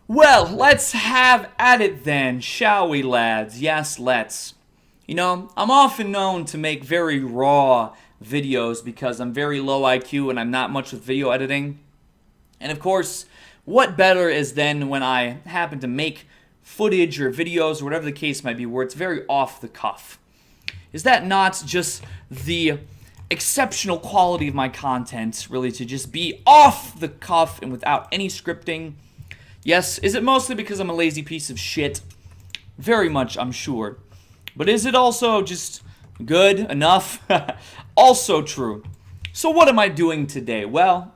Well, let's have at it then, shall we, lads? Yes, let's. You know, I'm often known to make very raw videos because I'm very low IQ and I'm not much with video editing. And of course, what better is then when I happen to make footage or videos or whatever the case might be where it's very off the cuff? Is that not just the exceptional quality of my content, really, to just be off the cuff and without any scripting? Yes, is it mostly because I'm a lazy piece of shit? Very much, I'm sure. But is it also just good enough? Also true. So what am I doing today? Well,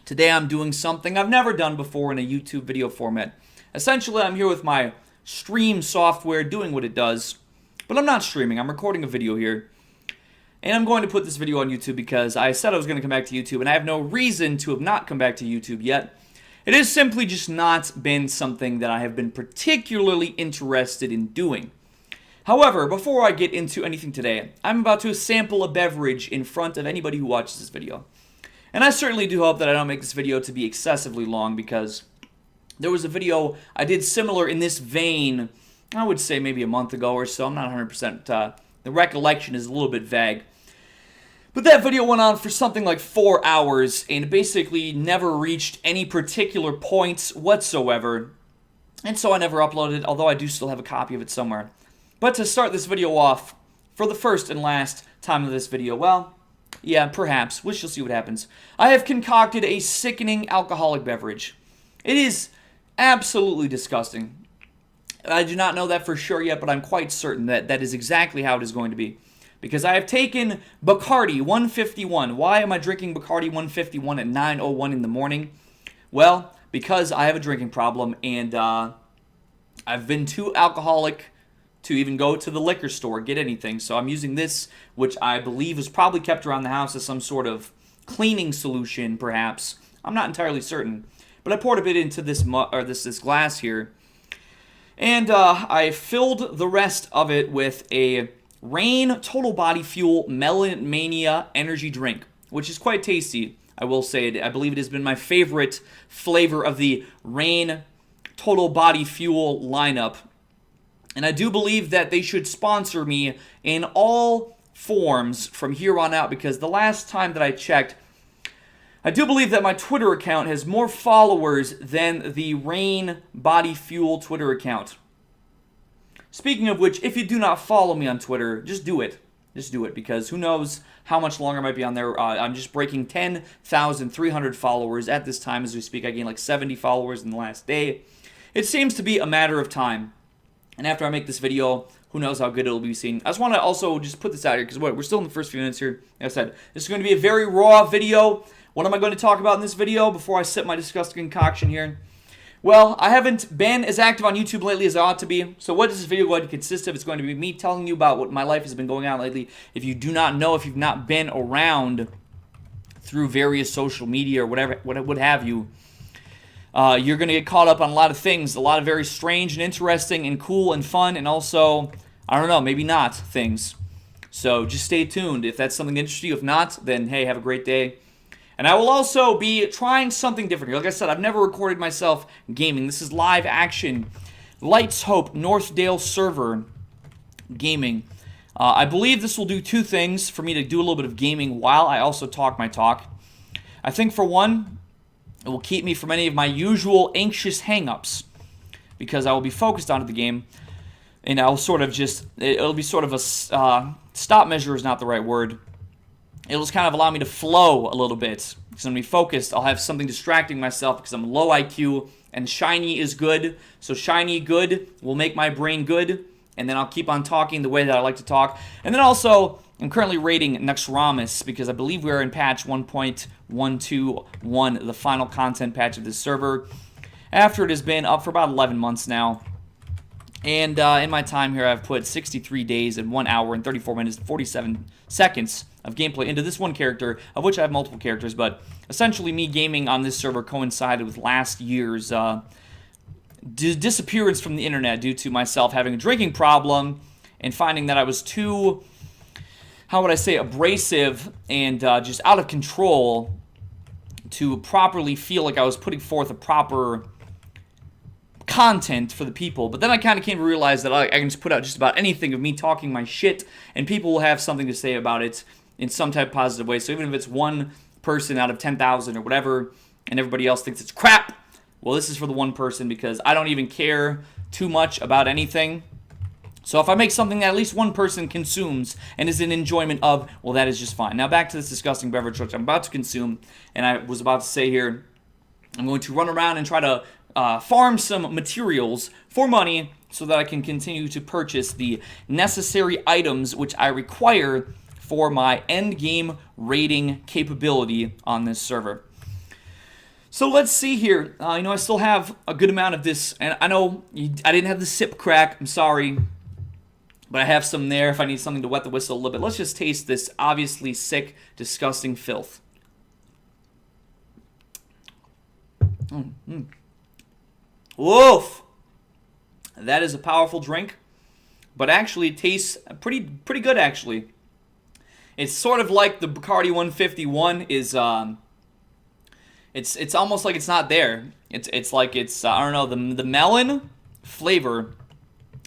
today I'm doing something I've never done before in a YouTube video format. Essentially, I'm here with my stream software doing what it does. But I'm not streaming, I'm recording a video here. And I'm going to put this video on YouTube because I said I was going to come back to YouTube, and I have no reason to have not come back to YouTube yet. It has simply just not been something that I have been particularly interested in doing. However, before I get into anything today, I'm about to sample a beverage in front of anybody who watches this video. And I certainly do hope that I don't make this video to be excessively long, because there was a video I did similar in this vein, I would say maybe a month ago or so. I'm not 100%, the recollection is a little bit vague. But that video went on for something like 4 hours and basically never reached any particular points whatsoever. And so I never uploaded it, although I do still have a copy of it somewhere. But to start this video off, for the first and last time of this video, well, yeah, perhaps, we shall see what happens. I have concocted a sickening alcoholic beverage. It is absolutely disgusting. I do not know that for sure yet, but I'm quite certain that that is exactly how it is going to be. Because I have taken Bacardi 151. Why am I drinking Bacardi 151 at 9:01 in the morning? Well, because I have a drinking problem, and I've been too alcoholic to even go to the liquor store, get anything. So I'm using this, which I believe was probably kept around the house as some sort of cleaning solution, perhaps. I'm not entirely certain. But I poured a bit into this this glass here. And I filled the rest of it with a Reign Total Body Fuel Melon Mania energy drink, which is quite tasty, I will say. I believe it has been my favorite flavor of the Reign Total Body Fuel lineup. And I do believe that they should sponsor me in all forms from here on out, because the last time that I checked, I do believe that my Twitter account has more followers than the Reign Body Fuel Twitter account. Speaking of which, if you do not follow me on Twitter, just do it. Just do it, because who knows how much longer I might be on there. I'm just breaking 10,300 followers at this time as we speak. I gained like 70 followers in the last day. It seems to be a matter of time. And after I make this video, who knows how good it'll be seen. I just want to also just put this out here, because we're still in the first few minutes here. Like I said, this is going to be a very raw video. What am I going to talk about in this video before I sip my disgusting concoction here? Well, I haven't been as active on YouTube lately as I ought to be. So what is this video going to consist of? It's going to be me telling you about what my life has been going on lately. If you do not know, if you've not been around through various social media or whatever, what have you, you're going to get caught up on a lot of things, a lot of very strange and interesting and cool and fun, and also, I don't know, maybe not things. So just stay tuned if that's something that interests you. If not, then hey, have a great day. And I will also be trying something different. Like I said, I've never recorded myself gaming. This is live action, Lights Hope Northdale server gaming. I believe this will do two things for me to do a little bit of gaming while I also talk my talk. I think for one, it will keep me from any of my usual anxious hang-ups, because I will be focused onto the game, and I'll sort of just, it'll be sort of a, stop measure is not the right word. It'll just kind of allow me to flow a little bit, because I'm going to be focused. I'll have something distracting myself because I'm low IQ, and shiny is good. So shiny good will make my brain good, and then I'll keep on talking the way that I like to talk. And then also, I'm currently rating Naxxramas, because I believe we're in patch 1.121, the final content patch of this server, after it has been up for about 11 months now. And in my time here, I've put 63 days and 1 hour and 34 minutes and 47 seconds of gameplay into this one character, of which I have multiple characters, but essentially me gaming on this server coincided with last year's disappearance from the internet due to myself having a drinking problem and finding that I was too, how would I say, abrasive and just out of control to properly feel like I was putting forth a proper content for the people. But then I kind of came to realize that I can just put out just about anything of me talking my shit, and people will have something to say about it in some type of positive way. So even if it's one person out of 10,000 or whatever, and everybody else thinks it's crap, well, this is for the one person because I don't even care too much about anything. So if I make something that at least one person consumes and is in enjoyment of, well, that is just fine. Now back to this disgusting beverage which I'm about to consume, and I was about to say here, I'm going to run around and try to farm some materials for money so that I can continue to purchase the necessary items which I require for my end game rating capability on this server. So let's see here. I still have a good amount of this, and I know I didn't have the sip crack. I'm sorry. But I have some there if I need something to wet the whistle a little bit. Let's just taste this obviously sick, disgusting filth. Woof! That is a powerful drink, but actually it tastes pretty good actually. It's sort of like the Bacardi 151 is. It's almost like it's not there. It's like it's I don't know, the melon flavor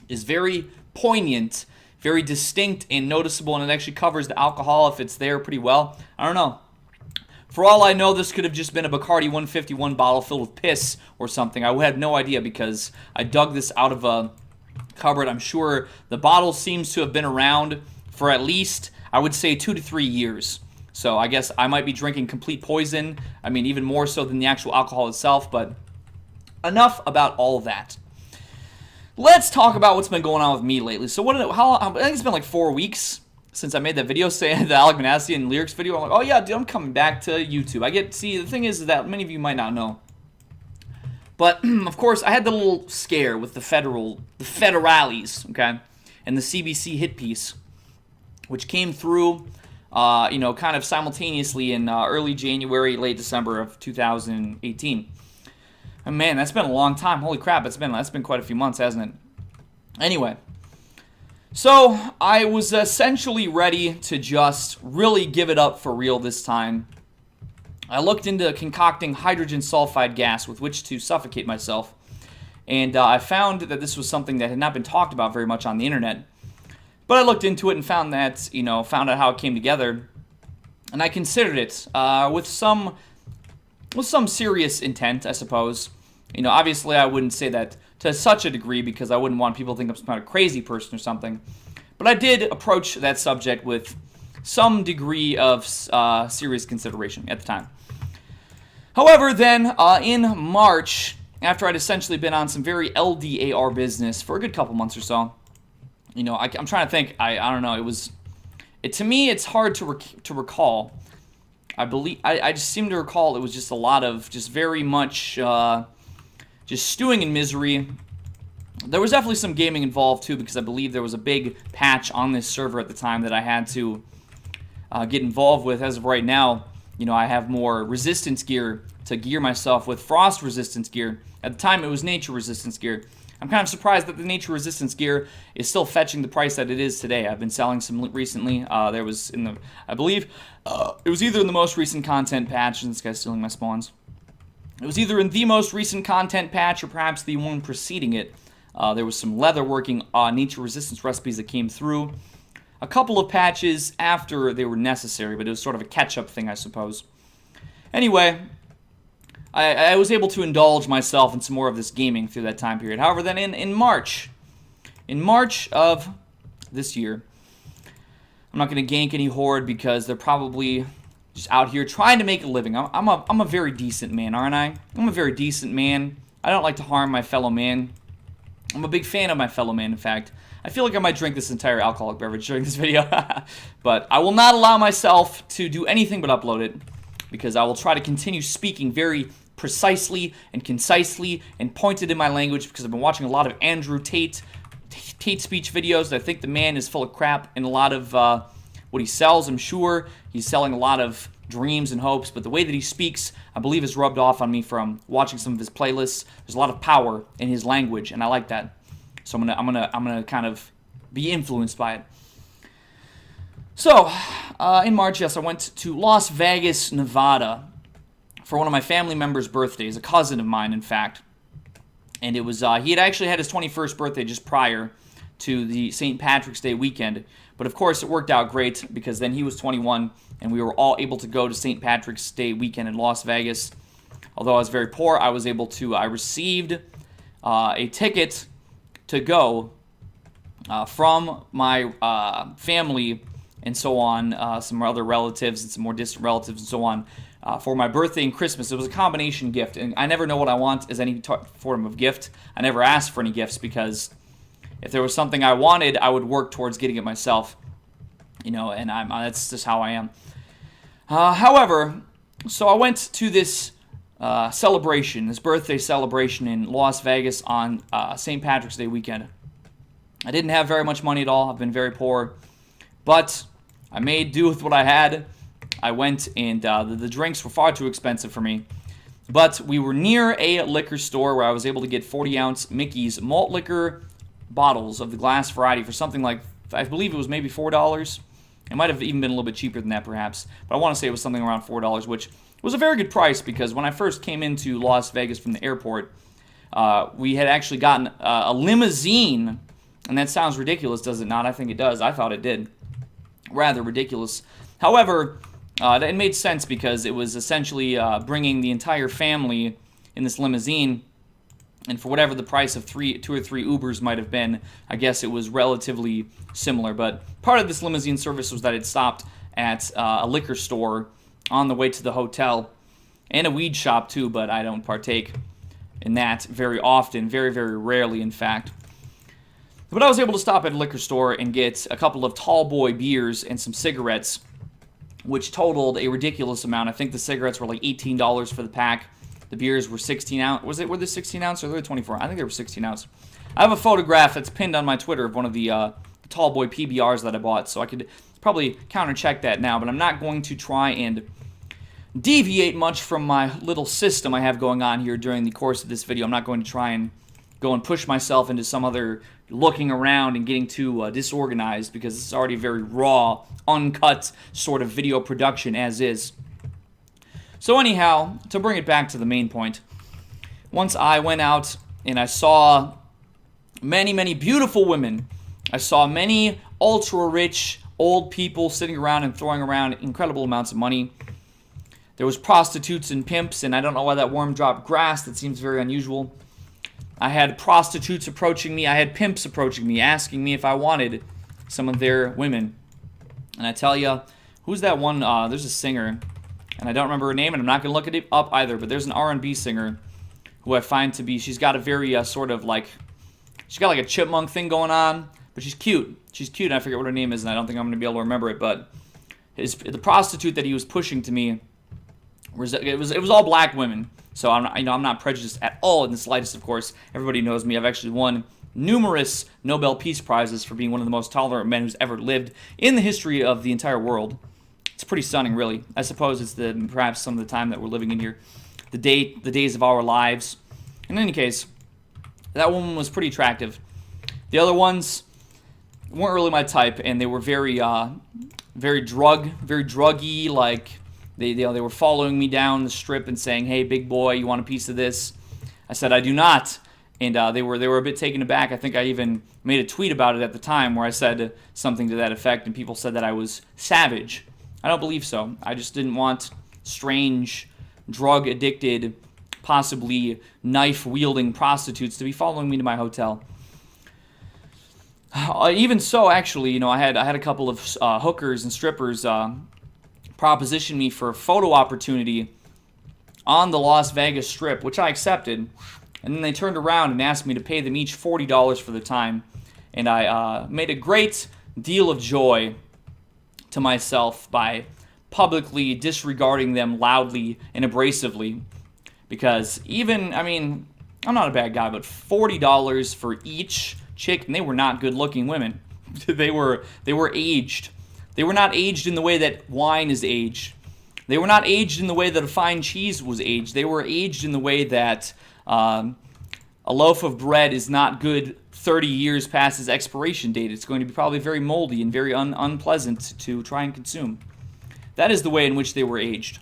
is very poignant, very distinct and noticeable, and it actually covers the alcohol if it's there pretty well. I don't know. For all I know, this could have just been a Bacardi 151 bottle filled with piss or something. I had no idea because I dug this out of a cupboard. I'm sure the bottle seems to have been around for at least, I would say, 2 to 3 years. So I guess I might be drinking complete poison. I mean, even more so than the actual alcohol itself, but enough about all of that. Let's talk about what's been going on with me lately. So I think it's been like 4 weeks since I made that video saying the Alec Manassian lyrics video. I'm like, oh yeah, dude, I'm coming back to YouTube. The thing is that many of you might not know. But, of course, I had the little scare with the federales, okay, and the CBC hit piece, which came through, kind of simultaneously in early January, late December of 2018. And man, that's been a long time. Holy crap, that's been quite a few months, hasn't it? Anyway, so I was essentially ready to just really give it up for real this time. I looked into concocting hydrogen sulfide gas with which to suffocate myself, and I found that this was something that had not been talked about very much on the internet. But I looked into it and found out how it came together, and I considered it with some serious intent, I suppose. Obviously I wouldn't say that to such a degree because I wouldn't want people to think I'm some kind of crazy person or something. But I did approach that subject with some degree of serious consideration at the time. However, then in March, after I'd essentially been on some very LDAR business for a good couple months or so, I'm trying to think. I don't know. To me, it's hard to recall. I just seem to recall it was just a lot of just very much just stewing in misery. There was definitely some gaming involved too because I believe there was a big patch on this server at the time that I had to get involved with. As of right now, I have more resistance gear to gear myself with frost resistance gear. At the time, it was nature resistance gear. I'm kind of surprised that the nature resistance gear is still fetching the price that it is today. I've been selling some recently. I believe it was either in the most recent content patch, and this guy's stealing my spawns. It was either in the most recent content patch or perhaps the one preceding it. There was some leatherworking nature resistance recipes that came through. A couple of patches after they were necessary, but it was sort of a catch-up thing, I suppose. Anyway, I was able to indulge myself in some more of this gaming through that time period. However, then in March of this year, I'm not going to gank any horde because they're probably just out here trying to make a living. I'm a very decent man, aren't I? I'm a very decent man. I don't like to harm my fellow man. I'm a big fan of my fellow man, in fact. I feel like I might drink this entire alcoholic beverage during this video. But I will not allow myself to do anything but upload it because I will try to continue speaking very precisely and concisely and pointed in my language because I've been watching a lot of Andrew Tate speech videos. I think the man is full of crap and a lot of what he sells. I'm sure he's selling a lot of dreams and hopes, but the way that he speaks, I believe, has rubbed off on me from watching some of his playlists. There's a lot of power in his language, and I like that. So I'm gonna kind of be influenced by it. So in March, yes, I went to Las Vegas, Nevada, for one of my family members' birthdays, a cousin of mine, in fact. And it was he had actually had his 21st birthday just prior to the St. Patrick's Day weekend. But of course, it worked out great because then he was 21, and we were all able to go to St. Patrick's Day weekend in Las Vegas. Although I was very poor, I was able to. I received a ticket to go from my family and so on, some other relatives and some more distant relatives and so on, for my birthday and Christmas. It was a combination gift, and I never know what I want as any form of gift. I never asked for any gifts because if there was something I wanted, I would work towards getting it myself. And that's just how I am. However, so I went to this celebration, this birthday celebration in Las Vegas on St. Patrick's Day weekend. I didn't have very much money at all. I've been very poor. But I made do with what I had. I went, and the drinks were far too expensive for me. But we were near a liquor store where I was able to get 40-ounce Mickey's malt liquor bottles of the glass variety for something like, I believe it was maybe $4. It might have even been a little bit cheaper than that, perhaps. But I want to say it was something around $4, which was a very good price because when I first came into Las Vegas from the airport, we had actually gotten a limousine. And that sounds ridiculous, does it not? I think it does. I thought it did. Rather ridiculous. However, it made sense because it was essentially bringing the entire family in this limousine, and for whatever the price of 2 or 3 Ubers might have been, I guess it was relatively similar. But part of this limousine service was that it stopped at a liquor store on the way to the hotel, and a weed shop too, but I don't partake in that very often, very, very rarely, in fact. But I was able to stop at a liquor store and get a couple of tall boy beers and some cigarettes, which totaled a ridiculous amount. I think the cigarettes were like $18 for the pack. The beers were 16 ounce. Were they 16 ounce or were they 24? I think they were 16 ounce. I have a photograph that's pinned on my Twitter of one of the tall boy PBRs that I bought, so I could probably counter-check that now, but I'm not going to try and deviate much from my little system I have going on here during the course of this video. I'm not going to try and go and push myself into some other looking around and getting too disorganized, because this is already a very raw, uncut sort of video production as is. So anyhow, to bring it back to the main point, once I went out and I saw many, many beautiful women, I saw many ultra-rich old people sitting around and throwing around incredible amounts of money. There was prostitutes and pimps, and I don't know why that worm dropped grass. That seems very unusual. I had prostitutes approaching me. I had pimps approaching me, asking me if I wanted some of their women. And I tell you, who's that one? There's a singer, and I don't remember her name, and I'm not going to look it up either, but there's an R&B singer who I find to be, she's got a very sort of like, she's got like a chipmunk thing going on, but she's cute. She's cute, and I forget what her name is, and I don't think I'm going to be able to remember it, but the prostitute that he was pushing to me, it was all black women. So I'm not prejudiced at all in the slightest, of course. Everybody knows me. I've actually won numerous Nobel Peace Prizes for being one of the most tolerant men who's ever lived in the history of the entire world. It's pretty stunning, really. I suppose it's perhaps some of the time that we're living in here, the days of our lives. In any case, that woman was pretty attractive. The other ones weren't really my type, and they were very druggy, like. They were following me down the strip and saying, "Hey, big boy, you want a piece of this?" I said, "I do not." And they were a bit taken aback. I think I even made a tweet about it at the time where I said something to that effect, and people said that I was savage. I don't believe so. I just didn't want strange, drug-addicted, possibly knife-wielding prostitutes to be following me to my hotel. Even so, actually, I had a couple of hookers and strippers propositioned me for a photo opportunity on the Las Vegas Strip, which I accepted, and then they turned around and asked me to pay them each $40 for the time, and I made a great deal of joy to myself by publicly disregarding them loudly and abrasively, because I'm not a bad guy, but $40 for each chick, and they were not good-looking women. They were aged. They were not aged in the way that wine is aged. They were not aged in the way that a fine cheese was aged. They were aged in the way that a loaf of bread is not good 30 years past its expiration date. It's going to be probably very moldy and very unpleasant to try and consume. That is the way in which they were aged.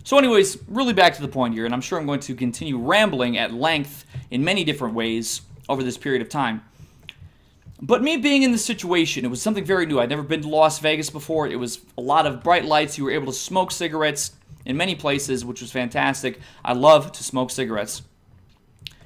So anyways, really back to the point here, and I'm sure I'm going to continue rambling at length in many different ways over this period of time. But me being in this situation, it was something very new. I'd never been to Las Vegas before. It was a lot of bright lights. You were able to smoke cigarettes in many places, which was fantastic. I love to smoke cigarettes.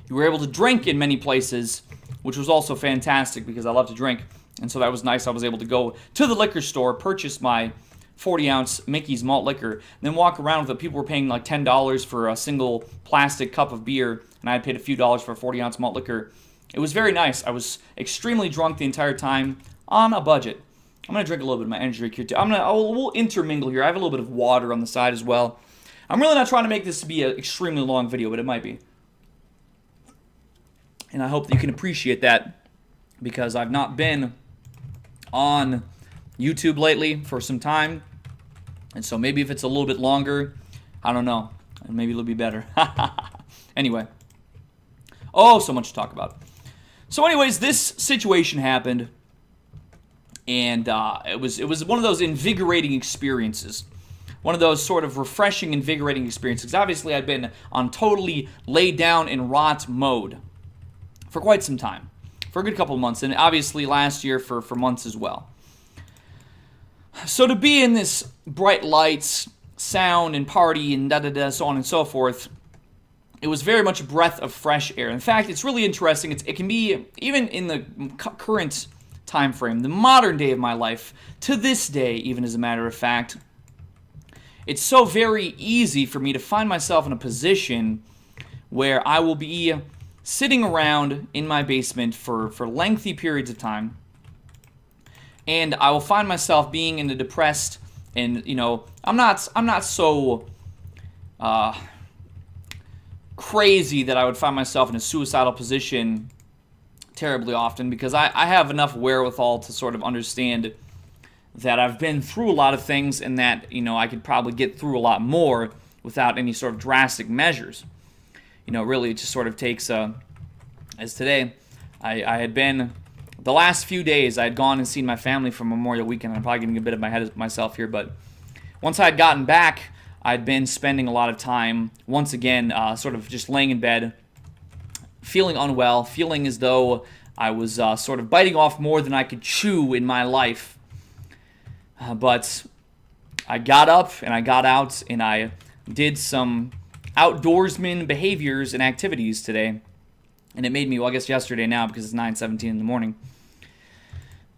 You were able to drink in many places, which was also fantastic because I love to drink. And so that was nice. I was able to go to the liquor store, purchase my 40-ounce Mickey's malt liquor, then walk around with it. People were paying like $10 for a single plastic cup of beer, and I had paid a few dollars for a 40-ounce malt liquor. It was very nice. I was extremely drunk the entire time on a budget. I'm going to drink a little bit of my energy drink here too. We'll intermingle here. I have a little bit of water on the side as well. I'm really not trying to make this to be an extremely long video, but it might be. And I hope that you can appreciate that because I've not been on YouTube lately for some time. And so maybe if it's a little bit longer, I don't know. Maybe it'll be better. Anyway. Oh, so much to talk about. So anyways, this situation happened. And it was one of those invigorating experiences. One of those sort of refreshing, invigorating experiences. Because obviously I'd been on totally laid down and rot mode for quite some time. For a good couple of months. And obviously last year for months as well. So to be in this bright lights, sound, and party, and da-da-da, so on and so forth, it was very much a breath of fresh air. In fact, it's really interesting. It can be, even in the current time frame, the modern day of my life, to this day, even as a matter of fact, it's so very easy for me to find myself in a position where I will be sitting around in my basement for lengthy periods of time, and I will find myself being in a depressed, and I'm not so crazy that I would find myself in a suicidal position terribly often, because I have enough wherewithal to sort of understand that I've been through a lot of things, and that I could probably get through a lot more without any sort of drastic measures. Really it just sort of takes as today I had been. The last few days, I had gone and seen my family for Memorial Weekend. I'm probably getting a bit of my head of myself here, but once I had gotten back, I'd been spending a lot of time, once again, sort of just laying in bed, feeling unwell, feeling as though I was sort of biting off more than I could chew in my life. But I got up and I got out and I did some outdoorsman behaviors and activities today. And it made me, well, I guess yesterday now because it's 9:17 in the morning.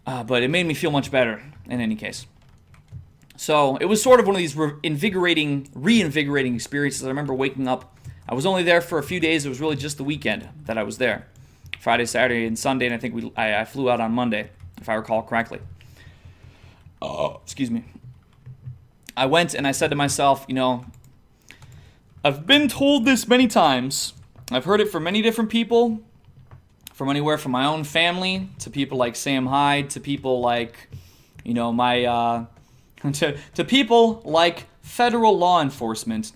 But it made me feel much better in any case. So it was sort of one of these reinvigorating experiences. I remember waking up. I was only there for a few days. It was really just the weekend that I was there. Friday, Saturday, and Sunday. And I think I flew out on Monday, if I recall correctly. Excuse me. I went and I said to myself, I've been told this many times. I've heard it from many different people, from anywhere from my own family to people like Sam Hyde, to people like, my, to people like federal law enforcement,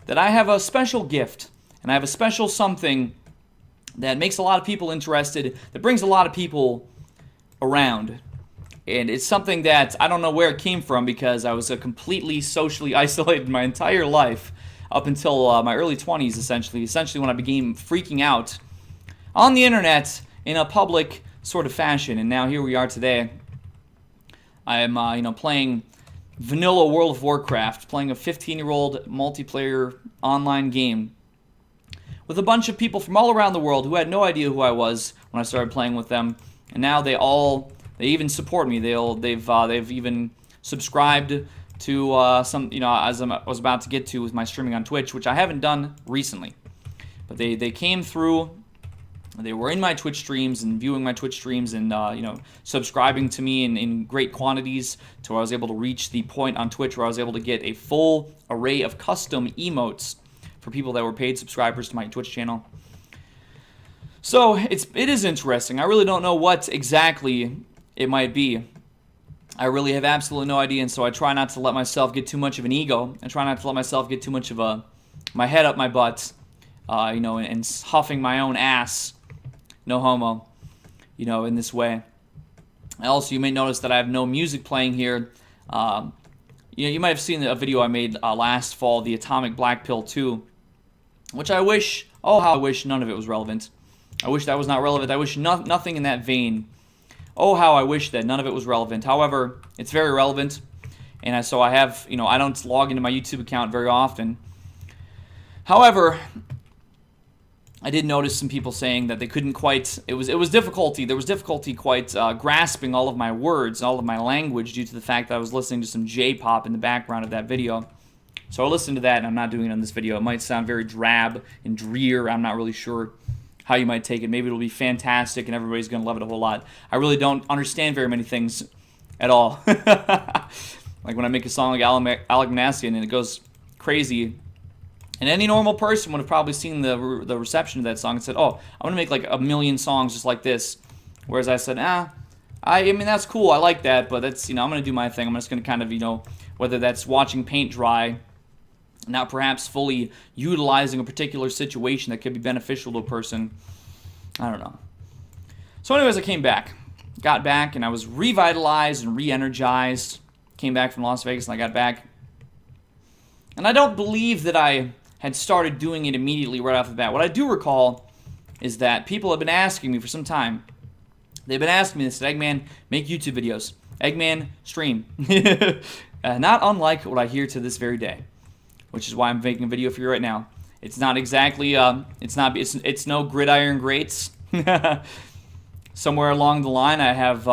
that I have a special gift, and I have a special something that makes a lot of people interested, that brings a lot of people around. And it's something that I don't know where it came from, because I was completely socially isolated my entire life. Up until my early 20s, essentially when I began freaking out on the internet in a public sort of fashion. And now here we are today. I am, playing vanilla World of Warcraft, playing a 15-year-old multiplayer online game with a bunch of people from all around the world who had no idea who I was when I started playing with them. And now they even support me. They've even subscribed to some, as I was about to get to with my streaming on Twitch, which I haven't done recently. But they came through, they were in my Twitch streams and viewing my Twitch streams and, subscribing to me in great quantities, to where I was able to reach the point on Twitch where I was able to get a full array of custom emotes for people that were paid subscribers to my Twitch channel. So it is interesting. I really don't know what exactly it might be. I really have absolutely no idea, and so I try not to let myself get too much of an ego. I try not to let myself get too much of my head up my butt, and huffing my own ass, no homo, in this way. Also, you may notice that I have no music playing here. you might have seen a video I made last fall, the Atomic Black Pill 2, which I wish, oh how I wish none of it was relevant. I wish that was not relevant. I wish nothing in that vein. Oh how I wish that none of it was relevant. However, it's very relevant, and so I have, I don't log into my YouTube account very often. However, I did notice some people saying that they couldn't quite, there was difficulty quite grasping all of my words and all of my language due to the fact that I was listening to some J-pop in the background of that video. So I listened to that, and I'm not doing it on this video. It might sound very drab and drear. I'm not really sure how you might take it. Maybe it'll be fantastic and everybody's going to love it a whole lot. I really don't understand very many things at all. Like when I make a song like Alec Manassian and it goes crazy, and any normal person would have probably seen the reception of that song and said, oh, I'm going to make like a million songs just like this. Whereas I said, I mean, that's cool. I like that, but that's, I'm going to do my thing. I'm just going to kind of, whether that's watching paint dry, not perhaps fully utilizing a particular situation that could be beneficial to a person. I don't know. So anyways, I came back. Got back, and I was revitalized and re-energized. Came back from Las Vegas, and I got back. And I don't believe that I had started doing it immediately right off the bat. What I do recall is that people have been asking me for some time. They've been asking me this, Eggman, make YouTube videos. Eggman, stream. Not unlike what I hear to this very day, which is why I'm making a video for you right now. It's not exactly, it's no Gridiron Greats. Somewhere along the line, I have,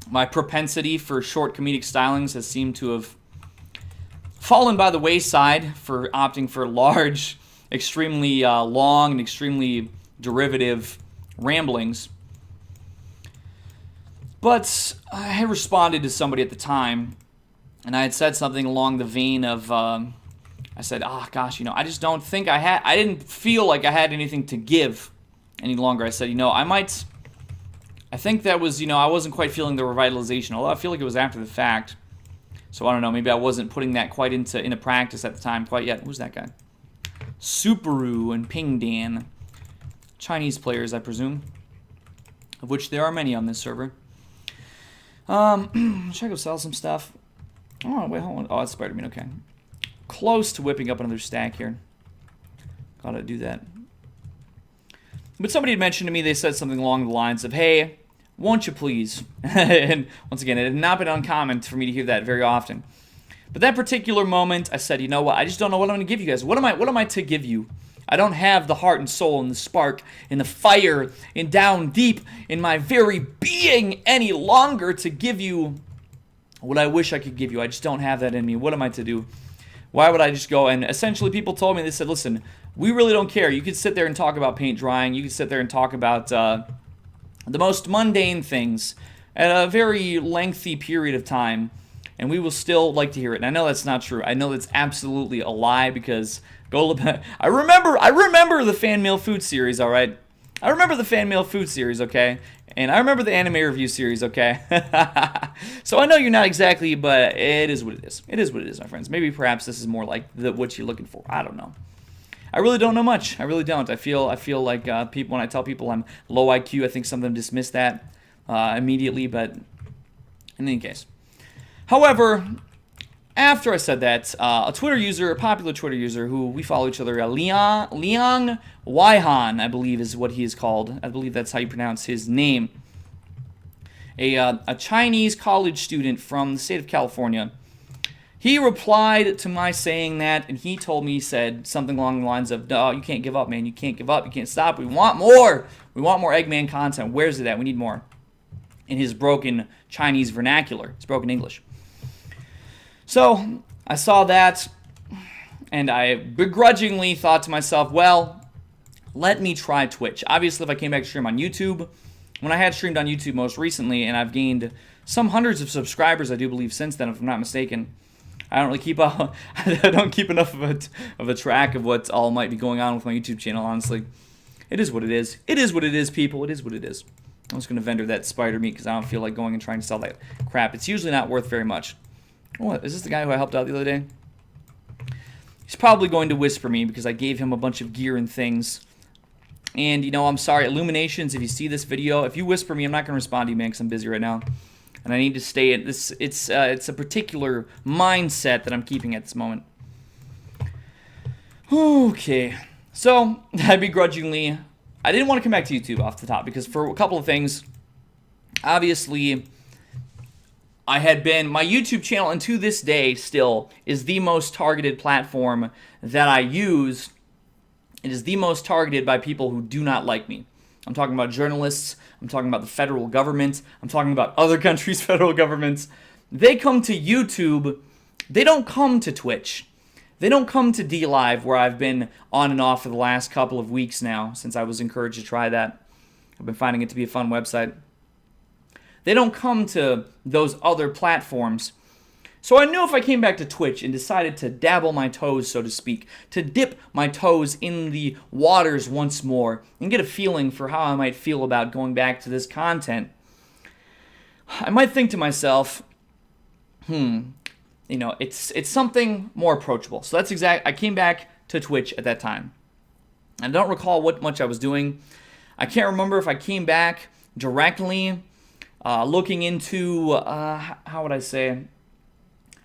my propensity for short comedic stylings has seemed to have fallen by the wayside for opting for large, extremely long and extremely derivative ramblings. But I had responded to somebody at the time, and I had said something along the vein of, I said, gosh, I just don't think I didn't feel like I had anything to give any longer. I said, I think that was, I wasn't quite feeling the revitalization, although I feel like it was after the fact. So I don't know, maybe I wasn't putting that quite into practice at the time quite yet. Who's that guy? Subaru and Ping Dan. Chinese players, I presume. Of which there are many on this server. Should I go sell some stuff? Oh, wait, hold on. Oh, it's Spider-Man, okay. Close to whipping up another stack here. Gotta do that. But somebody had mentioned to me, they said something along the lines of, hey, won't you please? And once again, it had not been uncommon for me to hear that very often. But that particular moment, I said, you know what? I just don't know what I'm going to give you guys. What am I to give you? I don't have the heart and soul and the spark and the fire and down deep in my very being any longer to give you what I wish I could give you. I just don't have that in me. What am I to do? Why would I just go? And essentially people told me, they said, listen, we really don't care. You could sit there and talk about paint drying. You could sit there and talk about the most mundane things at a very lengthy period of time, and we will still like to hear it. And I know that's not true. I know that's absolutely a lie, because I remember the fan mail food series, all right? I remember the fan mail food series, okay? And I remember the anime review series, okay? So I know you're not exactly, but it is what it is. It is what it is, my friends. Maybe perhaps this is more like what you're looking for. I don't know. I really don't know much. I really don't. I feel like people, when I tell people I'm low IQ, I think some of them dismiss that immediately, but in any case. However, after I said that, a popular Twitter user who we follow each other, Liang Weihan, I believe is what he is called. I believe that's how you pronounce his name. A Chinese college student from the state of California. He replied to my saying that, and he told me, he said something along the lines of, no, you can't give up, man. You can't give up. You can't stop. We want more. We want more Eggman content. Where's it at? We need more. In his broken Chinese vernacular. His broken English. So, I saw that, and I begrudgingly thought to myself, well, let me try Twitch. Obviously, if I came back to stream on YouTube, when I had streamed on YouTube most recently, and I've gained some hundreds of subscribers, I do believe, since then, if I'm not mistaken. I don't really keep up. I don't keep enough of a track of what all might be going on with my YouTube channel. Honestly, it is what it is. It is what it is, people. It is what it is. I'm just gonna vendor that spider meat because I don't feel like going and trying to sell that crap. It's usually not worth very much. What is this? The guy who I helped out the other day? He's probably going to whisper me because I gave him a bunch of gear and things. And I'm sorry, Illuminations. If you see this video, if you whisper me, I'm not gonna respond to you, man, because I'm busy right now. and I need to stay at this. It's a particular mindset that I'm keeping at this moment. Okay, so I begrudgingly, I didn't want to come back to YouTube off the top because for a couple of things. Obviously, I had been, my YouTube channel, and to this day still, is the most targeted platform that I use. It is the most targeted by people who do not like me. I'm talking about journalists, I'm talking about the federal government, I'm talking about other countries' federal governments. They come to YouTube, they don't come to Twitch. They don't come to DLive, where I've been on and off for the last couple of weeks now, since I was encouraged to try that. I've been finding it to be a fun website. They don't come to those other platforms. So I knew if I came back to Twitch and decided to dabble my toes, so to speak, to dip my toes in the waters once more and get a feeling for how I might feel about going back to this content, I might think to myself, it's something more approachable. So that's I came back to Twitch at that time. I don't recall what much I was doing. I can't remember if I came back directly looking into, how would I say?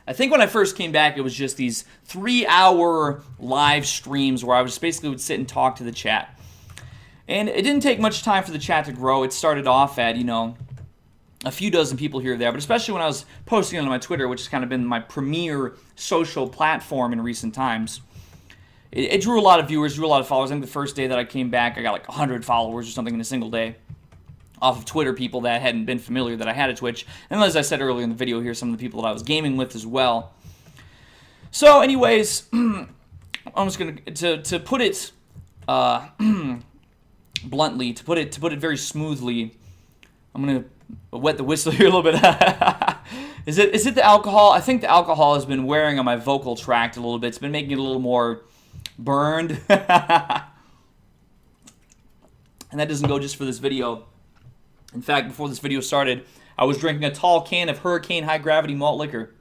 I think when I first came back, it was just these 3-hour live streams where I just basically would sit and talk to the chat. And it didn't take much time for the chat to grow. It started off at, a few dozen people here or there, but especially when I was posting on my Twitter, which has kind of been my premier social platform in recent times. It drew a lot of viewers, drew a lot of followers. I think the first day that I came back, I got like 100 followers or something in a single day. Off of Twitter, people that hadn't been familiar that I had a Twitch. And as I said earlier in the video here, some of the people that I was gaming with as well. So anyways, I'm just going to put it bluntly, to put it very smoothly, I'm going to wet the whistle here a little bit. Is it the alcohol? I think the alcohol has been wearing on my vocal tract a little bit. It's been making it a little more burned. And that doesn't go just for this video. In fact, before this video started, I was drinking a tall can of Hurricane High Gravity Malt Liquor.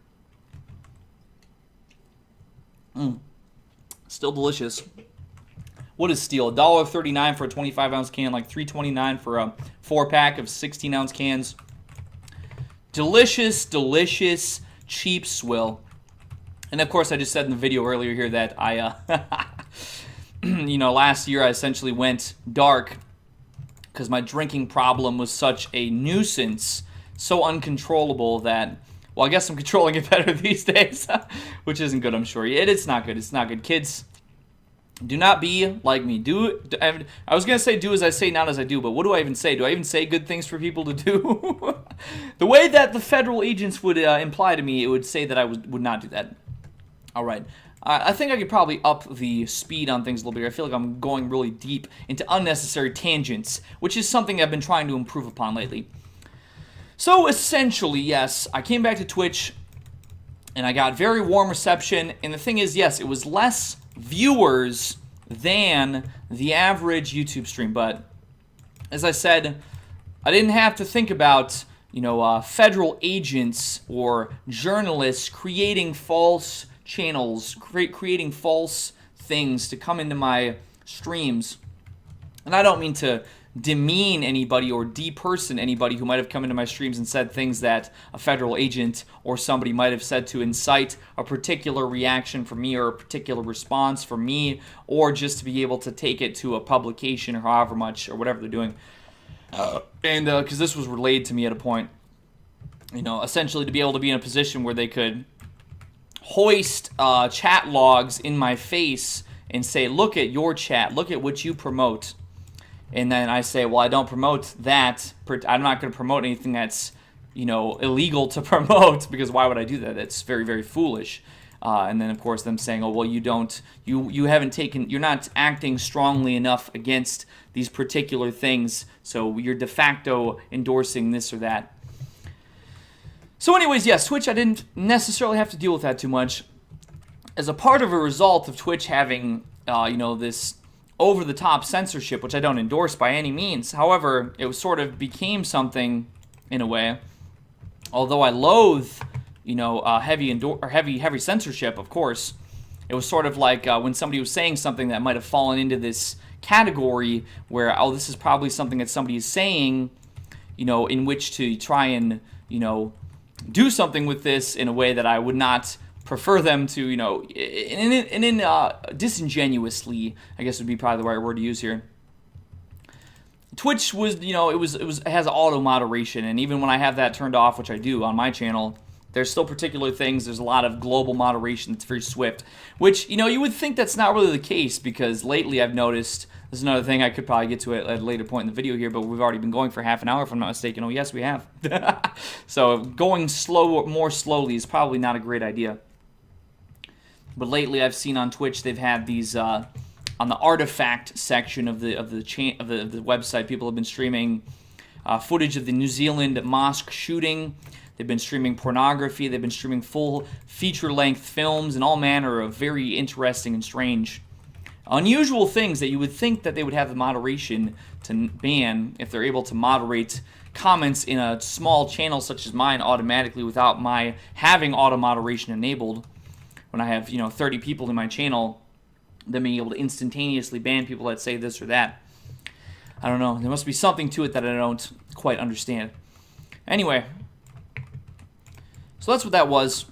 Still delicious. What is steel? $1.39 for a 25-ounce can, like $3.29 for a 4-pack of 16-ounce cans. Delicious, delicious, cheap swill. And of course, I just said in the video earlier here that I, last year I essentially went dark because my drinking problem was such a nuisance, so uncontrollable that, well, I guess I'm controlling it better these days, which isn't good, I'm sure. It's not good. It's not good. Kids, do not be like me. I was going to say do as I say, not as I do, but what do I even say? Do I even say good things for people to do? The way that the federal agents would imply to me, it would say that I would not do that. All right. I think I could probably up the speed on things a little bit. I feel like I'm going really deep into unnecessary tangents, which is something I've been trying to improve upon lately. So essentially, yes, I came back to Twitch, and I got very warm reception. And the thing is, yes, it was less viewers than the average YouTube stream. But as I said, I didn't have to think about, federal agents or journalists creating false channels, creating false things to come into my streams. And I don't mean to demean anybody or deperson anybody who might have come into my streams and said things that a federal agent or somebody might have said to incite a particular reaction from me or a particular response from me, or just to be able to take it to a publication or however much or whatever they're doing. Because this was relayed to me at a point, essentially to be able to be in a position where they could hoist chat logs in my face and say, look at your chat, look at what you promote. And then I say, well, I don't promote that. I'm not going to promote anything that's, illegal to promote, because why would I do that? It's very, very foolish. And then, of course, them saying, oh, well, you're not acting strongly enough against these particular things, so you're de facto endorsing this or that. So anyways, yes, Twitch, I didn't necessarily have to deal with that too much. As a part of a result of Twitch having, this over-the-top censorship, which I don't endorse by any means. However, it was sort of became something, in a way. Although I loathe, heavy censorship, of course. It was sort of like when somebody was saying something that might have fallen into this category where, this is probably something that somebody is saying, in which to try and do something with this in a way that I would not prefer them to, disingenuously, I guess would be probably the right word to use here. Twitch was, it has auto moderation, and even when I have that turned off, which I do on my channel, there's still particular things. There's a lot of global moderation that's very swift, which, you would think that's not really the case, because lately I've noticed, this is another thing I could probably get to at a later point in the video here, but we've already been going for half an hour, if I'm not mistaken. Oh, yes, we have. So going more slowly is probably not a great idea. But lately I've seen on Twitch they've had these, on the artifact section of the website, people have been streaming footage of the New Zealand mosque shooting. They've been streaming pornography. They've been streaming full feature-length films and all manner of very interesting and strange, unusual things that you would think that they would have the moderation to ban if they're able to moderate comments in a small channel such as mine automatically without my having auto moderation enabled. When I have 30 people in my channel, them being able to instantaneously ban people that say this or that. I don't know. There must be something to it that I don't quite understand. Anyway, so that's what that was.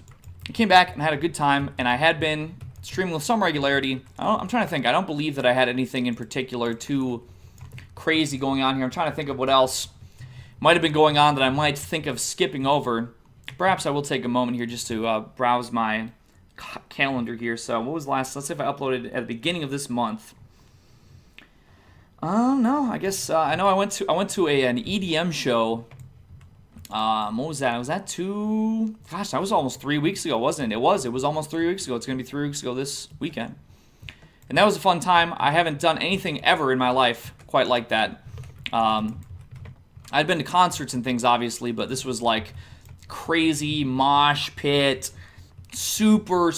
I came back and had a good time, and I had been streaming with some regularity. I'm trying to think. I don't believe that I had anything in particular too crazy going on here. I'm trying to think of what else might have been going on that I might think of skipping over. Perhaps I will take a moment here just to browse my calendar here. So what was the last? Let's see if I uploaded at the beginning of this month. No, I guess I know I went to an EDM show. What was that? Was that Gosh, that was almost 3 weeks ago, wasn't it? It was almost 3 weeks ago. It's gonna be 3 weeks ago this weekend, and that was a fun time. I haven't done anything ever in my life quite like that. I'd been to concerts and things, obviously, but this was like crazy mosh pit, super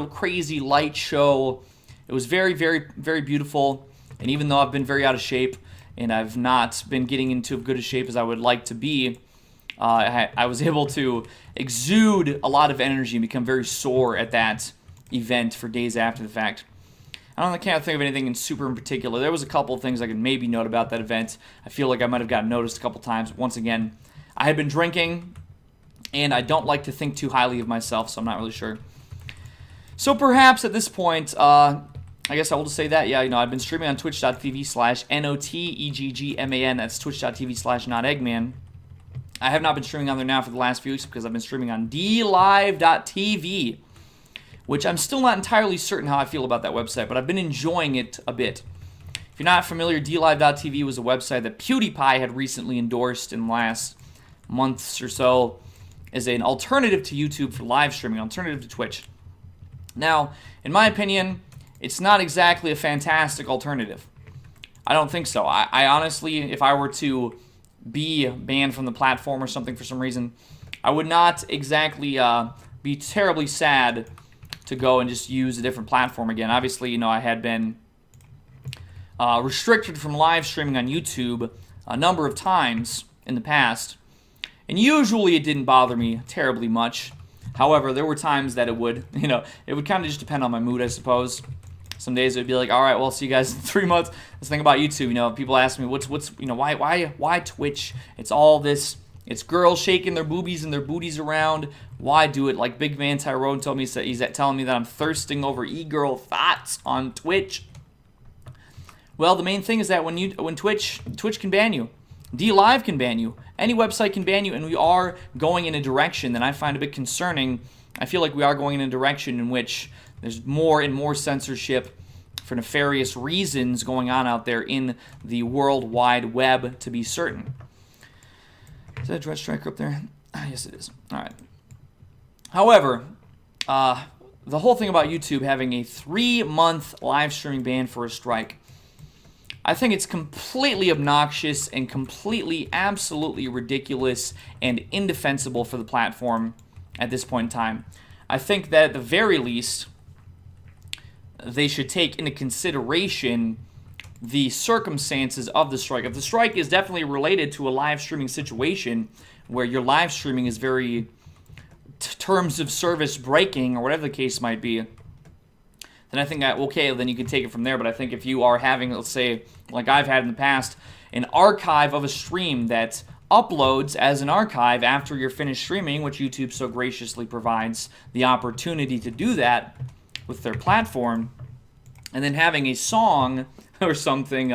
crazy light show. It was very, very, very beautiful. And even though I've been very out of shape and I've not been getting into as good a shape as I would like to be, I was able to exude a lot of energy and become very sore at that event for days after the fact. I can't think of anything in particular. There was a couple of things I could maybe note about that event. I feel like I might have gotten noticed a couple times. Once again, I had been drinking, and I don't like to think too highly of myself, so I'm not really sure. So perhaps at this point, I guess I will just say that, yeah, I've been streaming on twitch.tv/NOTEGGMAN. That's twitch.tv/NotEggman. I have not been streaming on there now for the last few weeks because I've been streaming on DLive.tv, which I'm still not entirely certain how I feel about that website, but I've been enjoying it a bit. If you're not familiar, DLive.tv was a website that PewDiePie had recently endorsed in the last months or so as an alternative to YouTube for live streaming, alternative to Twitch. Now, in my opinion, it's not exactly a fantastic alternative. I don't think so. I honestly, if I were to be banned from the platform or something for some reason, I would not exactly be terribly sad to go and just use a different platform again. Obviously, I had been restricted from live streaming on YouTube a number of times in the past, and usually it didn't bother me terribly much. However, there were times that it would, it would kind of just depend on my mood, I suppose. Some days it would be like, all right, well, see you guys in 3 months. This thing about YouTube, people ask me, what's, why Twitch? It's all this, it's girls shaking their boobies and their booties around. Why do it? Like Big Man Tyrone told me, he's telling me that I'm thirsting over e-girl thoughts on Twitch. Well, the main thing is that when Twitch can ban you. DLive can ban you. Any website can ban you, and we are going in a direction that I find a bit concerning. I feel like we are going in a direction in which there's more and more censorship for nefarious reasons going on out there in the World Wide Web, to be certain. Is that a Dread Striker up there? Yes, it is. All right. However, the whole thing about YouTube having a 3-month live streaming ban for a strike, I think it's completely obnoxious and completely, absolutely ridiculous and indefensible for the platform at this point in time. I think that at the very least, they should take into consideration the circumstances of the strike. If the strike is definitely related to a live streaming situation where your live streaming is very terms of service breaking or whatever the case might be, then I think that, okay, then you can take it from there. But I think if you are having, let's say, like I've had in the past, an archive of a stream that uploads as an archive after you're finished streaming, which YouTube so graciously provides the opportunity to do that with their platform, and then having a song or something,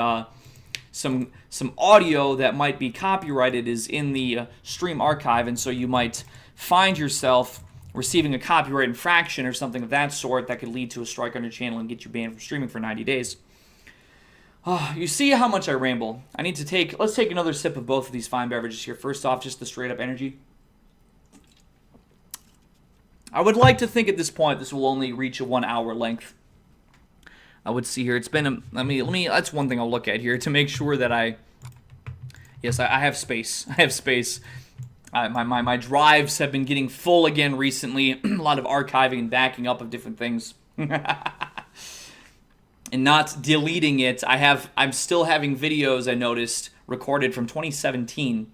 some audio that might be copyrighted is in the stream archive, and so you might find yourself receiving a copyright infraction or something of that sort that could lead to a strike on your channel and get you banned from streaming for 90 days. You see how much I ramble. Let's take another sip of both of these fine beverages here. First off, just the straight up energy. I would like to think at this point this will only reach a 1 hour length. I would see here, it's been, that's one thing I'll look at here to make sure that yes, I have space. I have space. My drives have been getting full again recently. A lot of archiving and backing up of different things. And not deleting it. I'm still having videos, I noticed, recorded from 2017.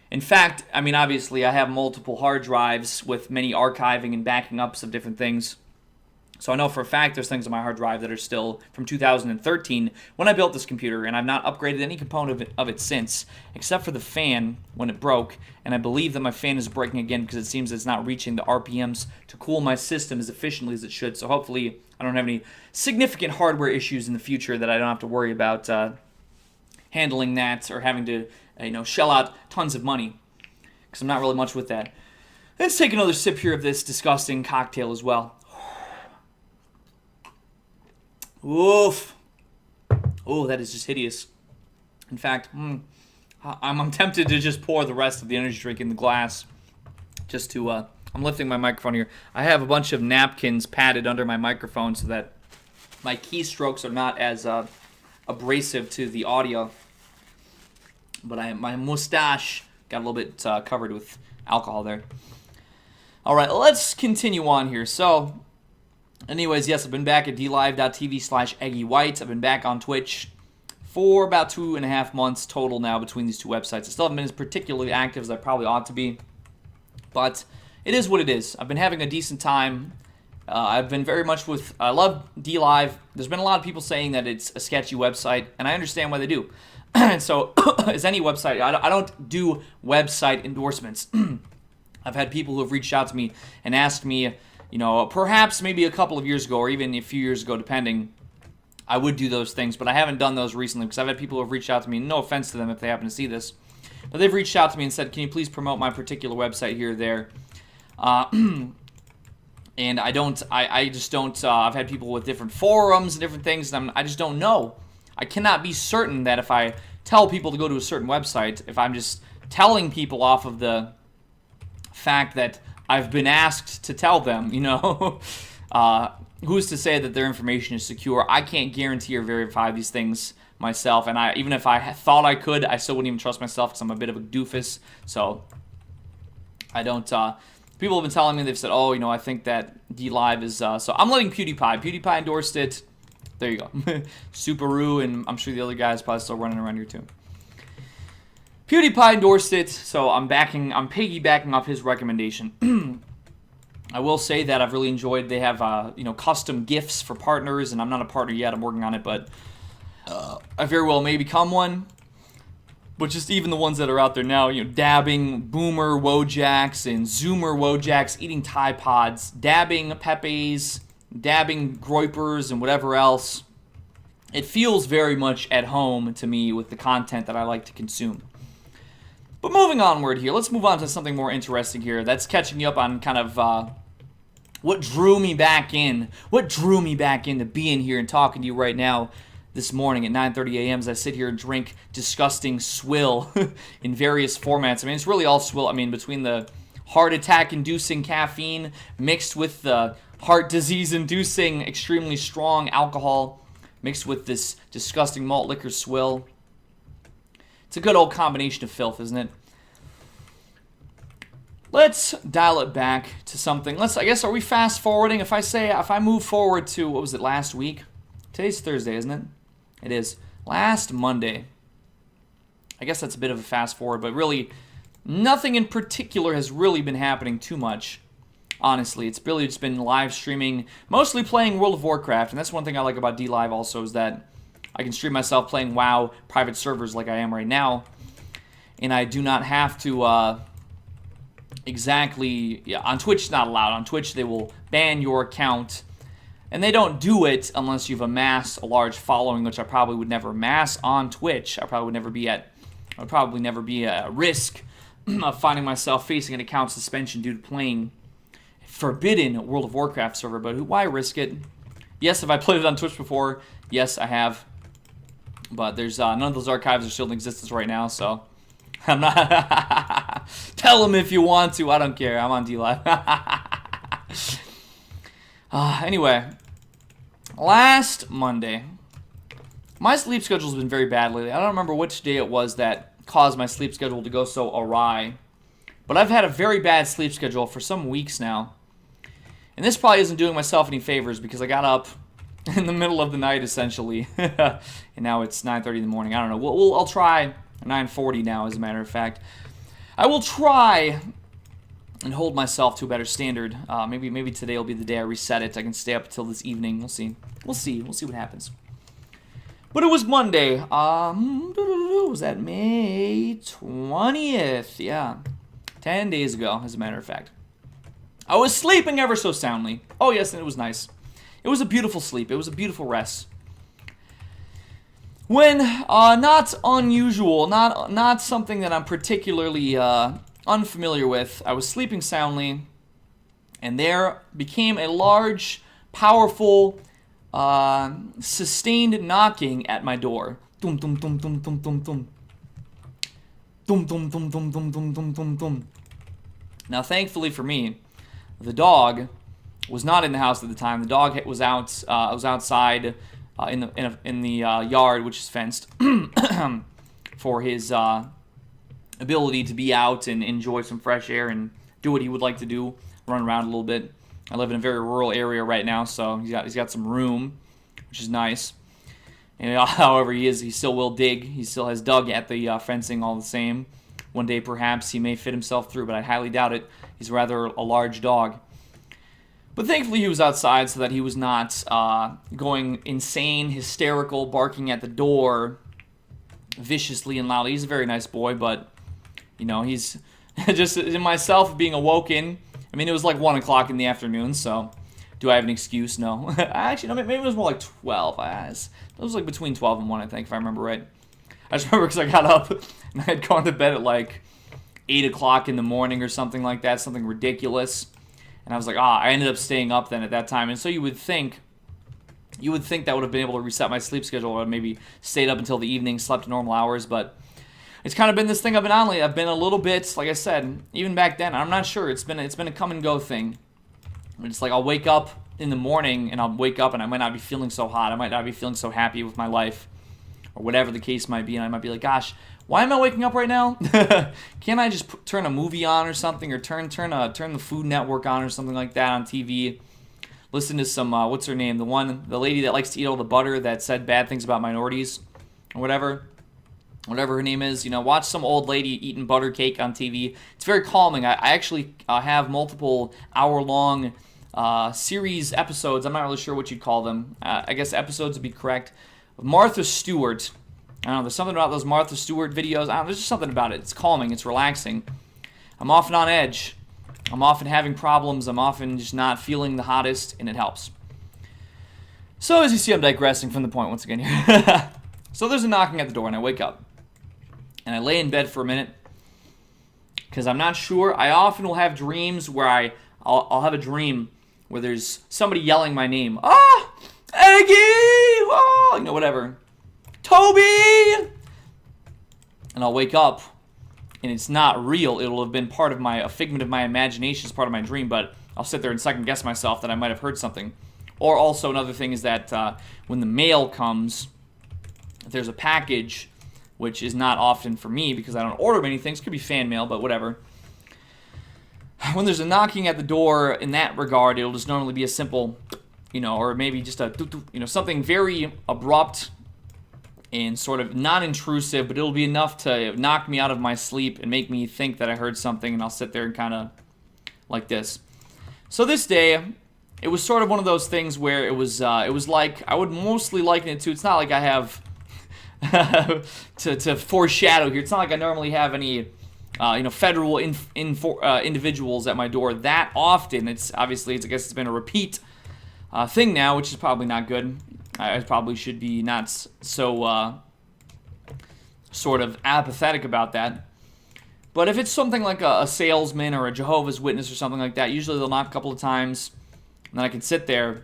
In fact, obviously I have multiple hard drives with many archiving and backing ups of different things. So I know for a fact there's things on my hard drive that are still from 2013 when I built this computer, and I've not upgraded any component of it since, except for the fan when it broke, and I believe that my fan is breaking again because it seems it's not reaching the RPMs to cool my system as efficiently as it should. So hopefully I don't have any significant hardware issues in the future that I don't have to worry about handling that or having to shell out tons of money, because I'm not really much with that. Let's take another sip here of this disgusting cocktail as well. Oof. Oh, that is just hideous. In fact, I'm tempted to just pour the rest of the energy drink in the glass. Just to, I'm lifting my microphone here. I have a bunch of napkins padded under my microphone so that my keystrokes are not as abrasive to the audio. But my mustache got a little bit covered with alcohol there. All right, let's continue on here. So, anyways, yes, I've been back at dlive.tv/EggyWhite. I've been back on Twitch for about 2.5 months total now between these two websites. I still haven't been as particularly active as I probably ought to be, but it is what it is. I've been having a decent time. I've been very much I love DLive. There's been a lot of people saying that it's a sketchy website, and I understand why they do. And so, as any website, I don't do website endorsements. I've had people who have reached out to me and asked me, perhaps maybe a couple of years ago or even a few years ago, depending, I would do those things, but I haven't done those recently because I've had people who have reached out to me, no offense to them if they happen to see this, but they've reached out to me and said, can you please promote my particular website here or there? And I just don't, I've had people with different forums and different things, and I just don't know. I cannot be certain that if I tell people to go to a certain website, if I'm just telling people off of the fact that I've been asked to tell them, who's to say that their information is secure? I can't guarantee or verify these things myself, and even if I thought I could, I still wouldn't even trust myself because I'm a bit of a doofus. So I don't. People have been telling me, they've said, oh, I think that DLive is. So I'm letting PewDiePie. PewDiePie endorsed it. There you go. Subaru, and I'm sure the other guys probably still running around here too. PewDiePie endorsed it, so I'm piggybacking off his recommendation. I will say that I've really enjoyed. They have custom gifts for partners, and I'm not a partner yet. I'm working on it, but I very well may become one. But just even the ones that are out there now, dabbing Boomer Wojaks and Zoomer Wojaks, eating Tide Pods, dabbing Pepes, dabbing Groypers, and whatever else. It feels very much at home to me with the content that I like to consume. But moving onward here, let's move on to something more interesting here. That's catching you up on kind of what drew me back in. What drew me back into being here and talking to you right now this morning at 9:30 a.m. as I sit here and drink disgusting swill in various formats. It's really all swill. Between the heart attack-inducing caffeine mixed with the heart disease-inducing extremely strong alcohol mixed with this disgusting malt liquor swill. It's a good old combination of filth, isn't it? Let's dial it back to something. Are we fast forwarding? If I move forward to, what was it, last week? Today's Thursday, isn't it? It is. Last Monday. I guess that's a bit of a fast forward, but really, nothing in particular has really been happening too much. Honestly, it's really just been live streaming, mostly playing World of Warcraft, and that's one thing I like about DLive also, is that I can stream myself playing WoW private servers like I am right now. and I do not have to exactly... Yeah, on Twitch, it's not allowed. On Twitch, they will ban your account, and they don't do it unless you've amassed a large following, which I probably would never amass on Twitch. I would probably never be at risk of finding myself facing an account suspension due to playing forbidden World of Warcraft server, but why risk it? Yes, have I played it on Twitch before? Yes, I have. But there's none of those archives are still in existence right now, so I'm not... Tell them if you want to. I don't care. I'm on DLive. Anyway, last Monday, my sleep schedule's been very bad lately. I don't remember which day it was that caused my sleep schedule to go so awry, but I've had a very bad sleep schedule for some weeks now. And this probably isn't doing myself any favors because I got up in the middle of the night, essentially. And now it's 9:30 in the morning. I don't know. I'll try 9:40 now, as a matter of fact. I will try and hold myself to a better standard. Maybe today will be the day I reset it. I can stay up until this evening. We'll see. We'll see what happens. But it was Monday. Was that May 20th? Yeah. 10 days ago, as a matter of fact. I was sleeping ever so soundly. Oh, yes, and it was nice. It was a beautiful sleep. It was a beautiful rest. When, not unusual, not something that I'm particularly unfamiliar with, I was sleeping soundly, and there became a large, powerful, sustained knocking at my door. Dum dum dum dum dum dum dum. Dum dum dum dum dum dum dum dum dum. Now, thankfully for me, the dog was not in the house at the time. The dog was outside in the yard, which is fenced, for his ability to be out and enjoy some fresh air and do what he would like to do, run around a little bit. I live in a very rural area right now, so he's got some room, which is nice. And however he still will dig. He still has dug at the fencing all the same. One day perhaps he may fit himself through, but I highly doubt it. He's rather a large dog. But thankfully he was outside so that he was not going insane, hysterical, barking at the door viciously and loudly. He's a very nice boy, but, you know, he's just in myself being awoken. I mean, it was like 1 o'clock in the afternoon, so do I have an excuse? No. Actually, no, maybe it was more like 12. It was like between 12 and 1, I think, if I remember right. I just remember because I got up and I had gone to bed at like 8 o'clock in the morning or something like that, something ridiculous. And I was like, I ended up staying up then at that time. And so you would think that would have been able to reset my sleep schedule. I maybe stayed up until the evening, slept normal hours, but it's kind of been this thing I've been on lately. I've been a little bit, like I said, even back then, I'm not sure. It's been a come and go thing. It's like I'll wake up in the morning and I'll wake up and I might not be feeling so hot. I might not be feeling so happy with my life or whatever the case might be. And I might be like, gosh, why am I waking up right now? Can't I just turn a movie on or something, or turn the Food Network on or something like that on TV? Listen to some what's her name? The lady that likes to eat all the butter that said bad things about minorities or whatever her name is. You know, watch some old lady eating butter cake on TV. It's very calming. I actually have multiple hour-long series episodes. I'm not really sure what you'd call them. I guess episodes would be correct. Martha Stewart. I don't know, there's something about those Martha Stewart videos. I don't know, there's just something about it. It's calming. It's relaxing. I'm often on edge. I'm often having problems. I'm often just not feeling the hottest, and it helps. So, as you see, I'm digressing from the point once again here. So there's a knocking at the door, and I wake up. And I lay in bed for a minute, because I'm not sure. I often will have dreams where I'll have a dream where there's somebody yelling my name. Ah! Eggie! Oh! You know, whatever. Toby! And I'll wake up, and it's not real. It'll have been a figment of my imagination, as part of my dream, but I'll sit there and second-guess myself that I might have heard something. Or also another thing is that when the mail comes, if there's a package, which is not often for me because I don't order many things. Could be fan mail, but whatever. When there's a knocking at the door in that regard, it'll just normally be a simple, or maybe just a, something very abrupt and sort of non-intrusive, but it'll be enough to knock me out of my sleep and make me think that I heard something, and I'll sit there and kind of like this. So this day, it was sort of one of those things where it was like, I would mostly liken it to, it's not like I have to foreshadow here. It's not like I normally have any federal individuals at my door that often. It's obviously, I guess it's been a repeat thing now, which is probably not good. I probably should be not so sort of apathetic about that. But if it's something like a salesman or a Jehovah's Witness or something like that, usually they'll knock a couple of times, and then I can sit there.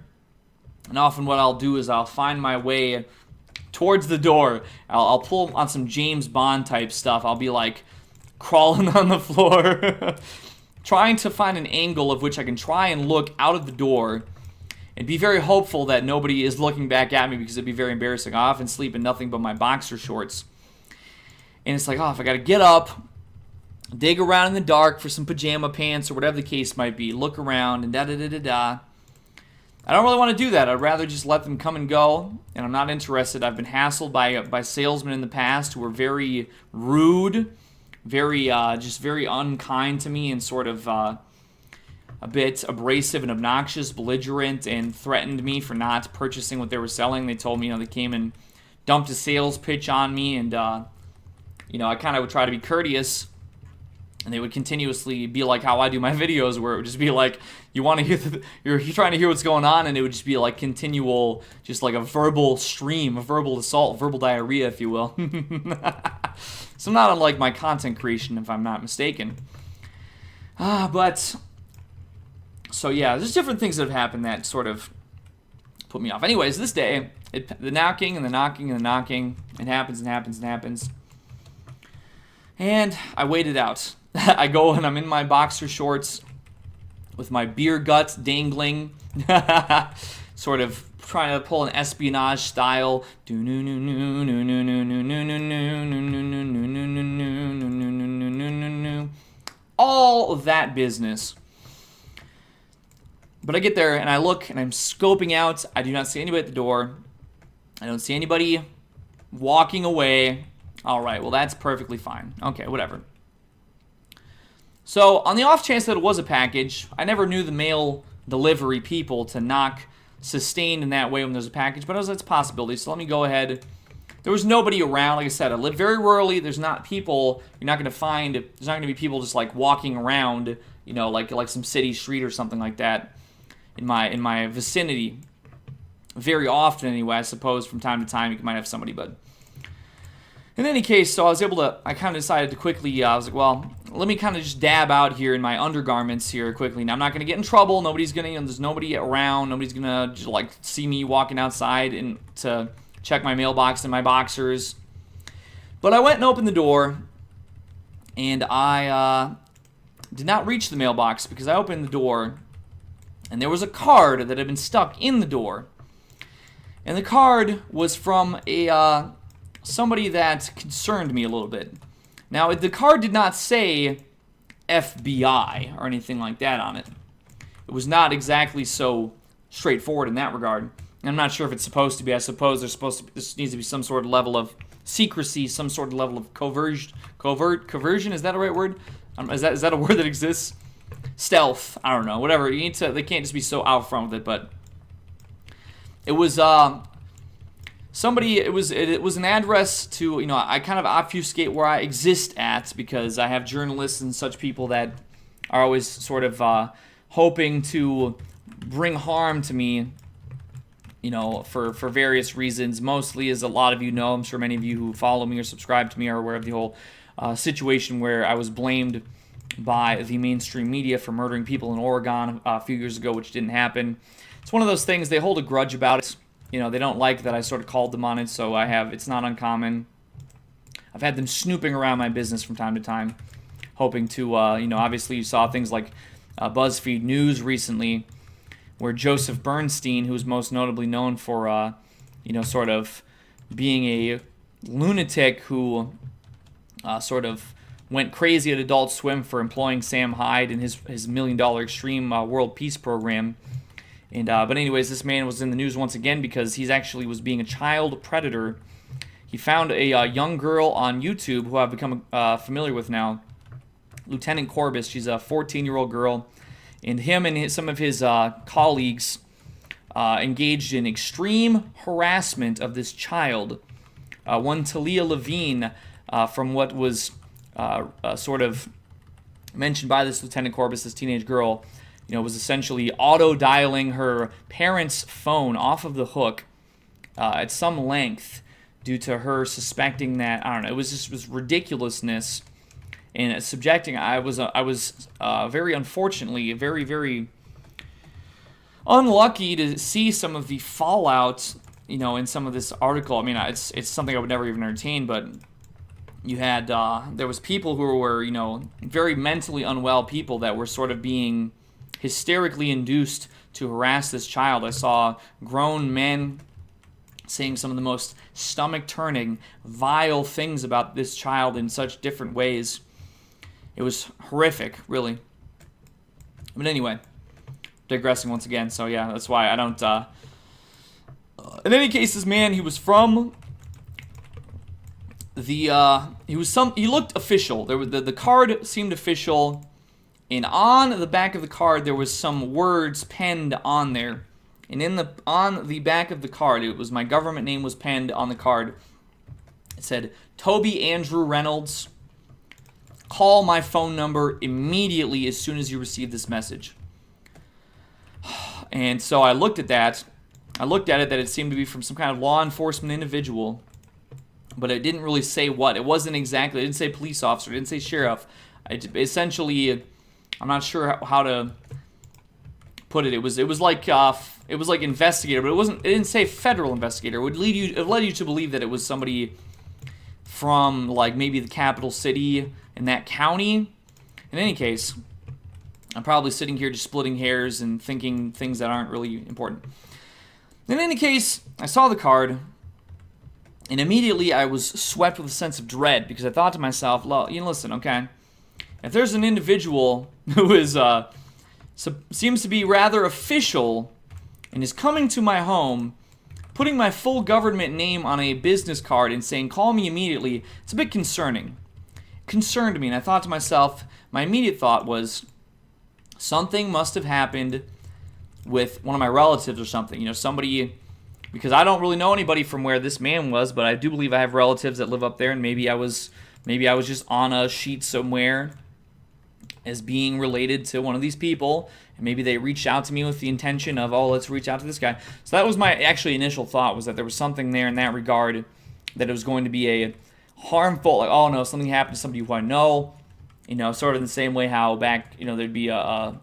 And often what I'll do is I'll find my way towards the door. I'll pull on some James Bond type stuff. I'll be like crawling on the floor, trying to find an angle of which I can try and look out of the door and be very hopeful that nobody is looking back at me, because it'd be very embarrassing. I often sleep in nothing but my boxer shorts. And it's like, if I got to get up, dig around in the dark for some pajama pants or whatever the case might be, look around and da-da-da-da-da. I don't really want to do that. I'd rather just let them come and go, and I'm not interested. I've been hassled by salesmen in the past who were very rude, very unkind to me, and sort of a bit abrasive and obnoxious, belligerent, and threatened me for not purchasing what they were selling. They told me, they came and dumped a sales pitch on me, and I kind of would try to be courteous, and they would continuously be like how I do my videos, where it would just be like, you want to hear, you're trying to hear what's going on, and it would just be like continual, just like a verbal stream, a verbal assault, verbal diarrhea, if you will. So not unlike my content creation, if I'm not mistaken. So yeah, there's different things that have happened that sort of put me off. Anyways, this day, the knocking and the knocking and the knocking, it happens and happens and happens. And I wait it out. I go and I'm in my boxer shorts with my beer guts dangling, sort of trying to pull an espionage style. All of that business. But I get there and I look and I'm scoping out. I do not see anybody at the door. I don't see anybody walking away. All right, well, that's perfectly fine. Okay, whatever. So, on the off chance that it was a package, I never knew the mail delivery people to knock sustained in that way when there's a package, but it's a possibility, so let me go ahead. There was nobody around. Like I said, I live very rurally. There's not people. You're not going to find, there's not going to be people just like walking around, like some city street or something like that in my vicinity. Very often, anyway. I suppose from time to time you might have somebody, but in any case, so I kind of decided to quickly, I was like, well, let me kind of just dab out here in my undergarments here quickly. Now, I'm not going to get in trouble. Nobody's going to, there's nobody around. Nobody's going to, just like, see me walking outside and to check my mailbox in my boxers. But I went and opened the door, and I did not reach the mailbox because I opened the door, and there was a card that had been stuck in the door. And the card was from somebody that concerned me a little bit. Now, the card did not say FBI or anything like that on it. It was not exactly so straightforward in that regard. And I'm not sure if it's supposed to be. I suppose this needs to be some sort of level of secrecy, some sort of level of coercion. Is that a right word? Is that a word that exists? Stealth. I don't know. Whatever. They can't just be so out front with it. But it was it was an address to, I kind of obfuscate where I exist at, because I have journalists and such people that are always sort of hoping to bring harm to me, for various reasons. Mostly, as a lot of you know, I'm sure many of you who follow me or subscribe to me are aware of the whole situation where I was blamed by the mainstream media for murdering people in Oregon a few years ago, which didn't happen. It's one of those things, they hold a grudge about it. They don't like that I sort of called them on it, so it's not uncommon. I've had them snooping around my business from time to time, hoping to, obviously you saw things like BuzzFeed News recently, where Joseph Bernstein, who's most notably known for, sort of being a lunatic who sort of went crazy at Adult Swim for employing Sam Hyde in his $1 million Extreme World Peace Program. And but anyways, this man was in the news once again because he's actually was being a child predator. He found a young girl on YouTube who I've become familiar with now, Lieutenant Corbis. She's a 14-year-old girl, and him and some of his colleagues engaged in extreme harassment of this child one Talia Levine, from what was sort of mentioned by this Lieutenant Corbus, this teenage girl, was essentially auto-dialing her parents' phone off of the hook at some length due to her suspecting that, I don't know, it was ridiculousness. And subjecting, I was very unfortunately, very, very unlucky to see some of the fallout, in some of this article. I mean, it's something I would never even entertain, but you had, there was people who were, very mentally unwell people that were sort of being hysterically induced to harass this child. I saw grown men saying some of the most stomach-turning, vile things about this child in such different ways. It was horrific, really. But anyway, digressing once again, so yeah, that's why I don't, in any case, this man, he was from the, he looked official. The card seemed official, and on the back of the card, there was some words penned on there. And on the back of the card, it was my government name was penned on the card. It said, Toby Andrew Reynolds, call my phone number immediately as soon as you receive this message. And so I looked at that. I looked at it that it seemed to be from some kind of law enforcement individual, but it didn't really say what. It wasn't exactly, it didn't say police officer, it didn't say sheriff. Essentially, I'm not sure how to put it. It was like investigator, but it didn't say federal investigator. It led you to believe that it was somebody from like maybe the capital city in that county. In any case, I'm probably sitting here just splitting hairs and thinking things that aren't really important. In any case, I saw the card, and immediately I was swept with a sense of dread because I thought to myself, listen, okay, if there's an individual who is seems to be rather official and is coming to my home, putting my full government name on a business card and saying, call me immediately, it's a bit concerning. It concerned me, and I thought to myself, my immediate thought was, something must have happened with one of my relatives or something. Somebody, because I don't really know anybody from where this man was, but I do believe I have relatives that live up there, and maybe I was just on a sheet somewhere as being related to one of these people, and maybe they reached out to me with the intention of, let's reach out to this guy. So that was my actually initial thought, was that there was something there in that regard, that it was going to be a harmful, like, oh no, something happened to somebody who I know, sort of in the same way how back, there'd be an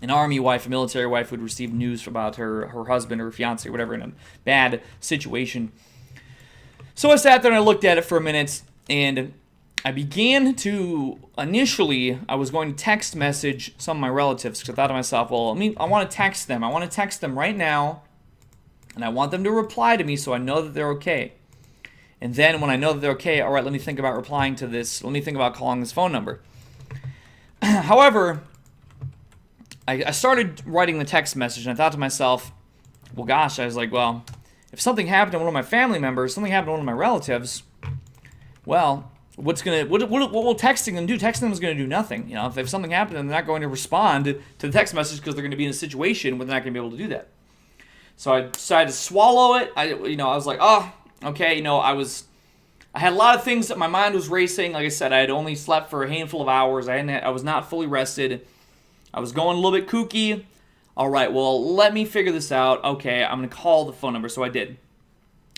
army wife, a military wife would receive news about her husband or fiance or whatever in a bad situation. So I sat there and I looked at it for a minute, and I began to, initially, I was going to text message some of my relatives, because I thought to myself, I want to text them. I want to text them right now, and I want them to reply to me so I know that they're okay. And then when I know that they're okay, all right, let me think about replying to this. Let me think about calling this phone number. However, I started writing the text message, and I thought to myself, I was like, if something happened to one of my family members, something happened to one of my relatives, what will texting them do? Texting them is going to do nothing. If something happened, then they're not going to respond to the text message because they're going to be in a situation where they're not going to be able to do that. So I decided to swallow it. I was like, okay. I had a lot of things that my mind was racing. Like I said, I had only slept for a handful of hours. I was not fully rested. I was going a little bit kooky. All right, let me figure this out. Okay, I'm going to call the phone number. So I did.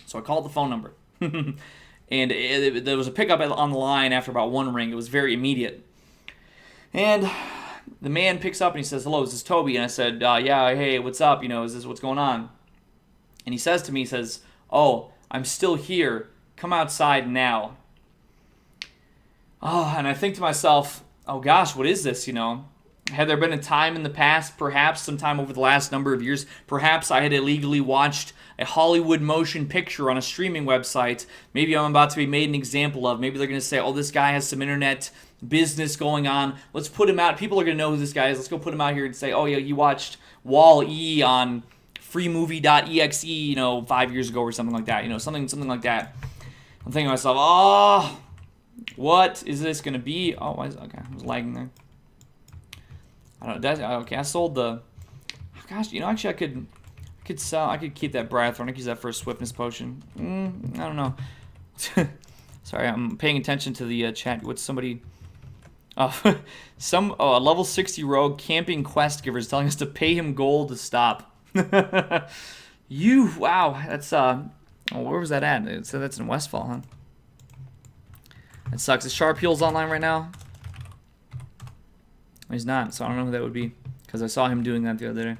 So I called the phone number. And there was a pickup on the line after about one ring. It was very immediate. And the man picks up and he says, hello, is this Toby? And I said, yeah, hey, what's up? Is this what's going on? And he says to me, oh, I'm still here. Come outside now. Oh, and I think to myself, oh gosh, what is this, Had there been a time in the past, perhaps sometime over the last number of years, perhaps I had illegally watched a Hollywood motion picture on a streaming website. Maybe I'm about to be made an example of. Maybe they're going to say, oh, this guy has some internet business going on. Let's put him out. People are going to know who this guy is. Let's go put him out here and say, oh, yeah, you watched Wall-E on freemovie.exe, 5 years ago or something like that. Something like that. I'm thinking to myself, what is this going to be? Oh, okay, I was lagging there. I don't know. Okay, I sold the. Gosh, actually, I could keep that Bradthorn. I could use that for a swiftness potion. I don't know. Sorry, I'm paying attention to the chat. What's somebody... Oh, a level 60 rogue camping quest giver is telling us to pay him gold to stop. Wow, that's, where was that at? It said that's in Westfall, huh? That sucks. Is Sharp Heels online right now? He's not, so I don't know who that would be, because I saw him doing that the other day.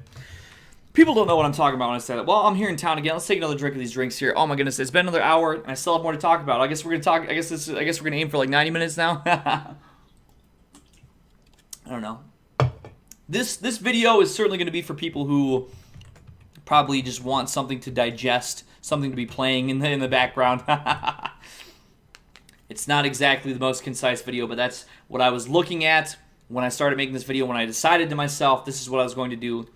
People don't know what I'm talking about when I say that. Well, I'm here in town again. Let's take another drink of these drinks here. Oh my goodness, it's been another hour, and I still have more to talk about. I guess we're gonna talk. I guess we're gonna aim for like 90 minutes now. I don't know. This video is certainly gonna be for people who probably just want something to digest, something to be playing in the background. It's not exactly the most concise video, but that's what I was looking at when I started making this video. When I decided to myself, this is what I was going to do.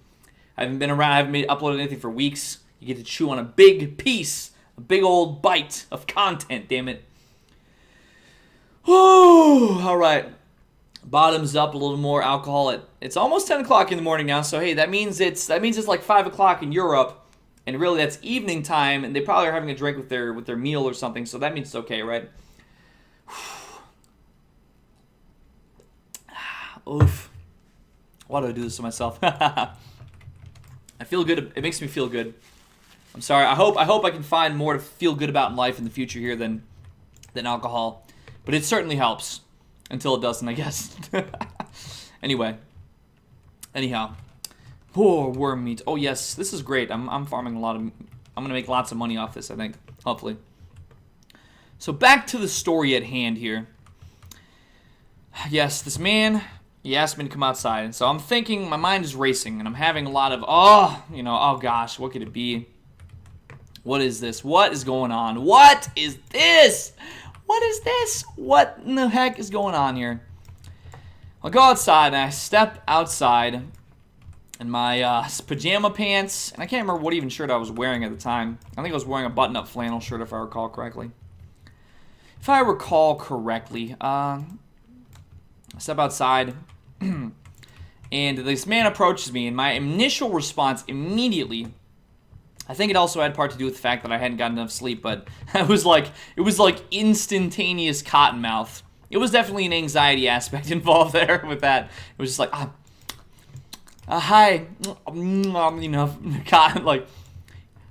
I haven't been around, I haven't uploaded anything for weeks. You get to chew on a big piece, a big old bite of content, damn it. Whew, all right. Bottoms up, a little more alcohol. It's almost 10 o'clock in the morning now, so hey, that means it's like 5 o'clock in Europe, and really that's evening time, and they probably are having a drink with their meal or something, so that means it's okay, right? Oof. Why do I do this to myself? I feel good. It makes me feel good. I'm sorry. I hope I can find more to feel good about in life in the future here than alcohol. But it certainly helps. Until it doesn't, I guess. Anyway. Anyhow. Poor worm meat. Oh, yes. This is great. I'm farming a lot of... I'm going to make lots of money off this, I think. Hopefully. So back to the story at hand here. Yes, this man... He asked me to come outside, and so I'm thinking, my mind is racing, and I'm having a lot of, oh gosh, what could it be? What is this? What is going on? What is this? What is this? What in the heck is going on here? I'll go outside, and I step outside in my pajama pants, and I can't remember what even shirt I was wearing at the time. I think I was wearing a button-up flannel shirt, if I recall correctly. I step outside, and this man approaches me, and my initial response immediately, I think it also had part to do with the fact that I hadn't gotten enough sleep, but it was like instantaneous cotton mouth. It was definitely an anxiety aspect involved there with that. It was just like, hi, you know, cotton, like.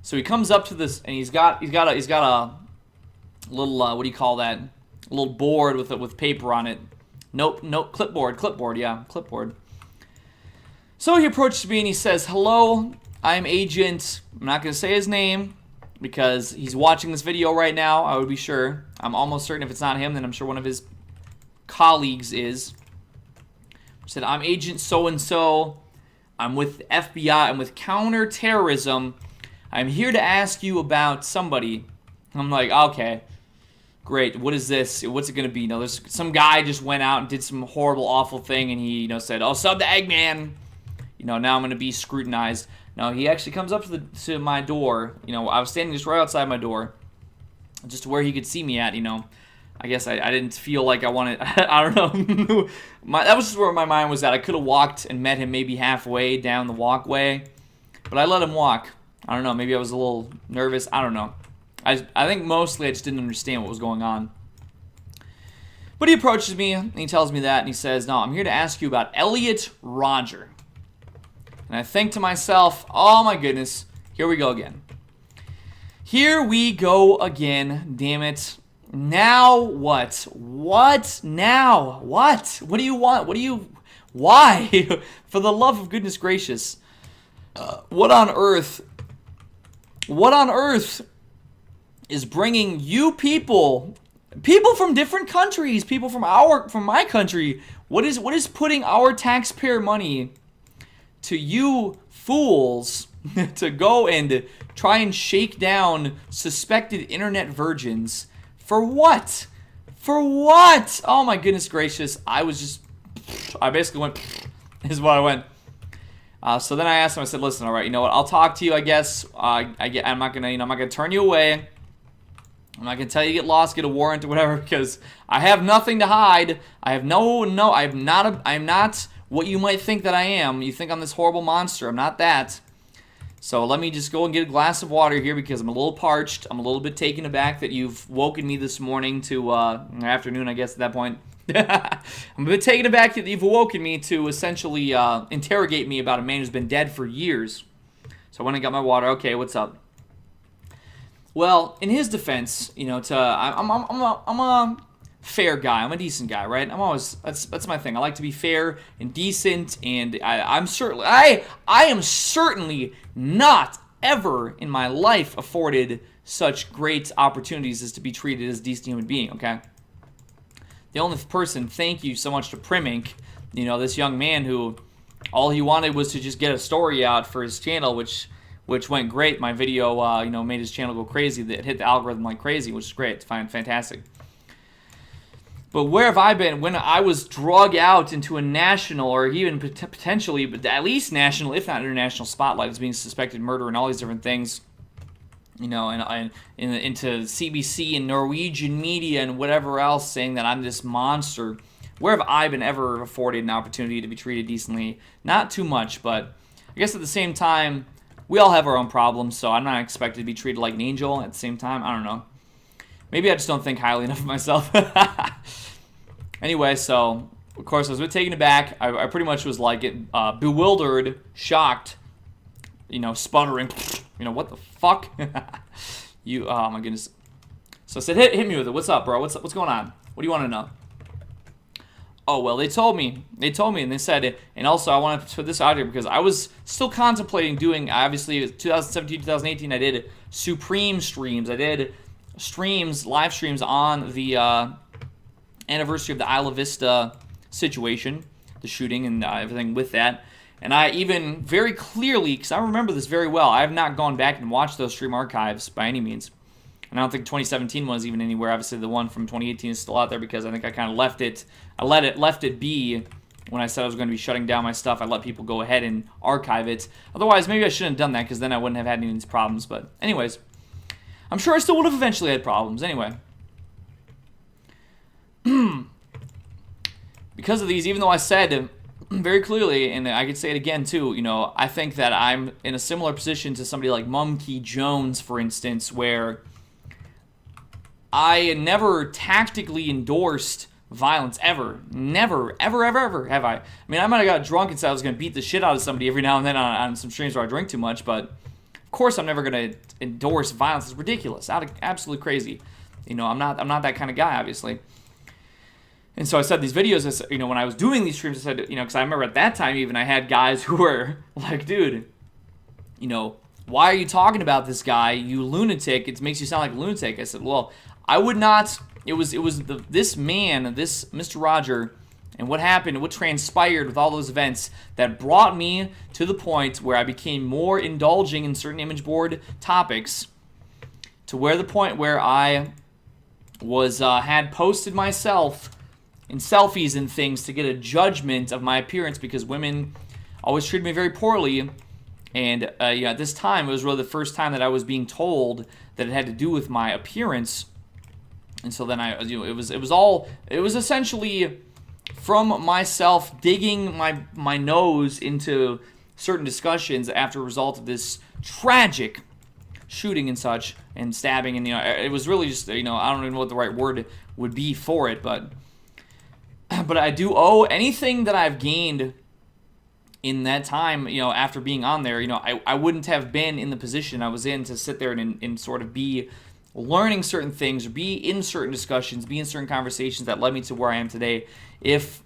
So he comes up to this, and he's got a little what do you call that? A little board with paper on it. Nope, clipboard, yeah, clipboard. So he approaches me and he says, hello, I'm Agent, I'm not going to say his name, because he's watching this video right now, I would be sure. I'm almost certain if it's not him, then I'm sure one of his colleagues is. He said, I'm Agent so-and-so, I'm with the FBI, I'm with counterterrorism, I'm here to ask you about somebody. I'm like, okay. Great, what is this? What's it going to be? There's some guy just went out and did some horrible, awful thing, and he, said, oh, sub the Eggman. Now I'm going to be scrutinized. No, he actually comes up to my door. I was standing just right outside my door, just to where he could see me at, I guess I didn't feel like I wanted, I don't know. That was just where my mind was at. I could have walked and met him maybe halfway down the walkway, but I let him walk. I don't know, maybe I was a little nervous. I don't know. I think mostly I just didn't understand what was going on. But he approaches me, and he tells me that, and he says, no, I'm here to ask you about Elliot Rodger. And I think to myself, oh my goodness, here we go again. Here we go again, damn it. Now what? What now? What? What do you want? Why? For the love of goodness gracious. What on earth is bringing you people from different countries, people from my country, what is putting our taxpayer money to you fools to go and try and shake down suspected internet virgins? For what? For what? Oh my goodness gracious. I basically went, is what I went. So then I asked him, I said, listen, all right, you know what, I'll talk to you, I guess. I'm not gonna turn you away. I'm not gonna tell you to get lost, get a warrant or whatever, because I have nothing to hide. I'm not what you might think that I am. You think I'm this horrible monster. I'm not that. So let me just go and get a glass of water here because I'm a little parched. I'm a little bit taken aback that you've woken me this morning to, afternoon, I guess, at that point. I'm a bit taken aback that you've awoken me to essentially interrogate me about a man who's been dead for years. So I went and got my water. Okay, what's up? Well, in his defense, I'm a fair guy. I'm a decent guy, right? That's my thing. I like to be fair and decent, and I am certainly not ever in my life afforded such great opportunities as to be treated as a decent human being. Okay. The only person, thank you so much to Primink, this young man who all he wanted was to just get a story out for his channel, which went great. My video, made his channel go crazy. It hit the algorithm like crazy, which is great. It's fantastic. But where have I been when I was drug out into a national or even potentially, but at least national, if not international spotlight as being suspected murder and all these different things, and into CBC and Norwegian media and whatever else saying that I'm this monster. Where have I been ever afforded an opportunity to be treated decently? Not too much, but I guess at the same time, we all have our own problems, so I'm not expected to be treated like an angel at the same time. I don't know. Maybe I just don't think highly enough of myself. Anyway, so, of course, I was a bit taken aback. I pretty much was like bewildered, shocked, sputtering. What the fuck? Oh my goodness. So I said, hit me with it. What's up, bro? What's going on? What do you want to know? Oh, well, they told me, and they said, and also I wanted to put this out here because I was still contemplating doing, obviously, 2017, 2018, I did Supreme streams. I did live streams on the anniversary of the Isla Vista situation, the shooting and everything with that. And I even very clearly, because I remember this very well, I have not gone back and watched those stream archives by any means. And I don't think 2017 was even anywhere. Obviously, the one from 2018 is still out there because I think I kind of left it be when I said I was going to be shutting down my stuff. I let people go ahead and archive it. Otherwise, maybe I shouldn't have done that because then I wouldn't have had any of these problems. But anyways, I'm sure I still would have eventually had problems. Anyway. Because of these, even though I said very clearly, and I could say it again too, I think that I'm in a similar position to somebody like Mumkey Jones, for instance, where I never tactically endorsed violence, ever. Never, ever have I. I mean, I might have got drunk and said I was going to beat the shit out of somebody every now and then on some streams where I drink too much, but of course I'm never going to endorse violence. It's ridiculous. Absolutely crazy. I'm not that kind of guy, obviously. And so I said these videos, when I was doing these streams, I said, because I remember at that time even I had guys who were like, dude, why are you talking about this guy, you lunatic? It makes you sound like a lunatic. I said, well, I would not. It was this man, this Mr. Roger, and what happened, what transpired with all those events that brought me to the point where I became more indulging in certain image board topics, to where the point where I was had posted myself in selfies and things to get a judgment of my appearance because women always treated me very poorly. And at this time, it was really the first time that I was being told that it had to do with my appearance. And so then it was essentially from myself digging my nose into certain discussions after a result of this tragic shooting and such and stabbing. And it was really just I don't even know what the right word would be for it, but I do owe anything that I've gained in that time, after being on there, I wouldn't have been in the position I was in to sit there and sort of be learning certain things or be in certain discussions, be in certain conversations that led me to where I am today if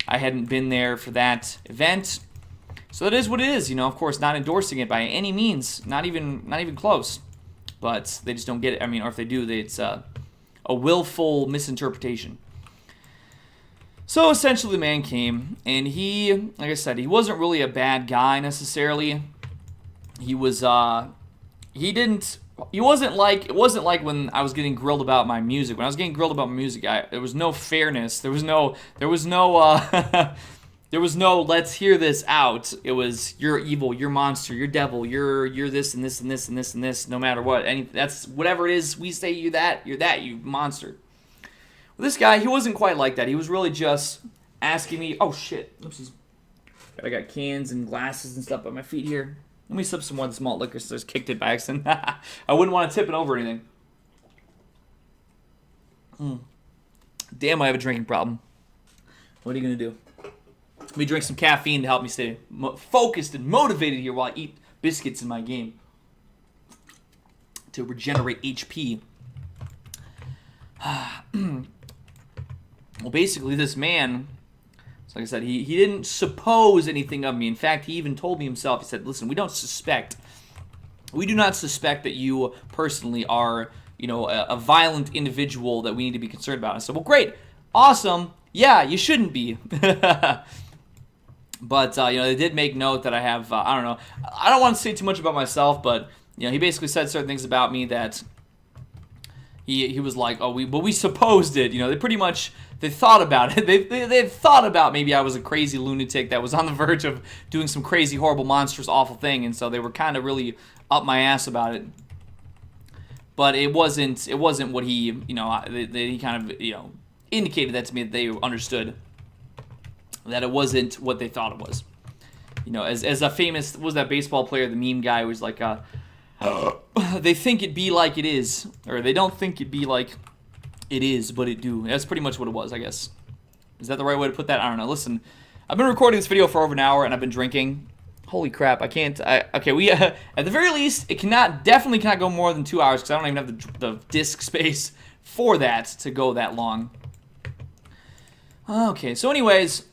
I hadn't been there for that event. So that is what it is, of course, not endorsing it by any means, not even close. But they just don't get it. I mean, or if they do, it's a willful misinterpretation. So essentially the man came, and he, like I said, he wasn't really a bad guy necessarily. He was, it wasn't like when I was getting grilled about my music. When I was getting grilled about my music, there was no fairness. There was no let's hear this out. It was, you're evil, you're monster, you're devil, you're this and this and this and this and this, no matter what. That's whatever it is, we say you're that, you monster. This guy, he wasn't quite like that. He was really just asking me, oh shit, I got cans and glasses and stuff on my feet here. Let me sip some more of this malt liquor since I just kicked it by accident. I wouldn't want to tip it over anything. Damn, I have a drinking problem. What are you going to do? Let me drink some caffeine to help me stay focused and motivated here while I eat biscuits in my game. To regenerate HP. Well, basically, this man, like I said, he didn't suppose anything of me. In fact, he even told me himself, he said, listen, we do not suspect that you personally are, a violent individual that we need to be concerned about. I said, well, great, awesome, yeah, you shouldn't be. But, they did make note that I have, I don't know, I don't want to say too much about myself, but, he basically said certain things about me that he was like, we supposed it. They thought about it. They thought about maybe I was a crazy lunatic that was on the verge of doing some crazy, horrible, monstrous, awful thing, and so they were kind of really up my ass about it. But it wasn't what he, he kind of, indicated that to me, that they understood that it wasn't what they thought it was. As a famous, what was that baseball player, the meme guy, who was like, they think it be like it is, or they don't think it be like it is, but it do. That's pretty much what it was, I guess. Is that the right way to put that? I don't know. Listen, I've been recording this video for over an hour, and I've been drinking. Holy crap, I can't. Okay, we at the very least, it definitely cannot go more than 2 hours because I don't even have the disk space for that to go that long. Okay, so anyways,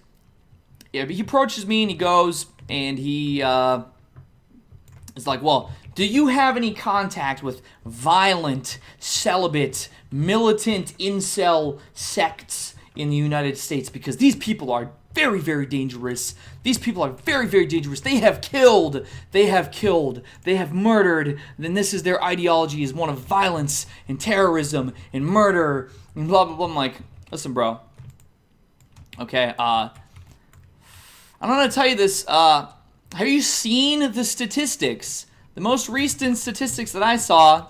yeah, he approaches me and he goes and he is like, well, do you have any contact with violent, celibate, militant incel sects in the United States? Because these people are very, very dangerous. These people are very, very dangerous. They have killed, they have murdered. Then this is their ideology, is one of violence and terrorism and murder and blah, blah, blah. I'm like, listen, bro. Okay, I'm not going to tell you this. Have you seen the statistics? The most recent statistics that I saw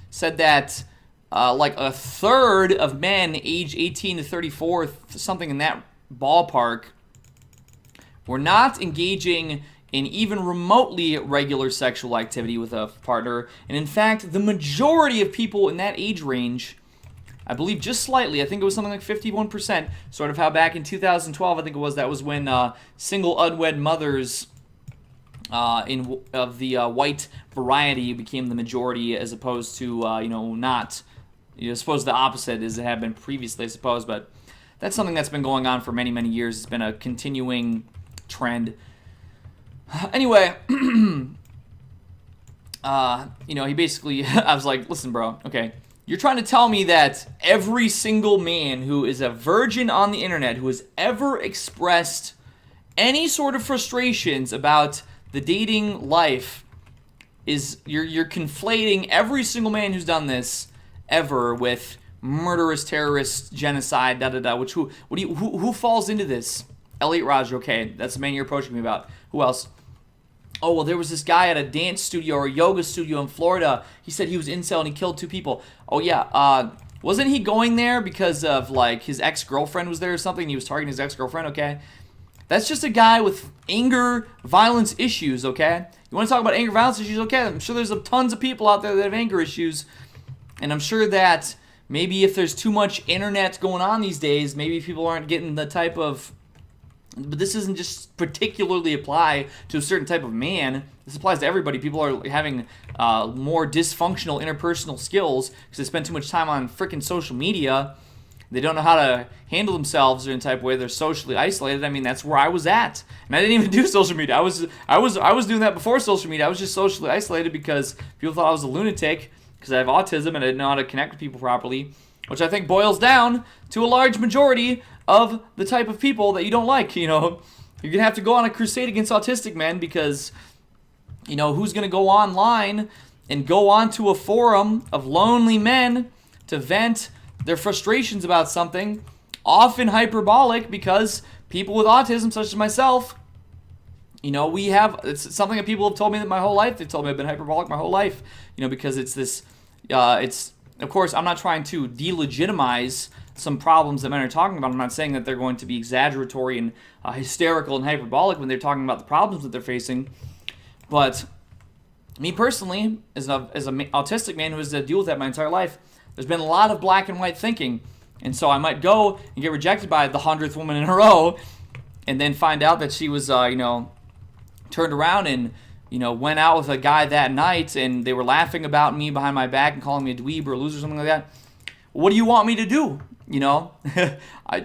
said that like a third of men age 18 to 34, something in that ballpark, were not engaging in even remotely regular sexual activity with a partner. And in fact, the majority of people in that age range, I believe just slightly, I think it was something like 51%, sort of how back in 2012, I think it was, that was when single unwed mothers of the white variety became the majority, as opposed to not. I suppose the opposite as it had been previously, I suppose, but that's something that's been going on for many, many years. It's been a continuing trend. Anyway, he basically, I was like, listen, bro, okay, you're trying to tell me that every single man who is a virgin on the internet who has ever expressed any sort of frustrations about the dating life is, you're conflating every single man who's done this ever with murderous, terrorist, genocide, da-da-da, which who falls into this? Elliot Rodger, okay, that's the man you're approaching me about. Who else? Oh, well, there was this guy at a dance studio or a yoga studio in Florida. He said he was incel and he killed 2 people. Oh, yeah, wasn't he going there because of, like, his ex-girlfriend was there or something? He was targeting his ex-girlfriend, okay? That's just a guy with anger, violence issues, okay? You want to talk about anger, violence issues? Okay, I'm sure there's tons of people out there that have anger issues. And I'm sure that maybe if there's too much internet going on these days, maybe people aren't getting the type of... But this doesn't just particularly apply to a certain type of man. This applies to everybody. People are having more dysfunctional interpersonal skills because they spend too much time on freaking social media. They don't know how to handle themselves or in type of way. They're socially isolated. I mean, that's where I was at, and I didn't even do social media. I was doing that before social media. I was just socially isolated because people thought I was a lunatic because I have autism and I didn't know how to connect with people properly, which I think boils down to a large majority of the type of people that you don't like. You're gonna have to go on a crusade against autistic men because, who's gonna go online and go onto a forum of lonely men to vent their frustrations about something, often hyperbolic, because people with autism, such as myself, it's something that people have told me that my whole life. They've told me I've been hyperbolic my whole life, because it's this, of course, I'm not trying to delegitimize some problems that men are talking about. I'm not saying that they're going to be exaggeratory and hysterical and hyperbolic when they're talking about the problems that they're facing, but me personally, as an autistic man who has to deal with that my entire life, there's been a lot of black and white thinking. And so I might go and get rejected by the 100th woman in a row and then find out that she was, turned around and, went out with a guy that night and they were laughing about me behind my back and calling me a dweeb or a loser or something like that. What do you want me to do?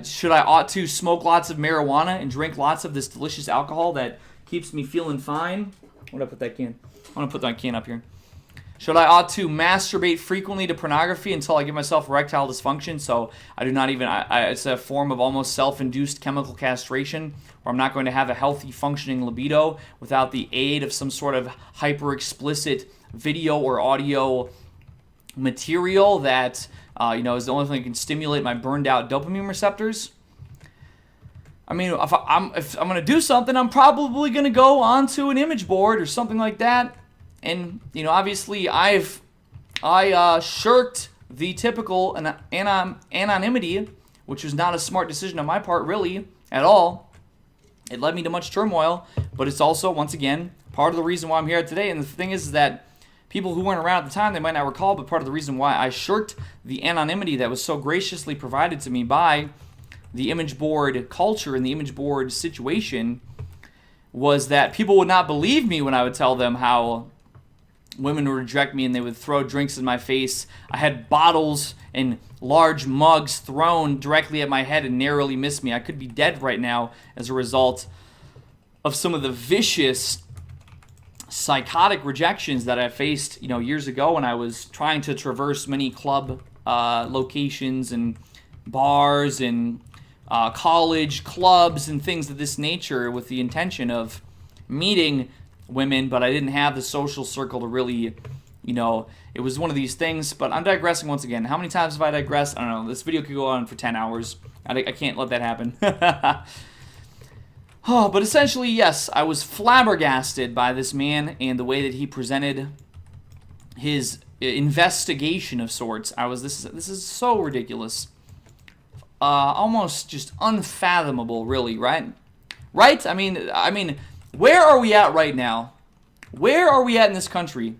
Should I ought to smoke lots of marijuana and drink lots of this delicious alcohol that keeps me feeling fine? Where did I put that can? I'm going to put that can up here. Should I ought to masturbate frequently to pornography until I give myself erectile dysfunction so I do not even, it's a form of almost self-induced chemical castration where I'm not going to have a healthy functioning libido without the aid of some sort of hyper-explicit video or audio material that, is the only thing that can stimulate my burned out dopamine receptors? I mean, if I'm going to do something, I'm probably going to go onto an image board or something like that. And, obviously I shirked the typical anonymity, which was not a smart decision on my part, really, at all. It led me to much turmoil, but it's also, once again, part of the reason why I'm here today. And the thing is that people who weren't around at the time, they might not recall, but part of the reason why I shirked the anonymity that was so graciously provided to me by the image board culture and the image board situation was that people would not believe me when I would tell them how women would reject me and they would throw drinks in my face. I had bottles and large mugs thrown directly at my head and narrowly missed me. I could be dead right now as a result of some of the vicious, psychotic rejections that I faced, years ago when I was trying to traverse many club locations and bars and college clubs and things of this nature with the intention of meeting women, but I didn't have the social circle to really, it was one of these things. But I'm digressing once again. How many times have I digressed? I don't know. This video could go on for 10 hours. I can't let that happen. But essentially, yes, I was flabbergasted by this man and the way that he presented his investigation of sorts. This is so ridiculous. Almost just unfathomable, really, right? Right? I mean, where are we at right now? Where are we at in this country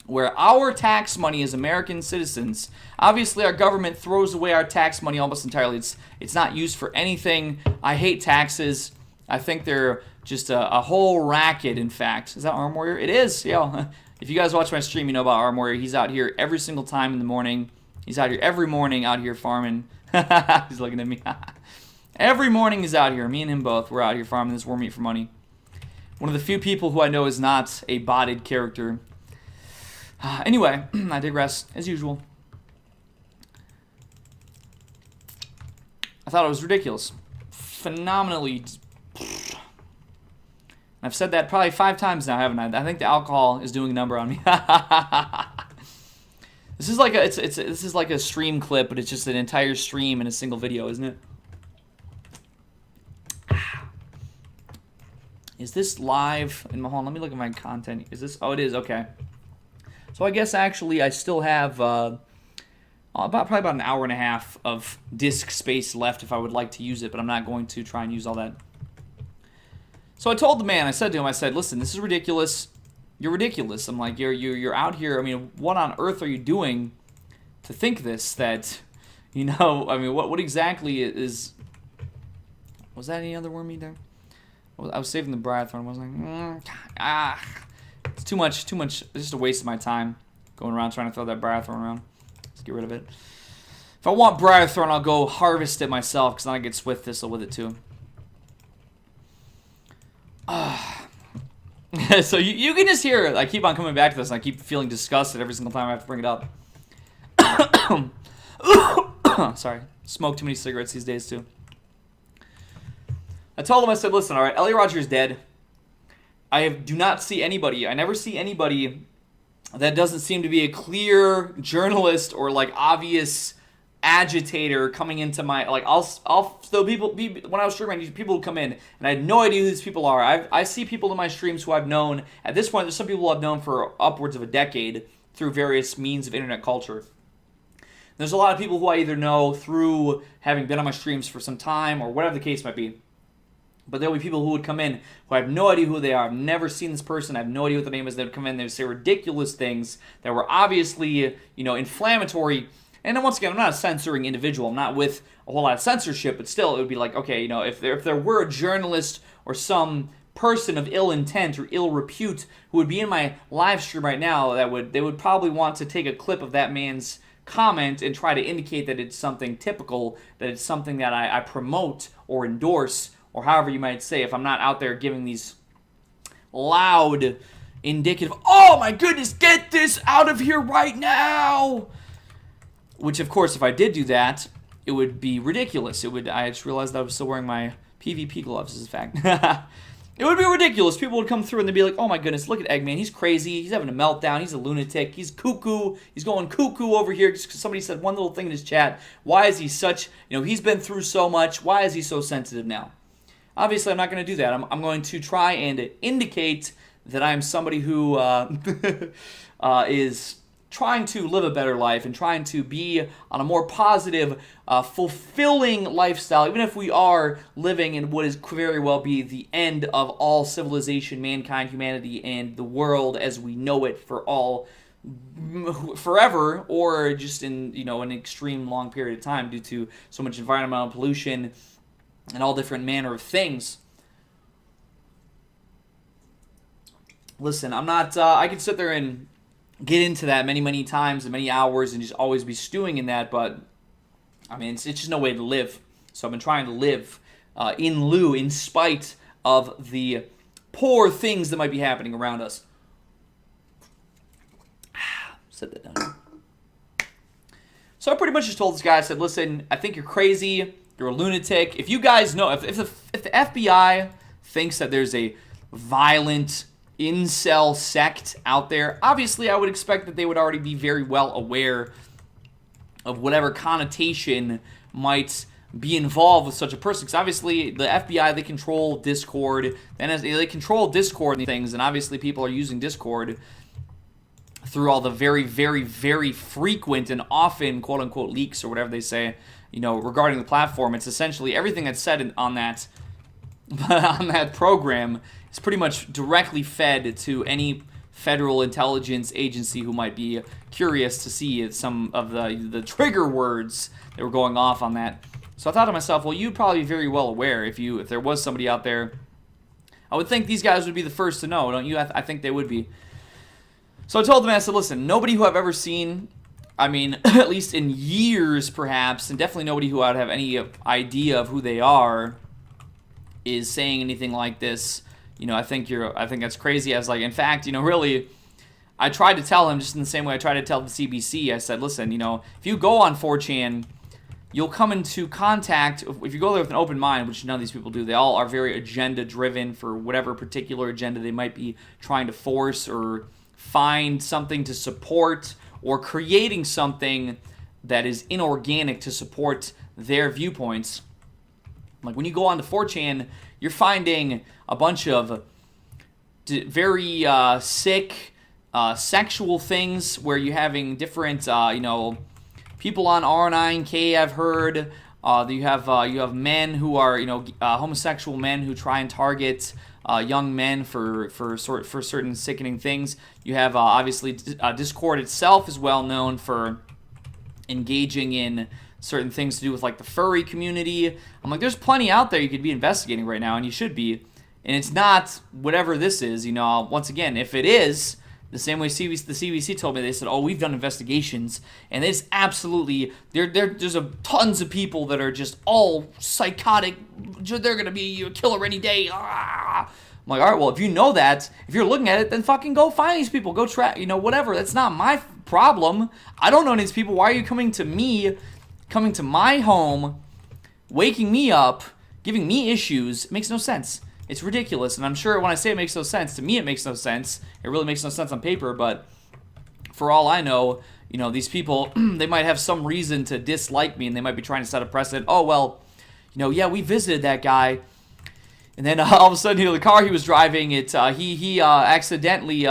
where our tax money as American citizens, obviously our government throws away our tax money almost entirely. It's not used for anything. I hate taxes. I think they're just a whole racket, in fact. Is that Arm Warrior? It is, yeah. If you guys watch my stream, you know about Arm Warrior. He's out here every single time in the morning. He's out here every morning out here farming. He's looking at me. Every morning he's out here. Me and him both. We're out here farming this worm meat for money. One of the few people who I know is not a botted character. Anyway, I digress, as usual. I thought it was ridiculous. Phenomenally. I've said that probably 5 times now, haven't I? I think the alcohol is doing a number on me. This is like a stream clip, but it's just an entire stream in a single video, isn't it? Is this live? Hold on, let me look at my content. Is this? Oh, it is. Okay. So I guess actually I still have probably about an hour and a half of disk space left if I would like to use it, but I'm not going to try and use all that. So I told the man, I said to him, listen, this is ridiculous. You're ridiculous. I'm like, you're out here. I mean, what on earth are you doing to think this? That, what exactly is? Was that any other worm meat there? I was saving the Briarthorn, wasn't I? It's too much. It's just a waste of my time going around trying to throw that Briarthorn around. Let's get rid of it. If I want Briarthorn, I'll go harvest it myself because then I get Swift Thistle with it too. So you can just hear it. I keep on coming back to this, and I keep feeling disgusted every single time I have to bring it up. Sorry. Smoke too many cigarettes these days too. I told him, I said, listen, all right, Elliot Rodger is dead. I do not see anybody. I never see anybody that doesn't seem to be a clear journalist or like obvious agitator coming into my I'll still when I was streaming, people would come in and I had no idea who these people are. I see people in my streams who I've known at this point. There's some people I've known for upwards of a decade through various means of internet culture. There's a lot of people who I either know through having been on my streams for some time or whatever the case might be. But there'll be people who would come in who I have no idea who they are. I've never seen this person. I have no idea what the name is. They would come in, they would say ridiculous things that were obviously, inflammatory. And then once again, I'm not a censoring individual. I'm not with a whole lot of censorship, but still, it would be like, okay, if there were a journalist or some person of ill intent or ill repute who would be in my live stream right now, they would probably want to take a clip of that man's comment and try to indicate that it's something typical, that it's something that I promote or endorse, or however you might say, if I'm not out there giving these loud, indicative, oh my goodness, get this out of here right now! Which, of course, if I did do that, it would be ridiculous. I just realized that I was still wearing my PvP gloves, as a fact. It would be ridiculous. People would come through and they'd be like, oh my goodness, look at Eggman. He's crazy. He's having a meltdown. He's a lunatic. He's cuckoo. He's going cuckoo over here just because somebody said one little thing in his chat. Why is he such, he's been through so much. Why is he so sensitive now? Obviously, I'm not going to do that. I'm going to try and indicate that I'm somebody who is trying to live a better life and trying to be on a more positive, fulfilling lifestyle, even if we are living in what is very well be the end of all civilization, mankind, humanity, and the world as we know it for all forever, or just in an extreme long period of time due to so much environmental pollution and all different manner of things. Listen, I'm not, I could sit there and get into that many, many times and many hours and just always be stewing in that, but, it's just no way to live. So I've been trying to live in spite of the poor things that might be happening around us. Set that down. So I pretty much just told this guy, I said, listen, I think you're crazy. You're a lunatic. If you guys know, if the FBI thinks that there's a violent incel sect out there, obviously I would expect that they would already be very well aware of whatever connotation might be involved with such a person. Because obviously the FBI, they control Discord, and as they control Discord and things, and obviously people are using Discord through all the very, very, very frequent and often quote-unquote leaks or whatever they say, regarding the platform. It's essentially everything that's said on that program is pretty much directly fed to any federal intelligence agency who might be curious to see some of the trigger words that were going off on that. So I thought to myself, well, you'd probably be very well aware if there was somebody out there. I would think these guys would be the first to know, don't you? I think they would be. So I told them, I said, listen, nobody who I've ever seen, at least in years perhaps, and definitely nobody who I would have any idea of who they are, is saying anything like this. I think that's crazy. I was like, in fact, really, I tried to tell him just in the same way I tried to tell the CBC. I said, listen, if you go on 4chan, you'll come into contact, if you go there with an open mind, which none of these people do, they all are very agenda-driven for whatever particular agenda they might be trying to force or find something to support, or creating something that is inorganic to support their viewpoints. Like when you go on to 4chan, you're finding a bunch of very sick sexual things where you're having different, people on R9K. I've heard you have men who are homosexual men who try and target young men for certain sickening things. You have obviously Discord itself is well known for engaging in certain things to do with like the furry community. I'm like, there's plenty out there you could be investigating right now, and you should be. And it's not whatever this is, once again, if it is, the same way the CBC told me, they said, oh, we've done investigations, and it's absolutely, there's tons of people that are just all psychotic, they're going to be a killer any day. I'm like, all right, well, if you know that, if you're looking at it, then fucking go find these people, go track, whatever. That's not my problem. I don't know these people. Why are you coming to my home, waking me up, giving me issues? It makes no sense. It's ridiculous, and I'm sure when I say it makes no sense, to me it makes no sense. It really makes no sense on paper, but for all I know, these people, they might have some reason to dislike me, and they might be trying to set a precedent. Oh, well, yeah, we visited that guy, and then all of a sudden, the car he was driving, he accidentally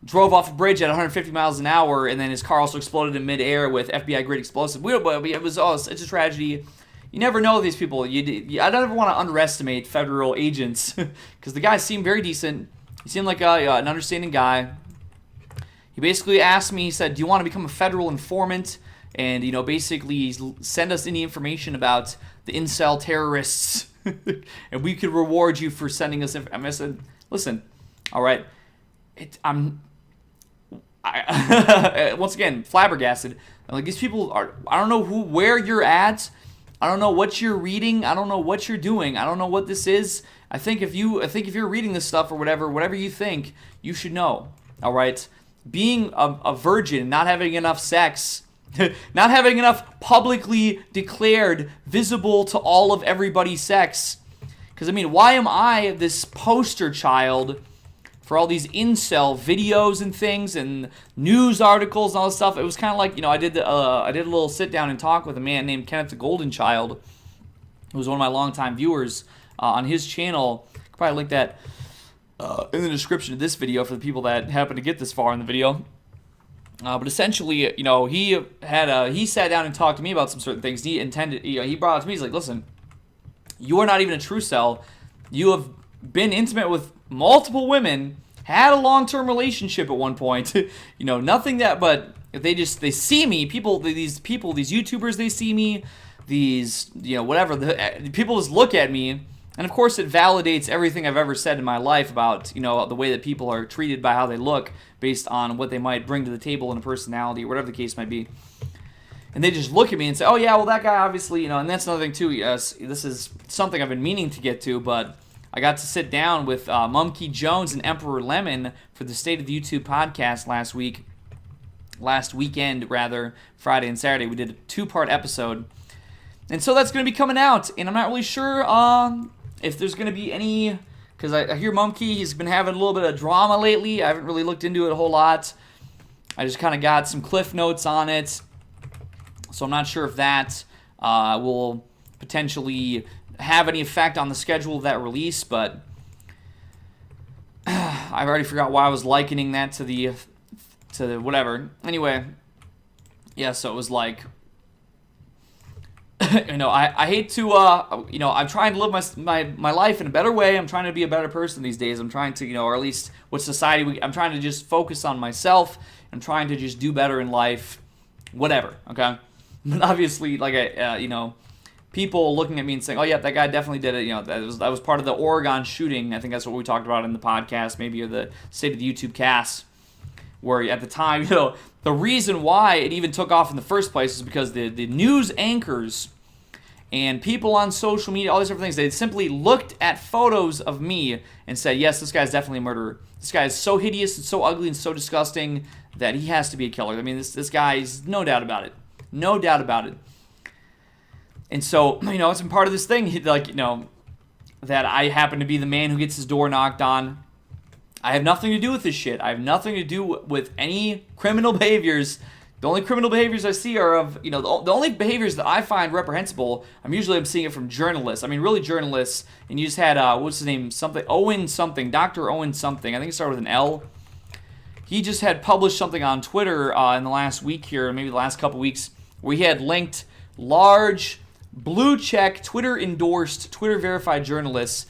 drove off a bridge at 150 miles an hour, and then his car also exploded in midair with FBI-grade explosive. It's a tragedy. you never know these people. I don't ever want to underestimate federal agents because the guy seemed very decent. He seemed like an understanding guy. He basically asked me, he said, do you want to become a federal informant? And, basically send us any information about the incel terrorists and we could reward you for sending us information. I said, listen, all right, once again, flabbergasted. Like, these people are, I don't know where you're at. I don't know what you're reading. I don't know what you're doing. I don't know what this is. I think if you're reading this stuff or whatever you think, you should know. All right, being a virgin, not having enough sex, not having enough publicly declared, visible to all of everybody sex. Because why am I this poster child for all these incel videos and things and news articles and all this stuff? It was kind of like, I did a little sit down and talk with a man named Kenneth the Golden Child, who was one of my longtime viewers on his channel. I could probably link that in the description of this video for the people that happen to get this far in the video. But essentially, he sat down and talked to me about some certain things. He brought it to me. He's like, listen, you are not even a true cell. You have been intimate with multiple women, had a long-term relationship at one point. Nothing that, but they see me. These YouTubers, they see me. The people just look at me. And of course, it validates everything I've ever said in my life about, the way that people are treated by how they look based on what they might bring to the table in a personality or whatever the case might be. And they just look at me and say, oh yeah, well that guy obviously, and that's another thing too. Yes, this is something I've been meaning to get to, but I got to sit down with Mumkey Jones and Emperor Lemon for the State of the YouTube podcast last weekend, Friday and Saturday. We did a 2-part episode. And so that's going to be coming out, and I'm not really sure if there's going to be any, because I hear Mumkey, he's been having a little bit of drama lately. I haven't really looked into it a whole lot. I just kind of got some cliff notes on it. So I'm not sure if that will potentially have any effect on the schedule of that release, but I've already forgot why I was likening that to the whatever. Anyway, yeah, so it was like, I hate to, I'm trying to live my life in a better way. I'm trying to be a better person these days. I'm trying to, or at least what society, I'm trying to just focus on myself. I'm trying to just do better in life, whatever, okay? But obviously, people looking at me and saying, oh yeah, that guy definitely did it. That was part of the Oregon shooting. I think that's what we talked about in the podcast, maybe, or the State of the YouTube cast, where at the time, the reason why it even took off in the first place is because the news anchors and people on social media, all these different things, they simply looked at photos of me and said, yes, this guy's definitely a murderer. This guy is so hideous and so ugly and so disgusting that he has to be a killer. This guy's no doubt about it. No doubt about it. And so, it's been part of this thing, that I happen to be the man who gets his door knocked on. I have nothing to do with this shit. I have nothing to do with any criminal behaviors. The only criminal behaviors I see are of, the only behaviors that I find reprehensible, I'm seeing it from journalists. Really journalists. And you just had, what's his name? Owen something. Dr. Owen something. I think it started with an L. He just had published something on Twitter in the last week here, maybe the last couple weeks, where he had linked large, blue-check, Twitter-endorsed, Twitter-verified journalists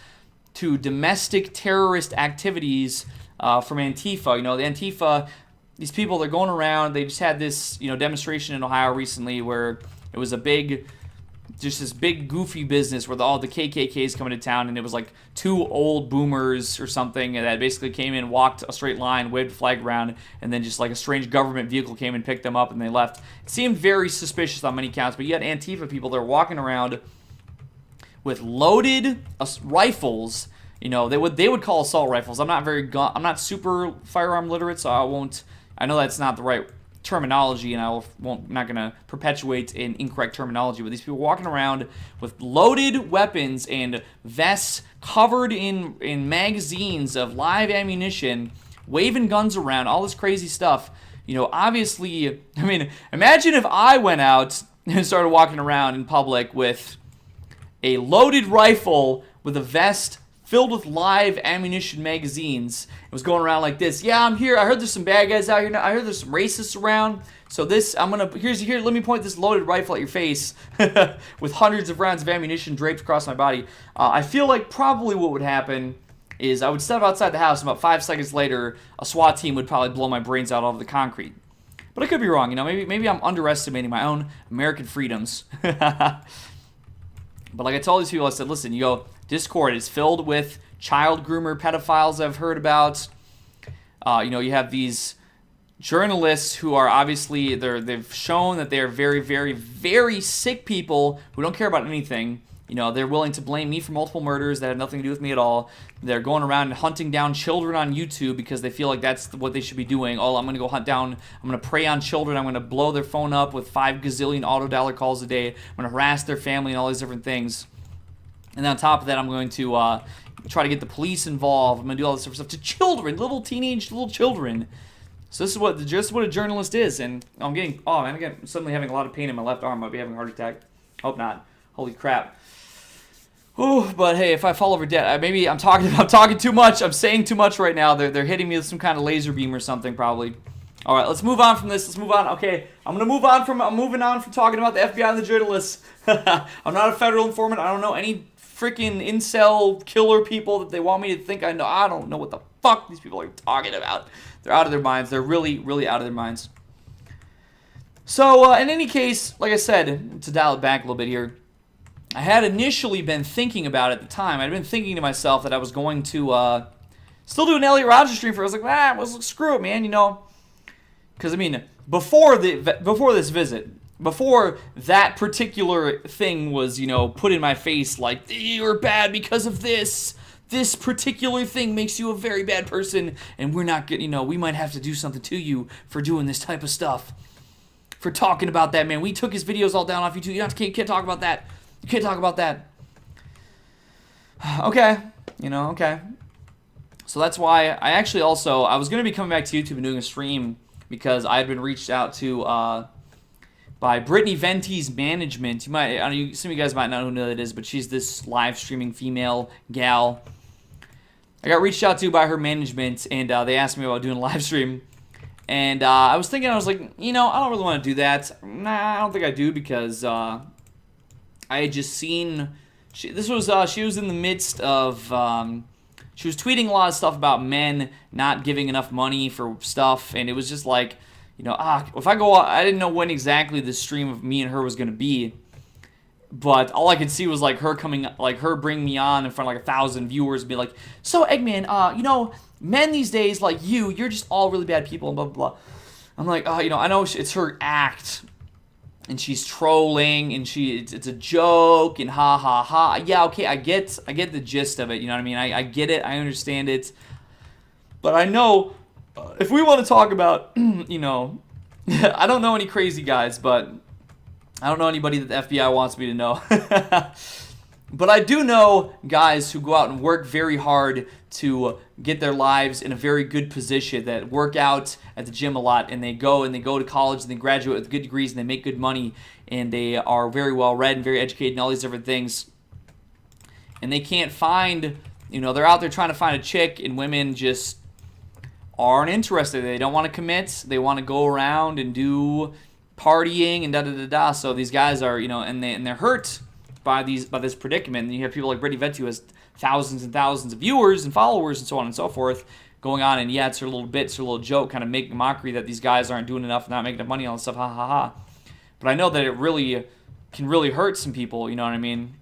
to domestic terrorist activities from Antifa. The Antifa, these people, they're going around. They just had this, demonstration in Ohio recently where it was this big goofy business where all the KKKs coming to town, and it was like 2 old boomers or something that basically came in, walked a straight line, waved a flag around, and then just like a strange government vehicle came and picked them up and they left. It seemed very suspicious on many counts, but you had Antifa people that were walking around with loaded rifles. They would call assault rifles. I'm not super firearm literate, so I know that's not the right terminology, and I'm not going to perpetuate an incorrect terminology, but these people walking around with loaded weapons and vests covered in magazines of live ammunition, waving guns around, all this crazy stuff. Obviously, imagine if I went out and started walking around in public with a loaded rifle with a vest filled with live ammunition magazines. It was going around like this. Yeah, I'm here. I heard there's some bad guys out here now. I heard there's some racists around. So this, let me point this loaded rifle at your face with hundreds of rounds of ammunition draped across my body. I feel like probably what would happen is I would step outside the house, and about 5 seconds later, a SWAT team would probably blow my brains out over the concrete. But I could be wrong, maybe I'm underestimating my own American freedoms. But like I told these people, I said, listen, Discord is filled with child groomer pedophiles I've heard about. You have these journalists who are obviously, they've shown that they're very, very, very sick people who don't care about anything. They're willing to blame me for multiple murders that have nothing to do with me at all. They're going around and hunting down children on YouTube because they feel like that's what they should be doing. Oh, I'm going to go hunt down, I'm going to prey on children. I'm going to blow their phone up with 5 gazillion auto dialer calls a day. I'm going to harass their family and all these different things. And then on top of that, I'm going to try to get the police involved. I'm going to do all this different stuff to children, little children. So this is just what a journalist is. And I'm suddenly having a lot of pain in my left arm. I might be having a heart attack. Hope not. Holy crap. Ooh, but hey, if I fall over dead, maybe I'm talking too much. I'm saying too much right now. They're hitting me with some kind of laser beam or something, probably. All right, let's move on from this. Let's move on. Okay, I'm moving on from talking about the FBI and the journalists. I'm not a federal informant. I don't know any freaking incel killer people that they want me to think I know. I don't know what the fuck these people are talking about. They're out of their minds. They're really, really out of their minds. So, in any case, like I said, to dial it back a little bit here, I had initially been thinking about it at the time. I'd been thinking to myself that I was going to still do an Elliot Rodgers stream for. I was like, screw it, man, Because before this visit, before that particular thing was, put in my face, like you're bad because of this. This particular thing makes you a very bad person, and we're not good. We might have to do something to you for doing this type of stuff, for talking about that, man. We took his videos all down off YouTube. You can't talk about that. You can't talk about that. Okay. Okay. So that's why I was going to be coming back to YouTube and doing a stream because I had been reached out to by Brittany Venti's management. Some of you guys might not know who that is, but she's this live streaming female gal. I got reached out to by her management, and they asked me about doing a live stream. And I was like, I don't really want to do that. Nah, I don't think I do because I had just seen, she was in the midst of, she was tweeting a lot of stuff about men not giving enough money for stuff, and it was just like, if I go out, I didn't know when exactly the stream of me and her was going to be, but all I could see was her bringing me on in front of 1,000 viewers and be like, so Eggman, men these days like you're just all really bad people and blah, blah, blah. I'm like, I know it's her act. And she's trolling, and it's a joke, and ha ha ha. Yeah, okay, I get the gist of it. You know what I mean? I get it. I understand it. But I know if we want to talk about, I don't know any crazy guys, but I don't know anybody that the FBI wants me to know. But I do know guys who go out and work very hard to get their lives in a very good position, that work out at the gym a lot, and they go to college, and they graduate with good degrees, and they make good money, and they are very well read and very educated and all these different things. And they can't find, they're out there trying to find a chick, and women just aren't interested. They don't want to commit. They want to go around and do partying and da-da-da-da. So these guys are, and they're hurt by this predicament. And you have people like Brittany Venti who has thousands and thousands of viewers and followers and so on and so forth going on, and it's her little bit, it's her little joke, kind of making mockery that these guys aren't doing enough, not making enough money, all this stuff, ha ha ha. But I know that it really can really hurt some people, you know what I mean?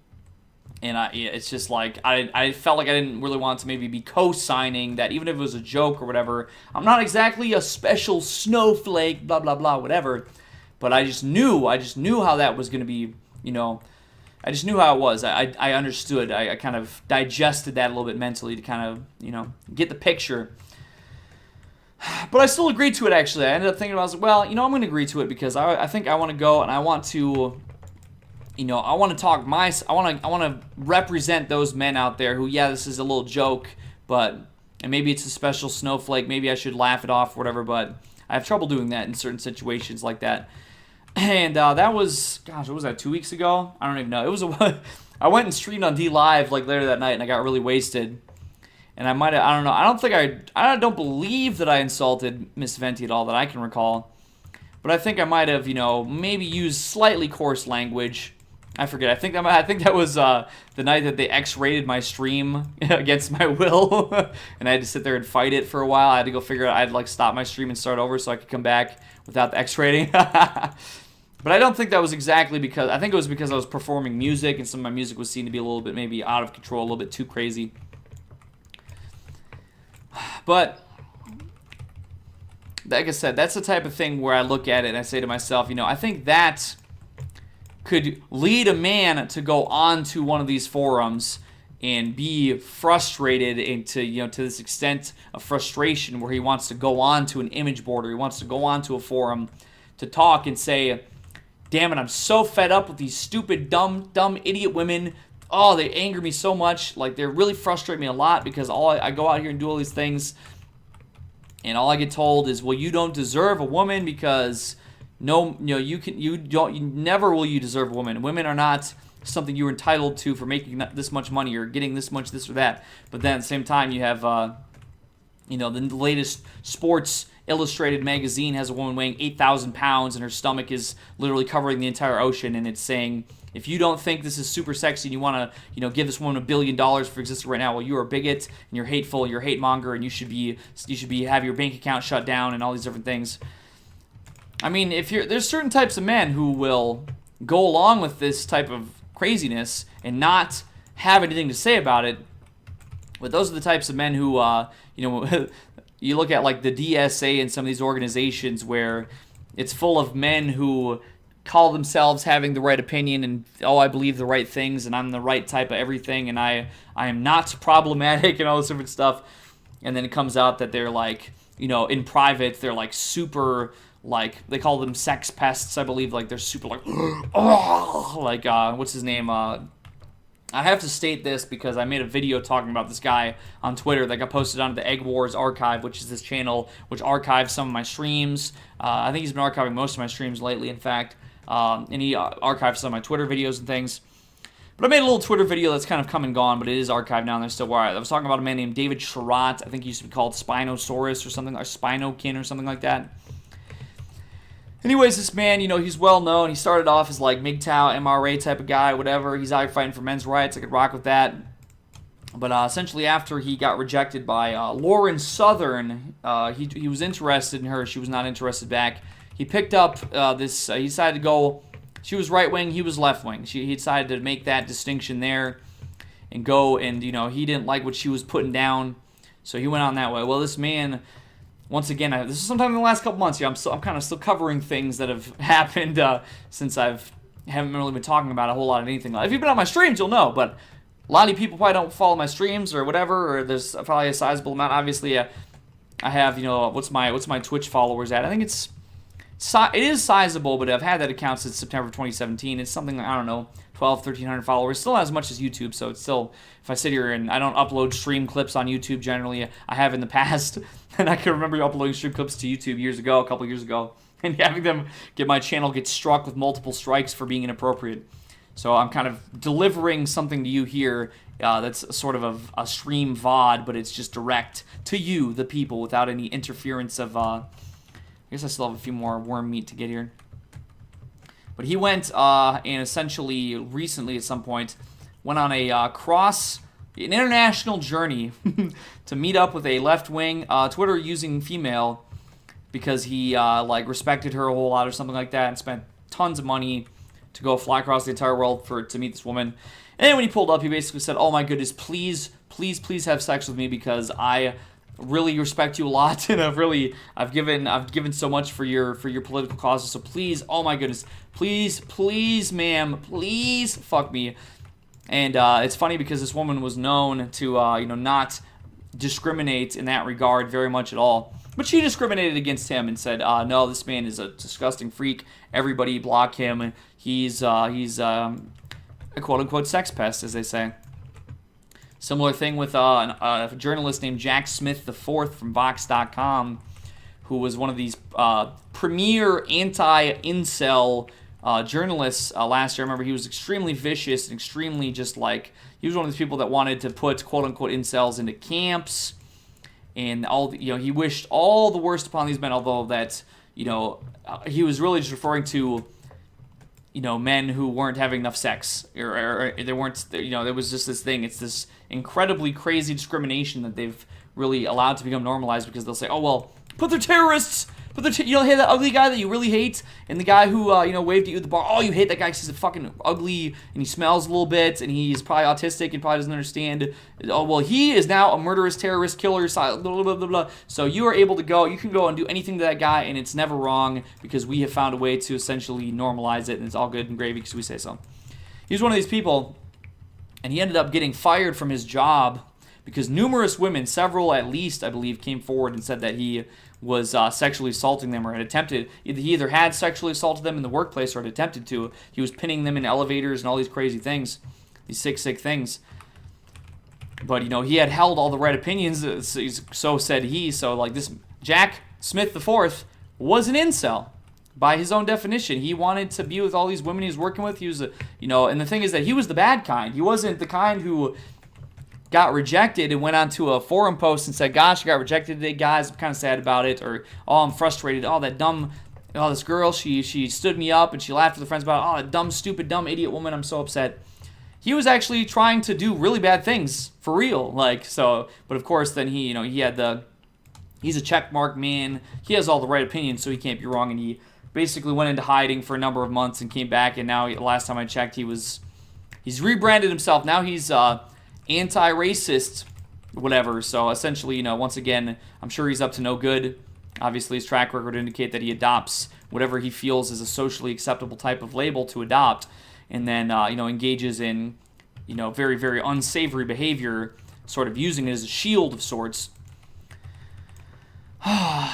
And it's just like, I felt like I didn't really want to maybe be co-signing that, even if it was a joke or whatever. I'm not exactly a special snowflake, blah, blah, blah, whatever. But I just knew how that was going to be, I just knew how it was. I understood. I kind of digested that a little bit mentally to kind of, get the picture. But I still agreed to it, actually. I ended up thinking about it. I was like, well, I'm going to agree to it because I think I want to go and I want to, I want to talk I want to represent those men out there who, this is a little joke, and maybe it's a special snowflake. Maybe I should laugh it off or whatever, but I have trouble doing that in certain situations like that. And that was, gosh, what was that, 2 weeks ago? I don't even know. It was I went and streamed on D Live like later that night, and I got really wasted. And I might have, I don't know, I don't believe that I insulted Miss Venti at all that I can recall. But I think I might have, maybe used slightly coarse language. I forget. I think that was the night that they X-rated my stream against my will, and I had to sit there and fight it for a while. I had to go figure out. I had to like stop my stream and start over so I could come back without the X-rating. But I don't think that was exactly because. I think it was because I was performing music, and some of my music was seen to be a little bit maybe out of control, a little bit too crazy. But like I said, that's the type of thing where I look at it and I say to myself, I think that could lead a man to go on to one of these forums and be frustrated into, to this extent of frustration where he wants to go on to an image board or he wants to go on to a forum to talk and say, damn it, I'm so fed up with these stupid, dumb idiot women. Oh, they anger me so much. Like, they really frustrate me a lot because I go out here and do all these things, and all I get told is, well, you don't deserve a woman because you never will you deserve a woman. Women are not something you're entitled to for making this much money or getting this much this or that. But then at the same time, you have, the latest Sports Illustrated magazine has a woman weighing 8,000 pounds and her stomach is literally covering the entire ocean, and it's saying, if you don't think this is super sexy and you want to, give this woman $1 billion for existing right now, well, you're a bigot and you're hateful, you're a hate monger, and you should be have your bank account shut down and all these different things. I mean, there's certain types of men who will go along with this type of craziness and not have anything to say about it. But those are the types of men who, you look at like the DSA and some of these organizations where it's full of men who call themselves having the right opinion and, I believe the right things and I'm the right type of everything and I am not problematic and all this different stuff. And then it comes out that they're like, in private, they're like super, like, they call them sex pests, I believe. Like, they're super like, oh, like, what's his name? I have to state this because I made a video talking about this guy on Twitter that got posted onto the Egg Wars archive, which is this channel which archives some of my streams. I think he's been archiving most of my streams lately, in fact. And he archives some of my Twitter videos and things. But I made a little Twitter video that's kind of come and gone, but it is archived now, and there's still where I was talking about a man named David Sherratt. I think he used to be called Spinosaurus or something, or Spinokin or something like that. Anyways, this man, he's well known. He started off as like MGTOW, MRA type of guy, whatever. He's out here fighting for men's rights. I could rock with that. But essentially, after he got rejected by Lauren Southern, he was interested in her. She was not interested back. He picked up this. He decided to go. She was right wing. He was left wing. He decided to make that distinction there, and go. And he didn't like what she was putting down, so he went on that way. Well, this man. Once again, this is sometime in the last couple months. Yeah, I'm kind of still covering things that have happened since haven't really been talking about a whole lot of anything. If you've been on my streams, you'll know. But a lot of people probably don't follow my streams or whatever. Or there's probably a sizable amount. Obviously, I have what's my Twitch followers at? I think it is sizable, but I've had that account since September 2017. It's something like, I don't know, 1,300 followers. Still not as much as YouTube, so it's still, if I sit here and I don't upload stream clips on YouTube generally, I have in the past. And I can remember uploading stream clips to YouTube a couple years ago, and having them my channel get struck with multiple strikes for being inappropriate. So I'm kind of delivering something to you here that's sort of a stream VOD, but it's just direct to you, the people, without any interference of, I guess I still have a few more worm meat to get here. But he went and essentially recently at some point went on an international journey to meet up with a left-wing Twitter using female because he respected her a whole lot or something like that and spent tons of money to go fly across the entire world to meet this woman. And then when he pulled up, he basically said, "Oh my goodness, please have sex with me because I really respect you a lot and I've given so much for your political causes. So please, oh my goodness, please, ma'am, please fuck me." And it's funny because this woman was known to not discriminate in that regard very much at all. But she discriminated against him and said, "No, this man is a disgusting freak. Everybody block him. He's a quote-unquote sex pest," as they say. Similar thing with a journalist named Jack Smith IV from Vox.com, who was one of these premier anti-incel journalists last year. I remember he was extremely vicious and extremely just like, he was one of these people that wanted to put quote-unquote incels into camps, and he wished all the worst upon these men, although that, he was really just referring to, men who weren't having enough sex, or they weren't, there was just this thing. It's this incredibly crazy discrimination that they've really allowed to become normalized, because they'll say, oh, well, but they're terrorists. But they're you don't hate that ugly guy that you really hate, and the guy who waved at you at the bar. Oh, you hate that guy because he's fucking ugly and he smells a little bit and he's probably autistic and probably doesn't understand. Oh, well, he is now a murderous terrorist killer. Blah, blah, blah, blah. So you are able to go. You can go and do anything to that guy, and it's never wrong, because we have found a way to essentially normalize it, and it's all good and gravy because we say so. He's one of these people, and he ended up getting fired from his job because numerous women, several at least, I believe, came forward and said that he was sexually assaulting them, or had attempted. He either had sexually assaulted them in the workplace or had attempted to. He was pinning them in elevators and all these crazy things, these sick things. But, he had held all the right opinions, so said he. So, like, this Jack Smith IV was an incel by his own definition. He wanted to be with all these women he was working with. He was, and the thing is that he was the bad kind. He wasn't the kind who got rejected and went onto a forum post and said, gosh, I got rejected today, guys, I'm kind of sad about it, or, oh, I'm frustrated, this girl, she stood me up and she laughed with her friends about it, oh, that dumb, stupid, dumb, idiot woman, I'm so upset. He was actually trying to do really bad things, for real, but of course, then he's a checkmark man, he has all the right opinions, so he can't be wrong, and he basically went into hiding for a number of months and came back, and now, last time I checked, he's rebranded himself, now he's, anti-racist, whatever. So essentially, once again, I'm sure he's up to no good. Obviously, his track record would indicate that he adopts whatever he feels is a socially acceptable type of label to adopt, and then engages in very, very unsavory behavior, sort of using it as a shield of sorts. I'm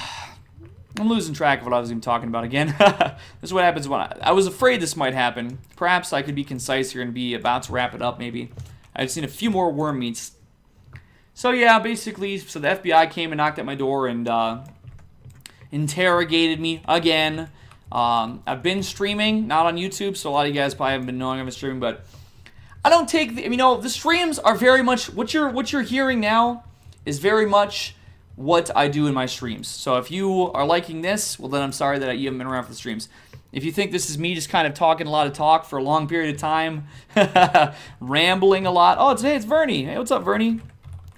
losing track of what I was even talking about again. This is what happens when I was afraid this might happen. Perhaps I could be concise here and be about to wrap it up, maybe. I've seen a few more worm meats. So yeah, basically, the FBI came and knocked at my door and interrogated me again. I've been streaming, not on YouTube, so a lot of you guys probably haven't been knowing I've been streaming, but I don't take the streams are very much what you're hearing now is very much what I do in my streams. So if you are liking this, well then I'm sorry that you haven't been around for the streams. If you think this is me just kind of talking a lot of talk for a long period of time, rambling a lot. Oh, it's Vernie. Hey, what's up, Vernie?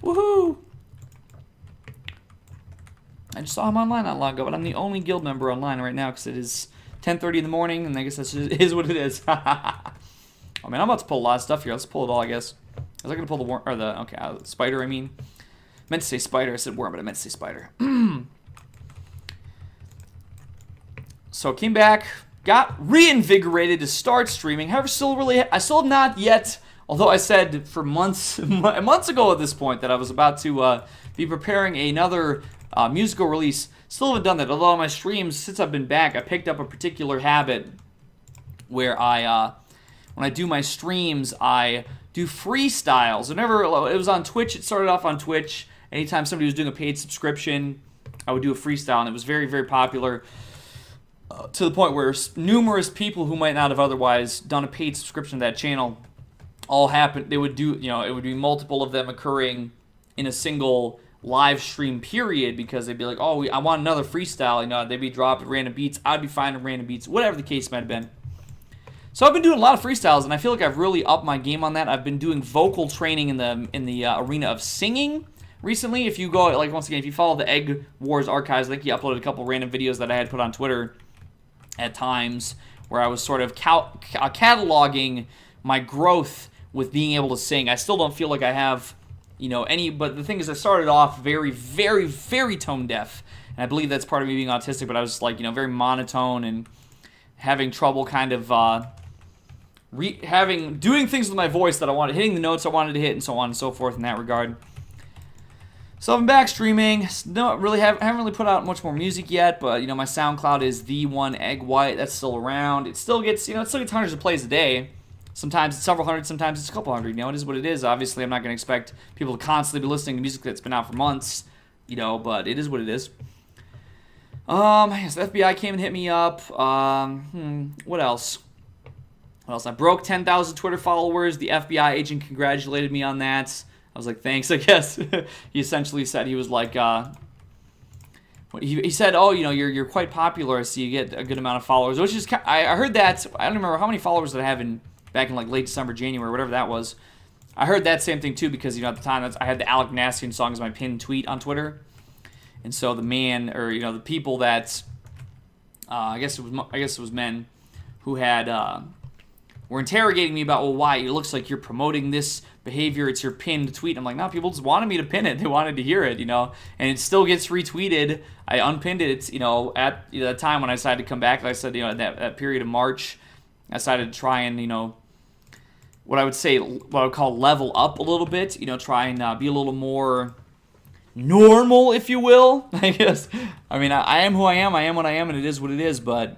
Woohoo! I just saw him online not long ago, but I'm the only guild member online right now because it is 10:30 in the morning, and I guess that is what it is. Oh man, I'm about to pull a lot of stuff here. Let's pull it all, I guess. Was I gonna pull the worm or the spider? I mean, meant to say spider. I said worm, but I meant to say spider. So came back, got reinvigorated to start streaming. However, I still have not yet. Although I said for months ago at this point that I was about to be preparing another musical release. Still haven't done that. Although on my streams since I've been back, I picked up a particular habit where when I do my streams, I do freestyles. Whenever it was on Twitch, it started off on Twitch. Anytime somebody was doing a paid subscription, I would do a freestyle, and it was very, very popular. To the point where numerous people who might not have otherwise done a paid subscription to that channel all happened. They would do, it would be multiple of them occurring in a single live stream period because they'd be like, oh, I want another freestyle. They'd be dropping random beats. I'd be finding random beats, whatever the case might have been. So I've been doing a lot of freestyles, and I feel like I've really upped my game on that. I've been doing vocal training in the arena of singing recently. If you go, once again, if you follow the Egg Wars archives, I think he uploaded a couple random videos that I had put on Twitter at times where I was sort of cataloging my growth with being able to sing. I still don't feel like I have, but the thing is I started off very, very, very tone deaf, and I believe that's part of me being autistic, but I was very monotone and having trouble kind of doing things with my voice that I wanted, hitting the notes I wanted to hit, and so on and so forth in that regard. So I'm back streaming. Haven't really put out much more music yet, but my SoundCloud is the one Egg White. That's still around. It still gets hundreds of plays a day. Sometimes it's several hundred, sometimes it's a couple hundred. It is what it is. Obviously, I'm not going to expect people to constantly be listening to music that's been out for months. But it is what it is. Yes, the FBI came and hit me up. What else? What else? I broke 10,000 Twitter followers. The FBI agent congratulated me on that. I was like, thanks, I guess. He essentially said, he was like, he said, oh, you're quite popular, so you get a good amount of followers, which is, I heard that, I don't remember how many followers did I have back in like late December, January, whatever that was. I heard that same thing too, because, at the time, I had the Alec Minassian song as my pinned tweet on Twitter. And so the man, or, the people that, I guess it was men who had, were interrogating me about, well, why? It looks like you're promoting this behavior. It's your pinned tweet. I'm like, no, people just wanted me to pin it. They wanted to hear it, and it still gets retweeted. I unpinned it, at the time when I decided to come back. Like I said, that period of March, I decided to try and, what I would call level up a little bit, try and be a little more normal, if you will, I guess. I mean, I am who I am what I am, and it is what it is, but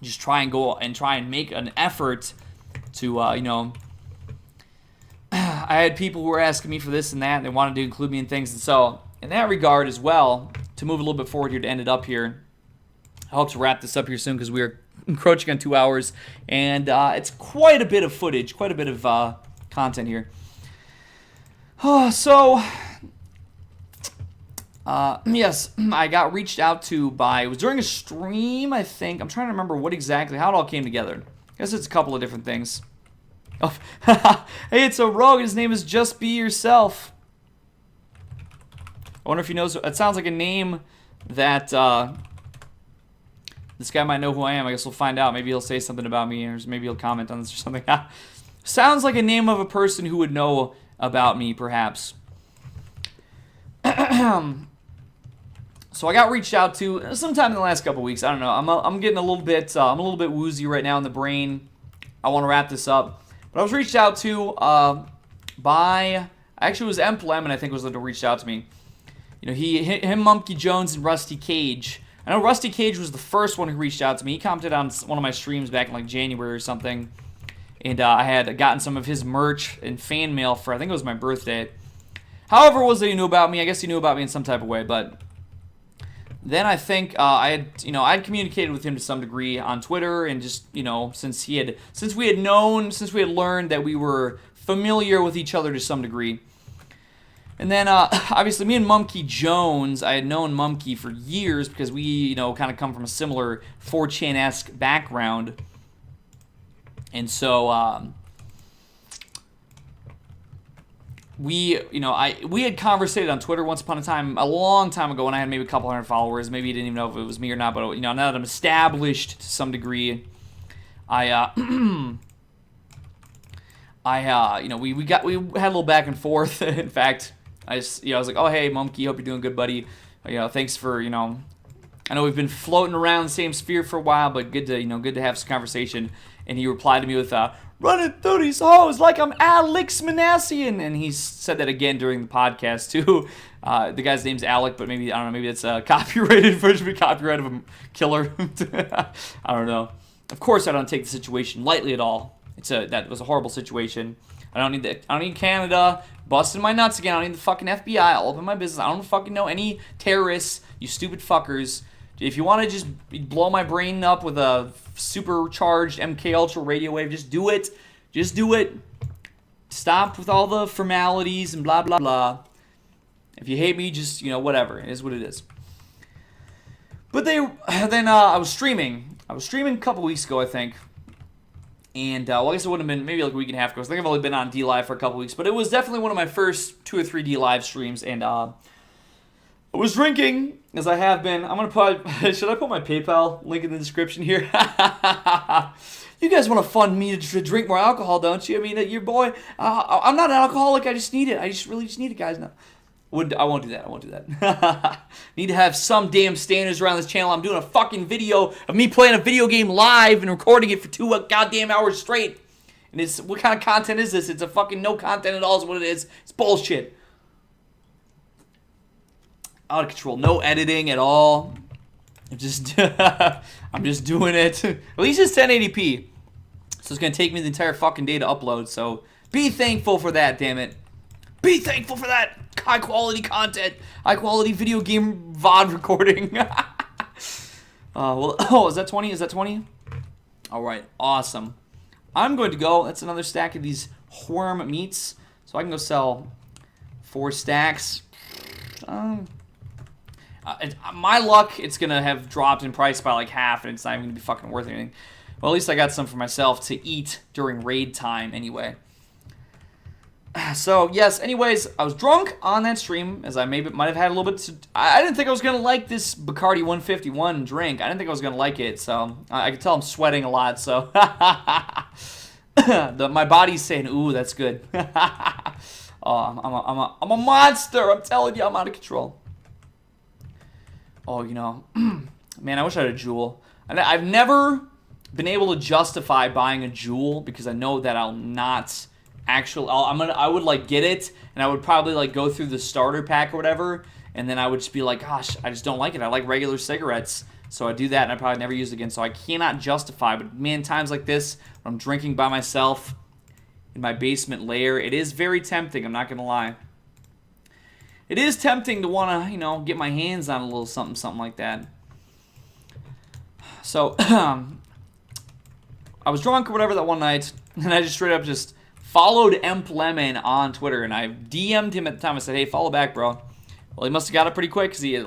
just try and make an effort to, I had people who were asking me for this and that, and they wanted to include me in things, and so, in that regard as well, to move a little bit forward here to end it up here, I hope to wrap this up here soon, because we are encroaching on 2 hours, and it's quite a bit of footage, quite a bit of content here. Yes, I got reached out to by, it was during a stream, I think. I'm trying to remember how it all came together. I guess it's a couple of different things. Oh, hey, it's a rogue. His name is Just Be Yourself. I wonder if he knows. It sounds like a name that this guy might know who I am. I guess we'll find out. Maybe he'll say something about me, or maybe he'll comment on this or something. Sounds like a name of a person who would know about me, perhaps. So I got reached out to sometime in the last couple weeks. I don't know. I'm getting a little bit. I'm a little bit woozy right now in the brain. I want to wrap this up, but I was reached out to by, actually it was M. Lemon, I think, was the one who reached out to me. Him, Monkey Jones, and Rusty Cage. I know Rusty Cage was the first one who reached out to me. He commented on one of my streams back in like January or something, and I had gotten some of his merch and fan mail for, I think it was my birthday. However, it was that he knew about me. I guess he knew about me in some type of way, but then I think I'd communicated with him to some degree on Twitter, and just, since we had learned that we were familiar with each other to some degree. And then, obviously, me and Mumkey Jones, I had known Mumkey for years because we, kind of come from a similar 4chan-esque background. And so, we had conversated on Twitter once upon a time, a long time ago, when I had maybe a couple hundred followers. Maybe you didn't even know if it was me or not, but, now that I'm established to some degree, we had a little back and forth. In fact, I was like, oh, hey, Mumkey, hope you're doing good, buddy. Thanks for, I know we've been floating around the same sphere for a while, but good to have some conversation. And he replied to me with, running through these hoes like I'm Alex Minassian. And he said that again during the podcast, too. The guy's name's Alec, but maybe, I don't know, maybe it's a copyrighted version, copyright of a killer. I don't know. Of course, I don't take the situation lightly at all. That was a horrible situation. I don't need Canada busting my nuts again. I don't need the fucking FBI all up in my business. I don't fucking know any terrorists, you stupid fuckers. If you want to just blow my brain up with a supercharged MK Ultra radio wave, just do it. Just do it. Stop with all the formalities and blah, blah, blah. If you hate me, just, whatever. It is what it is. But then I was streaming. A couple weeks ago, I think. And, I guess it would have been maybe like a week and a half ago. I think I've only been on DLive for a couple weeks. But it was definitely one of my first 2 or 3 DLive streams. And, I was drinking, as I have been. I'm going to put, should I put my PayPal link in the description here? You guys want to fund me to drink more alcohol, don't you? I mean, your boy, I'm not an alcoholic. I just need it. I really just need it, guys. No. I won't do that. Need to have some damn standards around this channel. I'm doing a fucking video of me playing a video game live and recording it for 2 goddamn hours straight. And what kind of content is this? It's a fucking no content at all is what it is. It's bullshit. Out of control. No editing at all. I'm just doing it. At least it's 1080p. So it's going to take me the entire fucking day to upload. So be thankful for that, damn it. Be thankful for that high quality content. High quality video game VOD recording. Is that 20? Is that 20? All right, awesome. I'm going to go. That's another stack of these worm meats. So I can go sell 4 stacks. My luck, it's going to have dropped in price by like half, and it's not even going to be fucking worth anything. Well, at least I got some for myself to eat during raid time anyway. So, yes, anyways, I was drunk on that stream, as I might have had a little bit. I didn't think I was going to like this Bacardi 151 drink. I didn't think I was going to like it, so I could tell I'm sweating a lot, so. My body's saying, ooh, that's good. I'm a monster. I'm telling you, I'm out of control. Oh, man, I wish I had a Juul. I've never been able to justify buying a Juul because I know that I'll not I would like get it, and I would probably like go through the starter pack or whatever, and then I would just be like, gosh, I just don't like it. I like regular cigarettes, so I do that, and I probably never use it again. So I cannot justify. But man, times like this, when I'm drinking by myself in my basement lair, it is very tempting. I'm not gonna lie. It is tempting to want to, get my hands on a little something like that. So I was drunk or whatever that one night, and I just straight up just followed Emp Lemon on Twitter, and I DM'd him at the time. I said, hey, follow back, bro. Well, he must have got it pretty quick, because he had,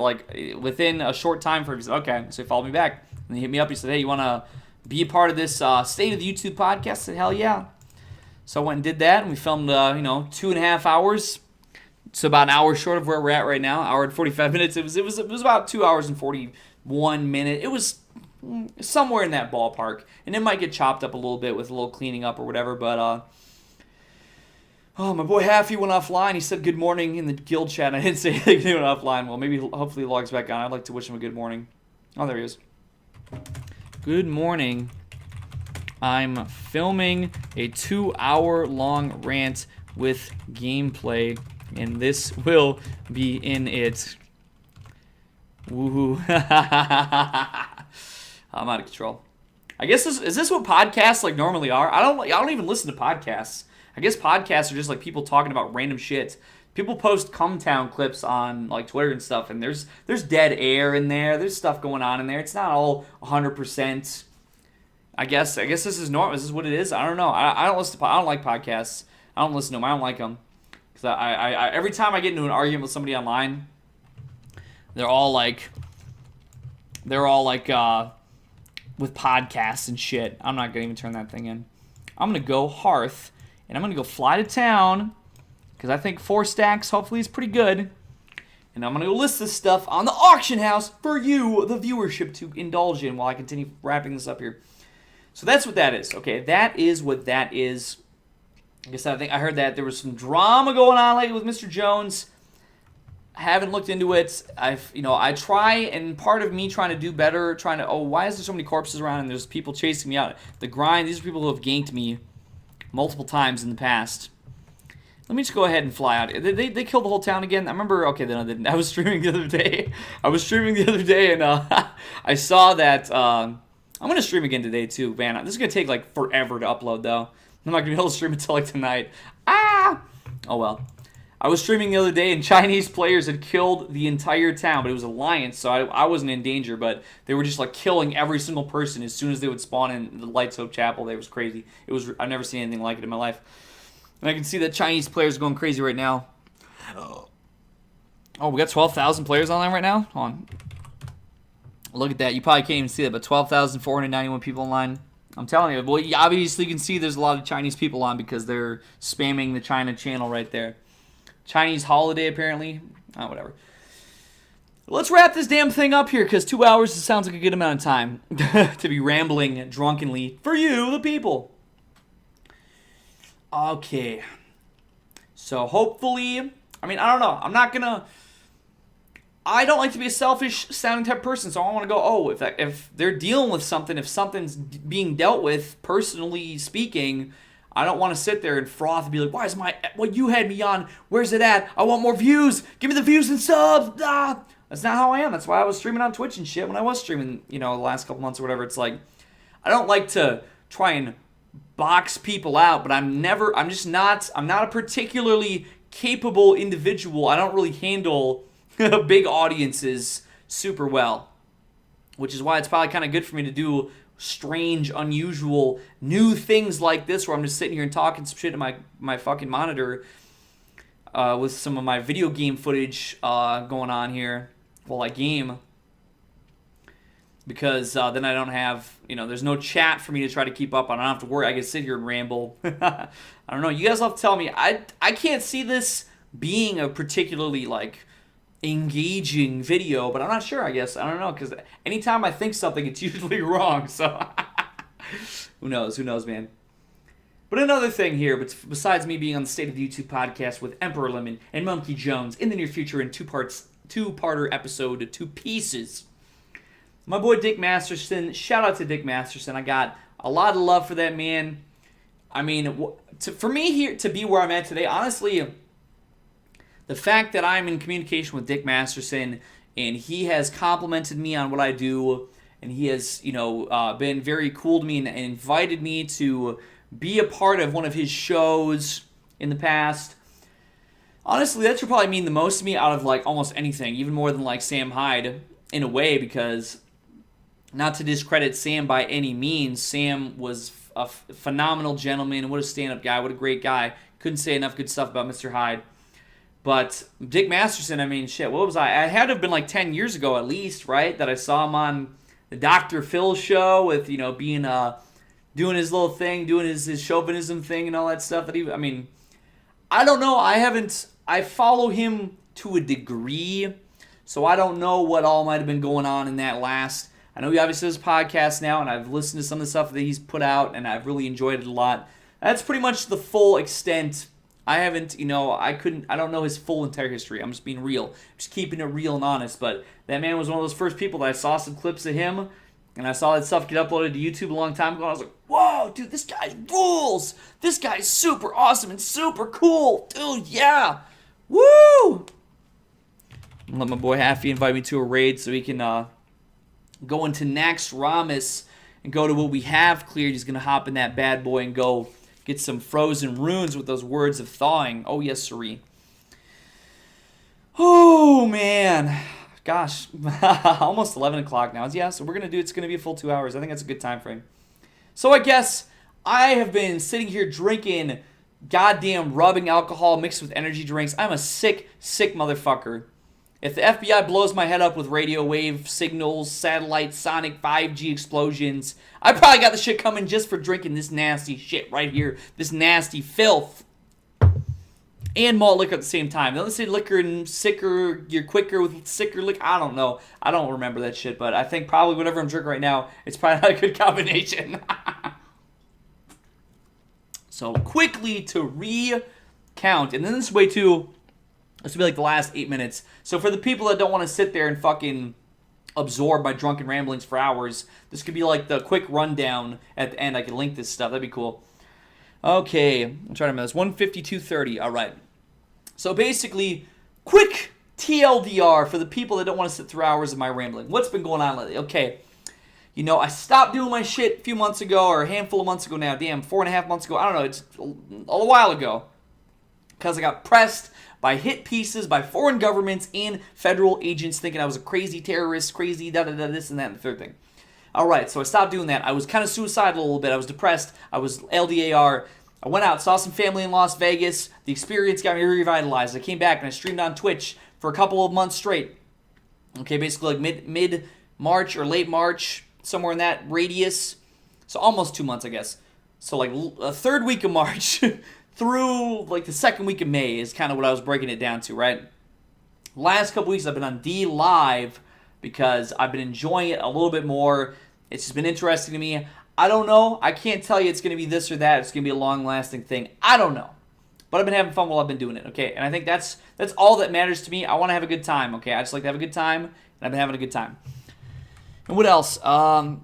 within a short time frame, he said, okay. So he followed me back, and he hit me up. He said, hey, you want to be a part of this State of the YouTube podcast? I said, hell yeah. So I went and did that, and we filmed, 2.5 hours. So about an hour short of where we're at right now, hour and 45 minutes. It was about 2 hours and 41 minutes. It was somewhere in that ballpark, and it might get chopped up a little bit with a little cleaning up or whatever, but my boy Haffy went offline. He said good morning in the guild chat. I didn't say anything. He went offline. Well, hopefully he logs back on. I'd like to wish him a good morning. Oh, there he is. Good morning. I'm filming a 2-hour-long rant with gameplay, and this will be in it. Woohoo. I'm out of control. I guess is this what podcasts like normally are? I don't even listen to podcasts. I guess podcasts are just like people talking about random shit. People post Cumtown clips on like Twitter and stuff, and there's dead air in there. There's stuff going on in there. It's not all 100%. I guess this is normal. This is what it is. I don't know. I don't listen to. I don't like podcasts. I don't listen to them. I don't like them because I every time I get into an argument with somebody online, they're all like with podcasts and shit. I'm not gonna even turn that thing in. I'm gonna go Hearth, and I'm gonna go fly to town because I think 4 stacks hopefully is pretty good. And I'm gonna go list this stuff on the auction house for you, the viewership, to indulge in while I continue wrapping this up here. So that's what that is. Okay, that is what that is. I guess I heard that there was some drama going on lately with Mr. Jones. I haven't looked into it. I try, and part of me trying to do better, why is there so many corpses around and there's people chasing me out? The grind, these are people who have ganked me multiple times in the past. Let me just go ahead and fly out. They killed the whole town again. I remember, okay, then I didn't. I was streaming the other day. And I saw that. I'm going to stream again today, too. Man, this is going to take, like, forever to upload, though. I'm not going to be able to stream until, like, tonight. Oh, well. I was streaming the other day, and Chinese players had killed the entire town, but it was Alliance, so I wasn't in danger, but they were just, like, killing every single person as soon as they would spawn in the Lights Hope Chapel. It was crazy. I've never seen anything like it in my life. And I can see that Chinese players are going crazy right now. Oh, we got 12,000 players online right now? Hold on. Look at that. You probably can't even see that, but 12,491 people online. I'm telling you. Well, obviously you can see there's a lot of Chinese people on because they're spamming the China channel right there. Chinese holiday, apparently. Whatever. Let's wrap this damn thing up here because 2 hours sounds like a good amount of time to be rambling drunkenly for you, the people. Okay. So hopefully, I don't know. I don't like to be a selfish sounding type of person, so I want to go, if they're dealing with something, if something's being dealt with, personally speaking, I don't want to sit there and froth and be like, why is what you had me on, where's it at? I want more views. Give me the views and subs. That's not how I am. That's why I was streaming on Twitch and shit when I was streaming, the last couple months or whatever. It's like, I don't like to try and box people out, but I'm not a particularly capable individual. I don't really handle big audiences super well. which is why it's probably kind of good for me to do strange, unusual, new things like this, where I'm just sitting here and talking some shit to my fucking monitor with some of my video game footage going on here while I game. Because then I don't have, there's no chat for me to try to keep up on. I don't have to worry. I can sit here and ramble. I don't know. You guys will have to tell me. I can't see this being a particularly, engaging video, but I'm not sure, I guess. I don't know, because anytime I think something, it's usually wrong. So, who knows? Who knows, man? But another thing here, besides me being on the State of the YouTube podcast with Emperor Lemon and Monkey Jones in the near future in two-parter episode, 2 pieces. My boy Dick Masterson, shout out to Dick Masterson. I got a lot of love for that man. I mean, for me here to be where I'm at today, honestly, the fact that I'm in communication with Dick Masterson and he has complimented me on what I do, and he has, been very cool to me and invited me to be a part of one of his shows in the past. Honestly, that should probably mean the most to me out of almost anything, even more than Sam Hyde in a way, because not to discredit Sam by any means, Sam was a phenomenal gentleman. What a stand-up guy. What a great guy. Couldn't say enough good stuff about Mr. Hyde. But Dick Masterson, I mean, shit, what was I? I had to have been 10 years ago at least, right? That I saw him on the Dr. Phil show with, being, doing his little thing, doing his chauvinism thing and all that stuff. I don't know. I follow him to a degree, so I don't know what all might have been going on in that last. I know he obviously has a podcast now, and I've listened to some of the stuff that he's put out, and I've really enjoyed it a lot. That's pretty much the full extent. I haven't, I don't know his full entire history. I'm just being real. Just keeping it real and honest. But that man was one of those first people that I saw some clips of him, and I saw that stuff get uploaded to YouTube a long time ago, and I was like, whoa, dude, this guy rules. This guy's super awesome and super cool. Dude, yeah. Woo! I'm let my boy Haffy invite me to a raid so he can go into Naxxramas and go to what we have cleared. He's going to hop in that bad boy and go get some frozen runes with those words of thawing. Oh, yes, siree. Oh, man. Gosh. Almost 11 o'clock now. Yeah, so it's going to be a full 2 hours. I think that's a good time frame. So I guess I have been sitting here drinking goddamn rubbing alcohol mixed with energy drinks. I'm a sick, sick motherfucker. If the FBI blows my head up with radio wave signals, satellite, sonic, 5G explosions, I probably got the shit coming just for drinking this nasty shit right here. This nasty filth. And malt liquor at the same time. Don't say liquor and sicker, you're quicker with sicker liquor. I don't know. I don't remember that shit, but I think probably whatever I'm drinking right now, it's probably not a good combination. So quickly to recount, and then this way too, this will be the last 8 minutes. So for the people that don't want to sit there and fucking absorb my drunken ramblings for hours, this could be the quick rundown at the end. I can link this stuff. That'd be cool. Okay, I'm trying to remember this. 152.30. All right. So basically, quick TLDR for the people that don't want to sit through hours of my rambling. What's been going on lately? Okay. I stopped doing my shit a few months ago, or a handful of months ago now. Damn, 4.5 months ago. I don't know. It's a while ago. Because I got pressed by hit pieces by foreign governments and federal agents thinking I was a crazy terrorist, crazy da-da-da, this and that and the third thing. All right, so I stopped doing that. I was kind of suicidal a little bit. I was depressed. I was LDAR. I went out, saw some family in Las Vegas. The experience got me revitalized. I came back and I streamed on Twitch for a couple of months straight. Okay, basically mid-March or late March, somewhere in that radius. So almost 2 months, I guess. So a third week of March through the second week of May is kind of what I was breaking it down to, right? Last couple weeks I've been on D Live because I've been enjoying it a little bit more. It's just been interesting to me. I don't know. I can't tell you it's going to be this or that. It's going to be a long-lasting thing. I don't know. But I've been having fun while I've been doing it, okay? And I think that's all that matters to me. I want to have a good time, okay? I just like to have a good time, and I've been having a good time. And what else? The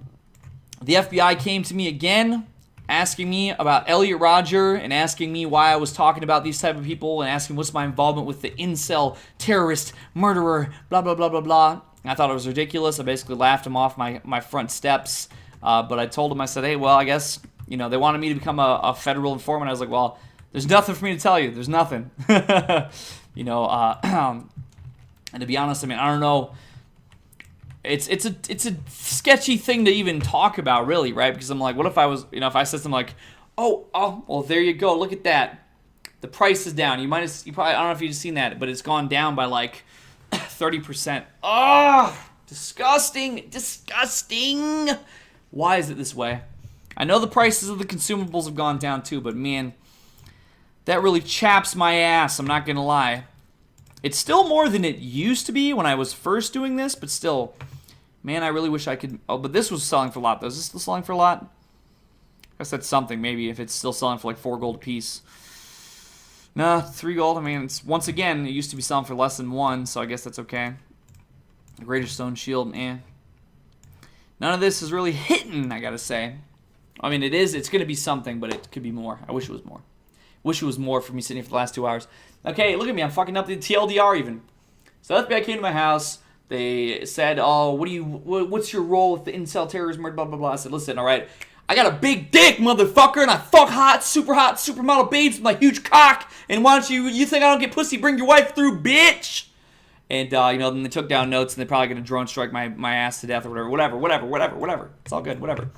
FBI came to me again, asking me about Elliot Rodger and asking me why I was talking about these type of people and asking what's my involvement with the incel, terrorist, murderer, blah, blah, blah, blah, blah. And I thought it was ridiculous. I basically laughed him off my front steps. But I told him, I said, hey, well, I guess, they wanted me to become a federal informant. I was like, well, there's nothing for me to tell you. There's nothing. And to be honest, I don't know. it's a sketchy thing to even talk about, really, right? Because I'm like, what if I was, if I said something like, oh, well, there you go, look at that, the price is down. You probably, I don't know if you've seen that, but it's gone down by like 30%. Oh, disgusting. Why is it this way? I know the prices of the consumables have gone down too, but man, that really chaps my ass, I'm not gonna lie. It's still more than it used to be when I was first doing this, but still, man, I really wish I could. Oh, but this was selling for a lot, though. Is this still selling for a lot? I guess that's something, maybe, if it's still selling for like 4 gold a piece. Nah, 3 gold, I mean, it's, once again, it used to be selling for less than 1, so I guess that's okay. The Greater Stone Shield, None of this is really hitting, I gotta say. I mean, it's gonna be something, but it could be more. I wish it was more. Wish it was more for me sitting here for the last 2 hours. Okay, look at me. I'm fucking up the TLDR even. So FBI came to my house. They said, oh, what's your role with the incel terrorism, blah, blah, blah. I said, listen, all right, I got a big dick, motherfucker, and I fuck hot supermodel babes with my huge cock, and why don't you think I don't get pussy, bring your wife through, bitch? And, then they took down notes, and they're probably going to drone strike my ass to death or whatever. It's all good, whatever.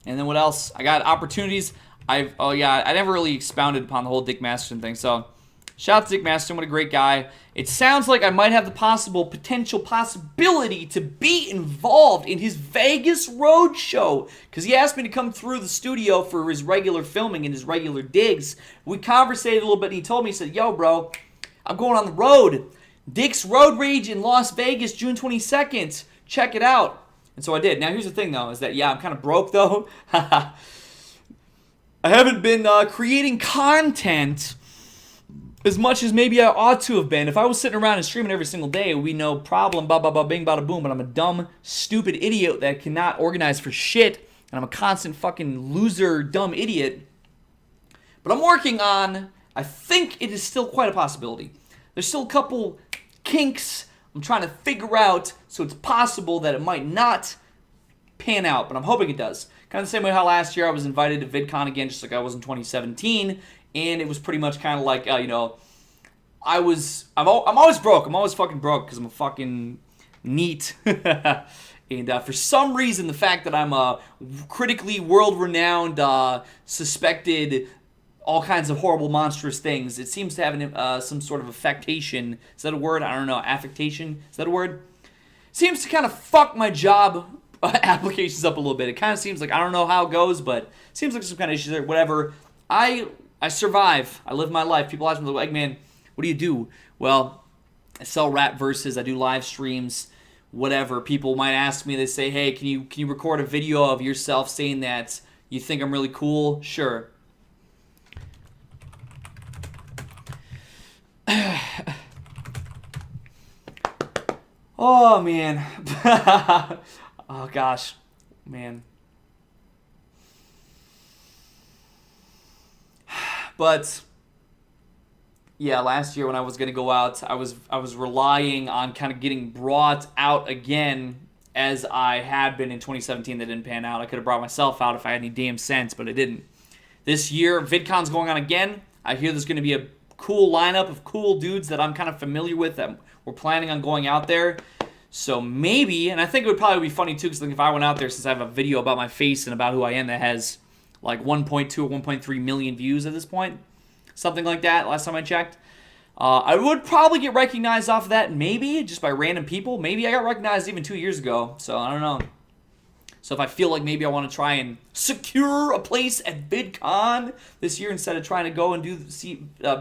And then what else? I got opportunities. I never really expounded upon the whole Dick Masterson thing. So, shout out to Dick Masterson. What a great guy. It sounds like I might have the possibility to be involved in his Vegas road show, because he asked me to come through the studio for his regular filming and his regular digs. We conversated a little bit, and he told me, he said, yo, bro, I'm going on the road. Dick's Road Rage in Las Vegas, June 22nd. Check it out. And so I did. Now, here's the thing, though, is that, I'm kind of broke, though. I haven't been creating content as much as maybe I ought to have been. If I was sitting around and streaming every single day, it would be no problem, bing, bada boom. But I'm a dumb, stupid idiot that cannot organize for shit. And I'm a constant fucking loser, dumb idiot. But I'm working on, I think it is still quite a possibility. There's still a couple kinks I'm trying to figure out, so it's possible that it might not pan out, but I'm hoping it does. Kind of the same way how last year I was invited to VidCon again, just like I was in 2017, and it was pretty much kind of like, I'm always broke. I'm always fucking broke because I'm a fucking neat. And for some reason, the fact that I'm a critically world-renowned, suspected all kinds of horrible, monstrous things, it seems to have some sort of affectation. Is that a word? I don't know. Affectation? Is that a word? Seems to kind of fuck my job applications up a little bit. It kind of seems like, I don't know how it goes, but it seems like some kind of issues there. Whatever. I survive. I live my life. People ask me, like, man, what do you do? Well, I sell rap verses. I do live streams. Whatever. People might ask me, they say, hey, can you record a video of yourself saying that you think I'm really cool? Sure. Oh, man. Oh, gosh. Man. But, yeah, last year when I was going to go out, I was relying on kind of getting brought out again as I had been in 2017. That didn't pan out. I could have brought myself out if I had any damn sense, but I didn't. This year, VidCon's going on again. I hear there's going to be a cool lineup of cool dudes that I'm kind of familiar with that we're planning on going out there. So maybe, and I think it would probably be funny too, because if I went out there, since I have a video about my face and about who I am that has like 1.2 or 1.3 million views at this point, something like that, last time I checked, I would probably get recognized off of that, maybe, just by random people. Maybe I got recognized even 2 years ago, so I don't know. So if I feel like maybe I want to try and secure a place at VidCon this year instead of trying to go and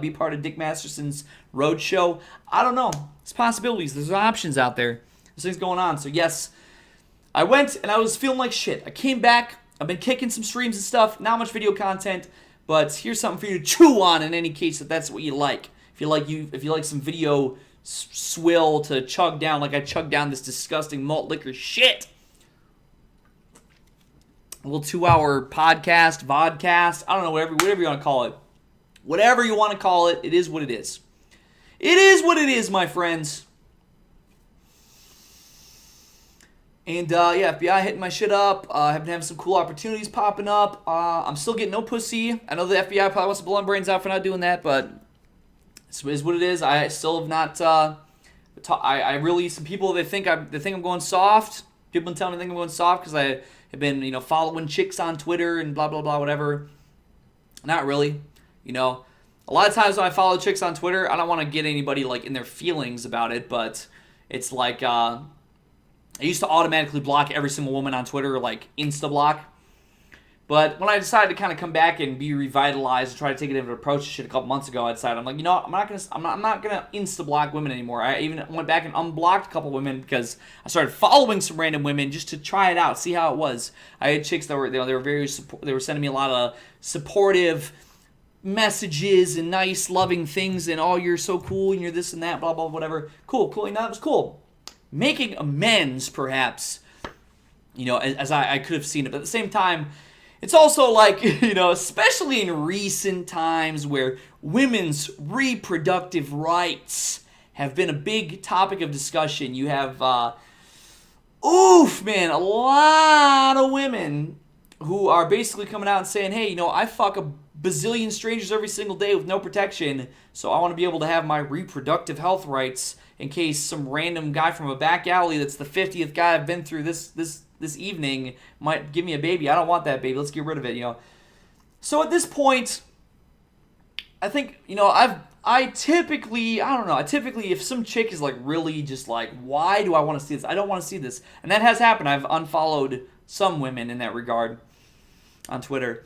be part of Dick Masterson's roadshow, I don't know. There's possibilities. There's options out there. There's things going on. So yes, I went and I was feeling like shit. I came back. I've been kicking some streams and stuff. Not much video content, but here's something for you to chew on in any case if that's what you like. If you like some video swill to chug down like I chugged down this disgusting malt liquor shit. A little 2-hour podcast, vodcast, I don't know, whatever you want to call it. Whatever you want to call it, it is what it is. It is what it is, my friends. And yeah, FBI hitting my shit up. I've been having some cool opportunities popping up. I'm still getting no pussy. I know the FBI probably wants to blow my brains out for not doing that, but it is what it is. I still have not. I really, some people they think I'm going soft. People been telling me they think I'm going soft because I have been following chicks on Twitter and blah blah blah whatever. Not really. A lot of times when I follow chicks on Twitter, I don't want to get anybody like in their feelings about it, but it's like I used to automatically block every single woman on Twitter, like insta block. But when I decided to kind of come back and be revitalized and try to take a different approach to shit a couple months ago, I decided I'm like, I'm not gonna insta block women anymore. I even went back and unblocked a couple women because I started following some random women just to try it out, see how it was. I had chicks that were they were they were sending me a lot of supportive messages and nice loving things and oh you're so cool and you're this and that blah blah whatever. Cool. That was cool. Making amends perhaps, as I could have seen it, but at the same time. It's also like, especially in recent times where women's reproductive rights have been a big topic of discussion. You have, a lot of women who are basically coming out and saying, hey, I fuck a bazillion strangers every single day with no protection, so I want to be able to have my reproductive health rights in case some random guy from a back alley that's the 50th guy I've been through this evening might give me a baby. I don't want that baby. Let's get rid of it, So at this point, I think, I typically, if some chick is like really just like, why do I want to see this? I don't want to see this. And that has happened. I've unfollowed some women in that regard on Twitter.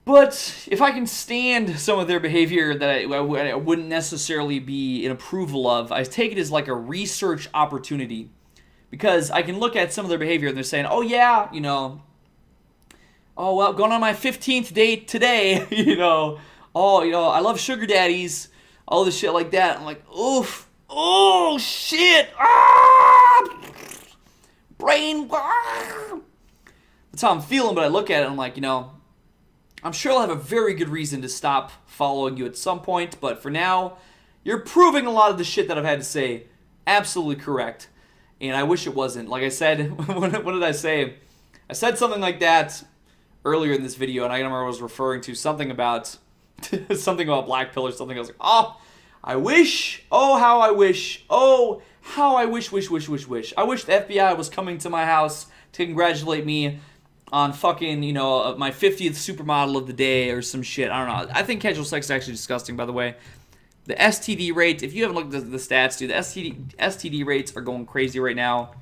But if I can stand some of their behavior that I wouldn't necessarily be in approval of, I take it as like a research opportunity. Because I can look at some of their behavior and they're saying, oh yeah, oh well, going on my 15th date today, I love sugar daddies, all this shit like that. I'm like, oof, oh shit, brain, That's how I'm feeling, but I look at it and I'm like, I'm sure I'll have a very good reason to stop following you at some point, but for now, you're proving a lot of the shit that I've had to say absolutely correct. And I wish it wasn't. Like I said, what did I say? I said something like that earlier in this video, and I remember I was referring to something about black pill or something. I was like, I wish, how I wish, how I wish. I wish the FBI was coming to my house to congratulate me on fucking, my 50th supermodel of the day or some shit. I don't know. I think casual sex is actually disgusting, by the way. The STD rate, if you haven't looked at the stats, dude, the STD rates are going crazy right now.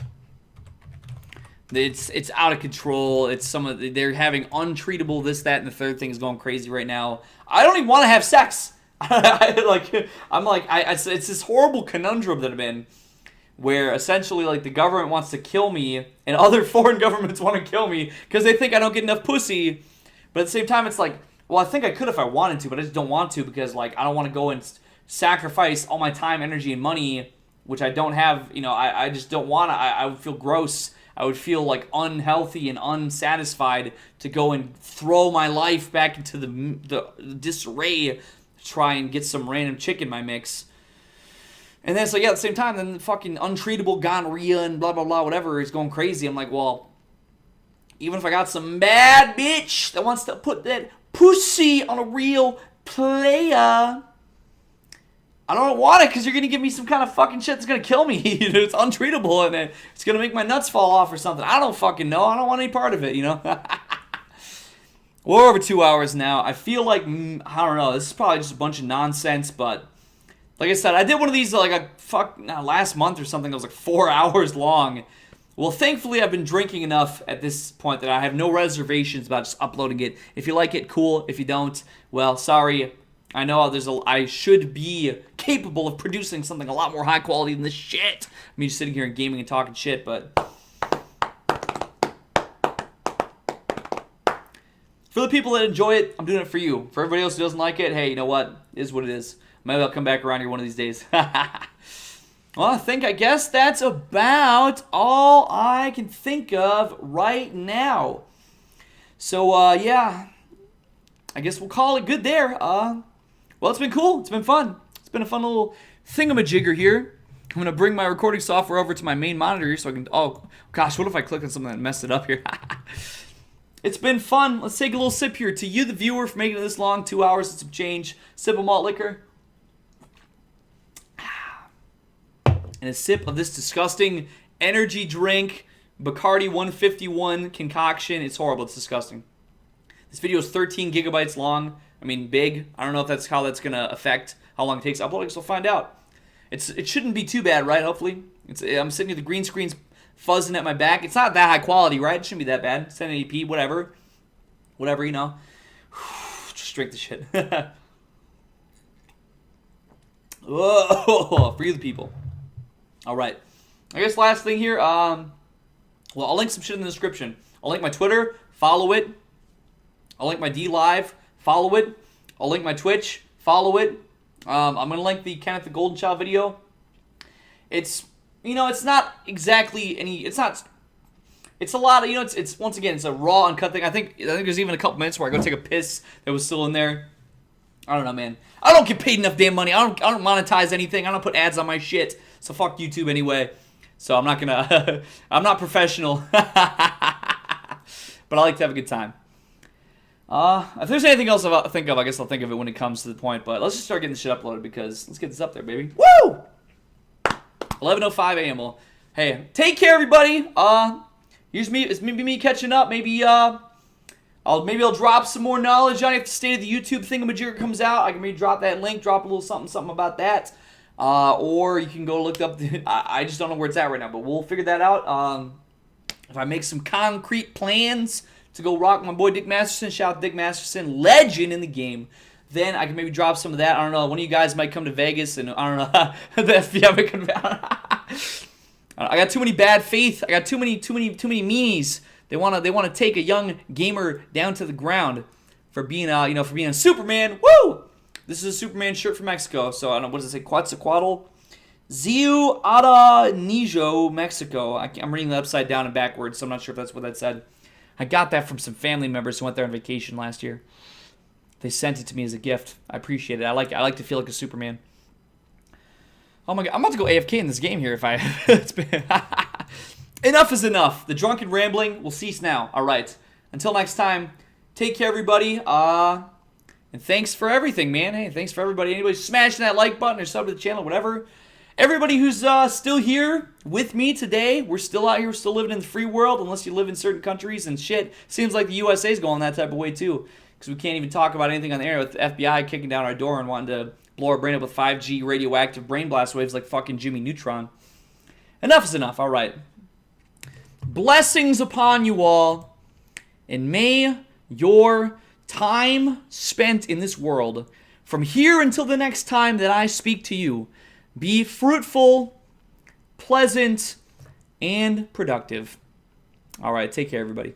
It's out of control. They're having untreatable this, that, and the third thing is going crazy right now. I don't even want to have sex. It's this horrible conundrum that I'm in, where essentially like the government wants to kill me and other foreign governments want to kill me because they think I don't get enough pussy. But at the same time, it's like, well, I think I could if I wanted to, but I just don't want to because like I don't want to go and sacrifice all my time, energy, and money, which I don't have. I just don't want to. I would feel gross. I would feel like unhealthy and unsatisfied to go and throw my life back into the disarray to try and get some random chick in my mix. And then so yeah, at the same time, then the fucking untreatable gonorrhea and blah blah blah whatever is going crazy. I'm like, well, even if I got some bad bitch that wants to put that pussy on a real player, I don't want it because you're going to give me some kind of fucking shit that's going to kill me. It's untreatable and it's going to make my nuts fall off or something. I don't fucking know. I don't want any part of it, We're over 2 hours now. I feel like, I don't know, this is probably just a bunch of nonsense, but like I said, I did one of these last month or something that was like 4 hours long. Well, thankfully, I've been drinking enough at this point that I have no reservations about just uploading it. If you like it, cool. If you don't, well, sorry. I know I should be capable of producing something a lot more high quality than this shit. Me just sitting here and gaming and talking shit, but for the people that enjoy it, I'm doing it for you. For everybody else who doesn't like it, hey, you know what? It is what it is. Maybe I'll come back around here one of these days. Well, I guess that's about all I can think of right now. So, yeah, I guess we'll call it good there. Well, it's been cool. It's been fun. It's been a fun little thingamajigger here. I'm gonna bring my recording software over to my main monitor here so I can. Oh gosh, what if I click on something that messed it up here? It's been fun. Let's take a little sip here. To you, the viewer, for making it this long, 2 hours and some change. Sip of malt liquor. And a sip of this disgusting energy drink, Bacardi 151 concoction. It's horrible. It's disgusting. This video is 13 gigabytes long. I mean, big. I don't know if that's how that's going to affect how long it takes uploading, so we'll find out. It shouldn't be too bad, right? Hopefully. I'm sitting here, the green screen's fuzzing at my back. It's not that high quality, right? It shouldn't be that bad. 1080p, whatever. Whatever, you know. Just drink the shit. Whoa, for you the people. All right. I guess last thing here, well, I'll link some shit in the description. I'll link my Twitter, follow it. I'll link my DLive, follow it. I'll link my Twitch, follow it. I'm going to link the Kenneth the Golden Child video. It's, you know, it's not exactly any, it's a lot of, you know, it's once again, it's a raw, uncut thing. I think there's even a couple minutes where I go take a piss that was still in there. I don't know, man. I don't get paid enough damn money. I don't monetize anything. I don't put ads on my shit. So fuck YouTube anyway. So I'm not gonna, I'm not professional. But I like to have a good time. If there's anything else I'll think of, I guess I'll think of it when it comes to the point. But let's just start getting this shit uploaded because let's get this up there, baby. Woo! 11:05 a.m. Well, hey, take care, everybody. Here's me. It's maybe me catching up. Maybe I'll drop some more knowledge on it if the state of the YouTube thingamajigger comes out. I can maybe drop that link, drop a little something about that. Or you can go look up. I just don't know where it's at right now, but we'll figure that out. If I make some concrete plans to go rock my boy Dick Masterson, shout out Dick Masterson, legend in the game, then I can maybe drop some of that. I don't know. One of you guys might come to Vegas, and I don't know. The FBI might come to I got too many bad faith. I got too many meanies. They wanna take a young gamer down to the ground for being for being a Superman. Woo! This is a Superman shirt from Mexico. So I don't know, what does it say? Quetzalcoatl? Ziu Ada Nijo, Mexico. I'm reading that upside down and backwards, so I'm not sure if that's what that said. I got that from some family members who went there on vacation last year. They sent it to me as a gift. I appreciate it. I like to feel like a Superman. Oh my god, I'm about to go AFK in this game here if I... It's been... Enough is enough. The drunken rambling will cease now. All right. Until next time, take care, everybody. And thanks for everything, man. Hey, thanks for everybody. Anybody smashing that like button or sub to the channel, whatever. Everybody who's still here with me today, we're still out here, we're still living in the free world, unless you live in certain countries and shit. Seems like the USA's going that type of way, too. Because we can't even talk about anything on the air with the FBI kicking down our door and wanting to blow our brain up with 5G radioactive brain blast waves like fucking Jimmy Neutron. Enough is enough. All right. Blessings upon you all, and may your time spent in this world, from here until the next time that I speak to you, be fruitful, pleasant, and productive. All right, take care, everybody.